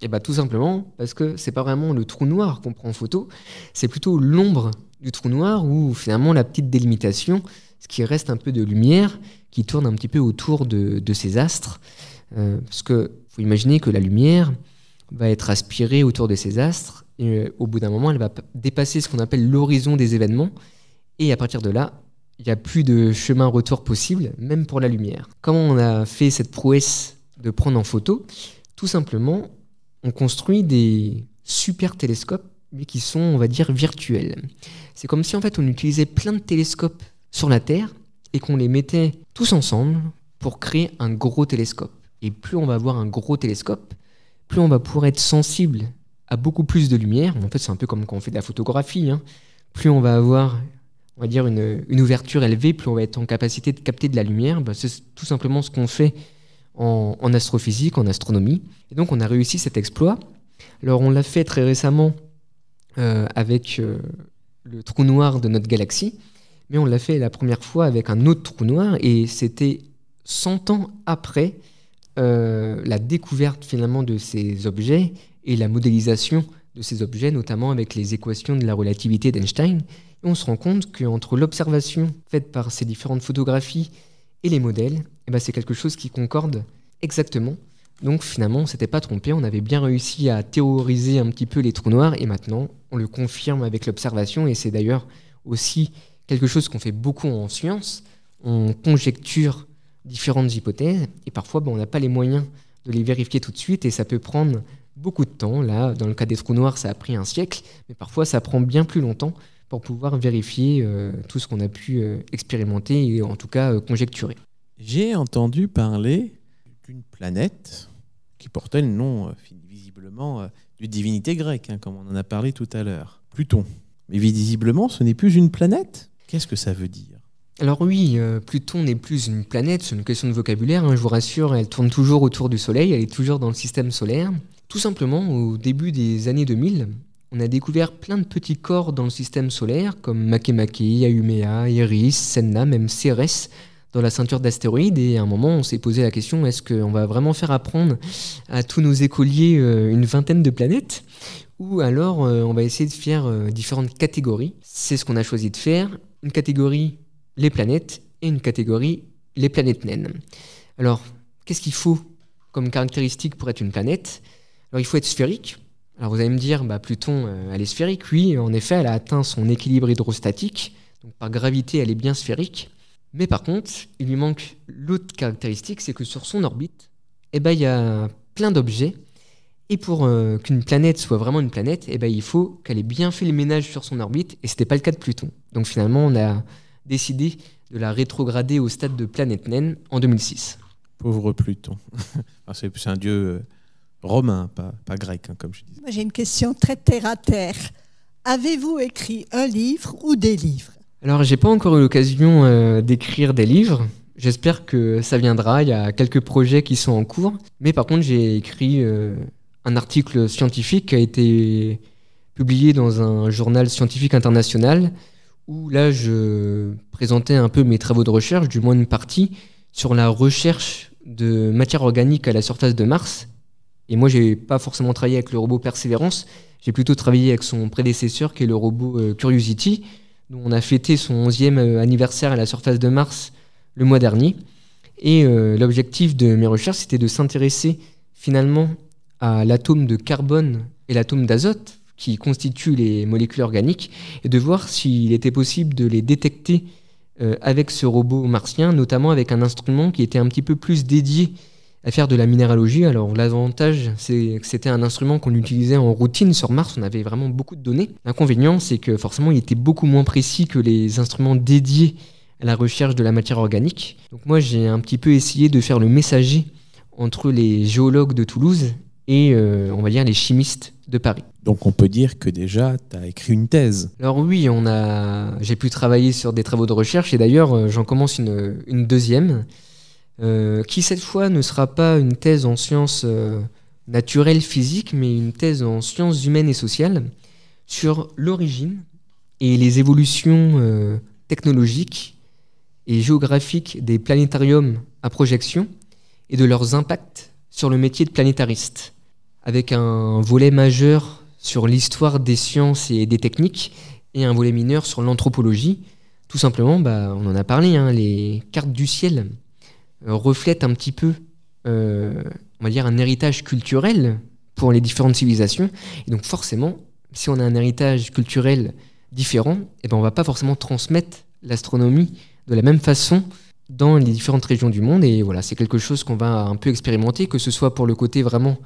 Et tout simplement parce que c'est pas vraiment le trou noir qu'on prend en photo, c'est plutôt l'ombre du trou noir ou finalement la petite délimitation, ce qui reste un peu de lumière qui tourne un petit peu autour de ces astres. Parce que faut imaginer que la lumière, va être aspirée autour de ces astres, et au bout d'un moment, elle va dépasser ce qu'on appelle l'horizon des événements, et à partir de là, il n'y a plus de chemin retour possible, même pour la lumière. Comment on a fait cette prouesse de prendre en photo? Tout simplement, on construit des super télescopes, mais qui sont, on va dire, virtuels. C'est comme si en fait on utilisait plein de télescopes sur la Terre et qu'on les mettait tous ensemble pour créer un gros télescope. Et plus on va avoir un gros télescope, plus on va pouvoir être sensible à beaucoup plus de lumière. En fait, c'est un peu comme quand on fait de la photographie, hein. Plus on va avoir, on va dire, une ouverture élevée, plus on va être en capacité de capter de la lumière. C'est tout simplement ce qu'on fait en astrophysique, en astronomie. Et donc, on a réussi cet exploit. Alors, on l'a fait très récemment avec le trou noir de notre galaxie, mais on l'a fait la première fois avec un autre trou noir, et c'était 100 ans après la découverte finalement de ces objets et la modélisation de ces objets, notamment avec les équations de la relativité d'Einstein. Et on se rend compte qu'entre l'observation faite par ces différentes photographies et les modèles, c'est quelque chose qui concorde exactement. Donc finalement, on ne s'était pas trompé, on avait bien réussi à théoriser un petit peu les trous noirs, et maintenant, on le confirme avec l'observation, et c'est d'ailleurs aussi quelque chose qu'on fait beaucoup en science. On conjecture différentes hypothèses, et parfois, on n'a pas les moyens de les vérifier tout de suite, et ça peut prendre beaucoup de temps. Là, dans le cas des trous noirs, ça a pris un siècle, mais parfois, ça prend bien plus longtemps pour pouvoir vérifier tout ce qu'on a pu expérimenter, et en tout cas conjecturer. J'ai entendu parler d'une planète qui portait le nom visiblement d'une divinité grecque, comme on en a parlé tout à l'heure, Pluton. Mais visiblement, ce n'est plus une planète. Qu'est-ce que ça veut dire? Alors oui, Pluton n'est plus une planète, c'est une question de vocabulaire, je vous rassure, elle tourne toujours autour du Soleil, elle est toujours dans le système solaire. Tout simplement, au début des années 2000, on a découvert plein de petits corps dans le système solaire, comme Makemake, Haumea, Eris, Senna, même Cérès, dans la ceinture d'astéroïdes, et à un moment on s'est posé la question, est-ce qu'on va vraiment faire apprendre à tous nos écoliers une vingtaine de planètes, ou alors on va essayer de faire différentes catégories? C'est ce qu'on a choisi de faire, une catégorie les planètes et une catégorie les planètes naines. Alors qu'est-ce qu'il faut comme caractéristique pour être une planète? Alors il faut être sphérique. Alors vous allez me dire, Pluton elle est sphérique, oui, en effet elle a atteint son équilibre hydrostatique, donc par gravité elle est bien sphérique. Mais par contre, il lui manque l'autre caractéristique, c'est que sur son orbite, il y a plein d'objets. Et pour qu'une planète soit vraiment une planète, il faut qu'elle ait bien fait le ménage sur son orbite, et ce n'était pas le cas de Pluton. Donc finalement, on a décidé de la rétrograder au stade de planète naine en 2006. Pauvre Pluton. C'est un dieu romain, pas grec, comme je disais. Moi, j'ai une question très terre à terre. Avez-vous écrit un livre ou des livres? Alors, j'ai pas encore eu l'occasion d'écrire des livres. J'espère que ça viendra. Il y a quelques projets qui sont en cours. Mais par contre, j'ai écrit un article scientifique qui a été publié dans un journal scientifique international où là, je présentais un peu mes travaux de recherche, du moins une partie, sur la recherche de matière organique à la surface de Mars. Et moi, j'ai pas forcément travaillé avec le robot Perseverance. J'ai plutôt travaillé avec son prédécesseur, qui est le robot Curiosity, dont on a fêté son 11e anniversaire à la surface de Mars le mois dernier. Et l'objectif de mes recherches, c'était de s'intéresser finalement à l'atome de carbone et l'atome d'azote, qui constituent les molécules organiques, et de voir s'il était possible de les détecter avec ce robot martien, notamment avec un instrument qui était un petit peu plus dédié à faire de la minéralogie. Alors l'avantage, c'est que c'était un instrument qu'on utilisait en routine sur Mars, on avait vraiment beaucoup de données. L'inconvénient, c'est que forcément, il était beaucoup moins précis que les instruments dédiés à la recherche de la matière organique. Donc moi, j'ai un petit peu essayé de faire le messager entre les géologues de Toulouse et, on va dire, les chimistes de Paris. Donc on peut dire que déjà, tu as écrit une thèse. Alors oui, j'ai pu travailler sur des travaux de recherche, et d'ailleurs, j'en commence une deuxième, qui cette fois ne sera pas une thèse en sciences naturelles, physiques, mais une thèse en sciences humaines et sociales sur l'origine et les évolutions technologiques et géographiques des planétariums à projection et de leurs impacts sur le métier de planétariste, avec un volet majeur sur l'histoire des sciences et des techniques et un volet mineur sur l'anthropologie. Tout simplement, on en a parlé, les cartes du ciel reflètent un petit peu, on va dire, un héritage culturel pour les différentes civilisations. Et donc forcément, si on a un héritage culturel différent, eh ben on ne va pas forcément transmettre l'astronomie de la même façon dans les différentes régions du monde. Et voilà, c'est quelque chose qu'on va un peu expérimenter, que ce soit pour le côté vraiment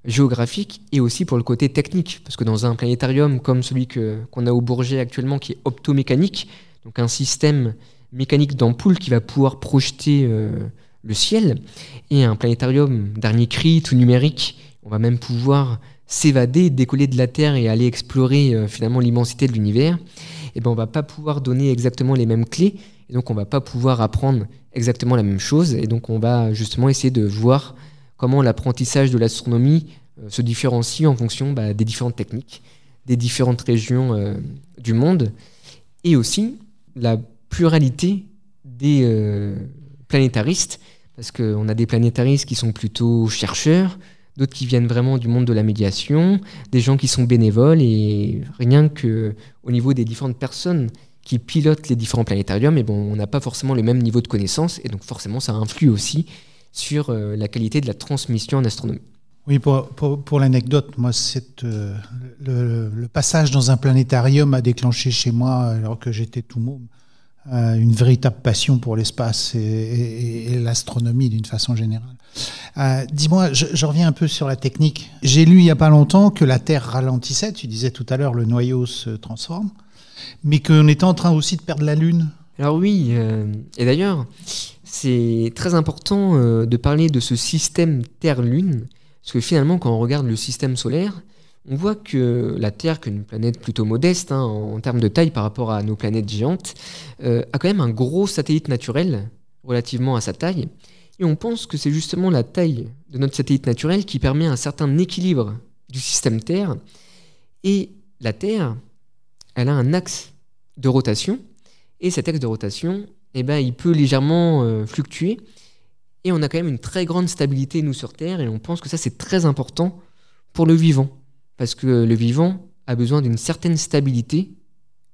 géographique et aussi pour le côté technique. Parce que dans un planétarium comme celui qu'on a au Bourget actuellement, qui est optomécanique, donc un système mécanique d'ampoule qui va pouvoir projeter le ciel, et un planétarium dernier cri, tout numérique, on va même pouvoir s'évader, décoller de la Terre et aller explorer finalement l'immensité de l'univers, et ben on va pas pouvoir donner exactement les mêmes clés, et donc on va pas pouvoir apprendre exactement la même chose, et donc on va justement essayer de voir comment l'apprentissage de l'astronomie se différencie en fonction des différentes techniques, des différentes régions du monde, et aussi la pluralité des planétaristes, parce qu'on a des planétaristes qui sont plutôt chercheurs, d'autres qui viennent vraiment du monde de la médiation, des gens qui sont bénévoles, et rien qu'au niveau des différentes personnes qui pilotent les différents planétariums, on n'a pas forcément le même niveau de connaissance, et donc forcément ça influe aussi sur la qualité de la transmission en astronomie. Oui, pour l'anecdote, moi, le passage dans un planétarium a déclenché chez moi, alors que j'étais tout môme, une véritable passion pour l'espace et l'astronomie d'une façon générale. Dis-moi, je reviens un peu sur la technique. J'ai lu il n'y a pas longtemps que la Terre ralentissait, tu disais tout à l'heure, le noyau se transforme, mais qu'on était en train aussi de perdre la Lune. Alors oui, et d'ailleurs, c'est très important de parler de ce système Terre-Lune, parce que finalement, quand on regarde le système solaire, on voit que la Terre, qui est une planète plutôt modeste en termes de taille par rapport à nos planètes géantes, a quand même un gros satellite naturel relativement à sa taille. Et on pense que c'est justement la taille de notre satellite naturel qui permet un certain équilibre du système Terre. Et la Terre, elle a un axe de rotation. Et cet axe de rotation, il peut légèrement fluctuer. Et on a quand même une très grande stabilité, nous, sur Terre. Et on pense que ça, c'est très important pour le vivant. Parce que le vivant a besoin d'une certaine stabilité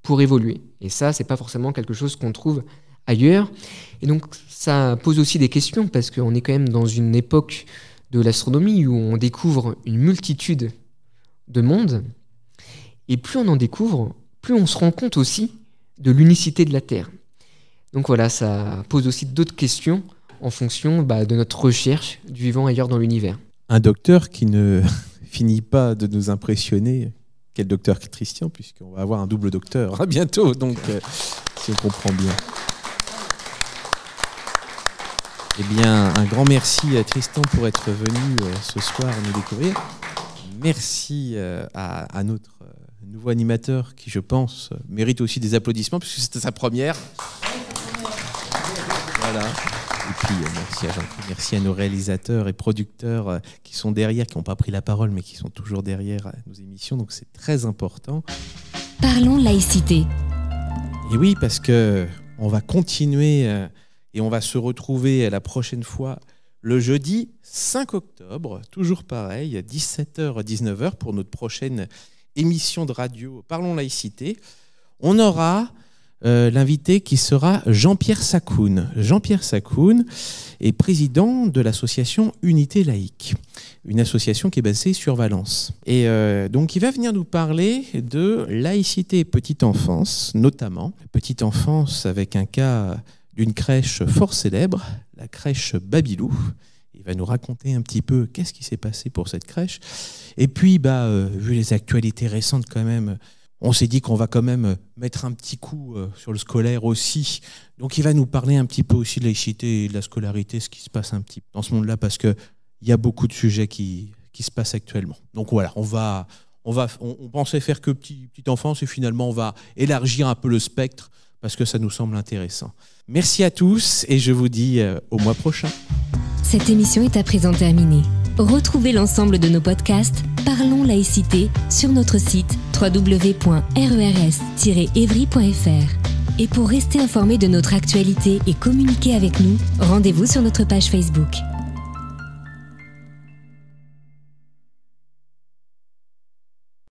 pour évoluer. Et ça, c'est pas forcément quelque chose qu'on trouve ailleurs. Et donc, ça pose aussi des questions, parce qu'on est quand même dans une époque de l'astronomie où on découvre une multitude de mondes. Et plus on en découvre, plus on se rend compte aussi de l'unicité de la Terre. Donc voilà, ça pose aussi d'autres questions en fonction de notre recherche du vivant ailleurs dans l'univers. Un docteur qui ne finit pas de nous impressionner, quel docteur Christian, puisqu'on va avoir un double docteur bientôt, donc si on comprend bien. Eh bien, un grand merci à Tristan pour être venu ce soir nous découvrir. Merci à notre nouveau animateur qui, je pense, mérite aussi des applaudissements puisque c'était sa première. Voilà. Et puis, merci à Jean-Claude, merci à nos réalisateurs et producteurs qui sont derrière, qui n'ont pas pris la parole, mais qui sont toujours derrière nos émissions. Donc, c'est très important. Parlons laïcité. Et oui, parce qu'on va continuer et on va se retrouver la prochaine fois le jeudi 5 octobre, toujours pareil, 17h-19h pour notre prochaine émission de radio Parlons laïcité. On aura l'invité qui sera Jean-Pierre Sakoun. Jean-Pierre Sakoun est président de l'association Unité Laïque, une association qui est basée sur Valence. Et donc il va venir nous parler de laïcité et petite enfance, notamment petite enfance avec un cas d'une crèche fort célèbre, la crèche Babylou. Il va nous raconter un petit peu qu'est-ce qui s'est passé pour cette crèche. Et puis, vu les actualités récentes quand même, on s'est dit qu'on va quand même mettre un petit coup sur le scolaire aussi. Donc il va nous parler un petit peu aussi de laïcité et de la scolarité, ce qui se passe un petit peu dans ce monde-là, parce qu'il y a beaucoup de sujets qui se passent actuellement. Donc voilà, on pensait faire que petite enfance et finalement on va élargir un peu le spectre parce que ça nous semble intéressant. Merci à tous et je vous dis au mois prochain. Cette émission est à présent terminée. Retrouvez l'ensemble de nos podcasts Parlons laïcité sur notre site www.rers-evry.fr. Et pour rester informé de notre actualité et communiquer avec nous, rendez-vous sur notre page Facebook.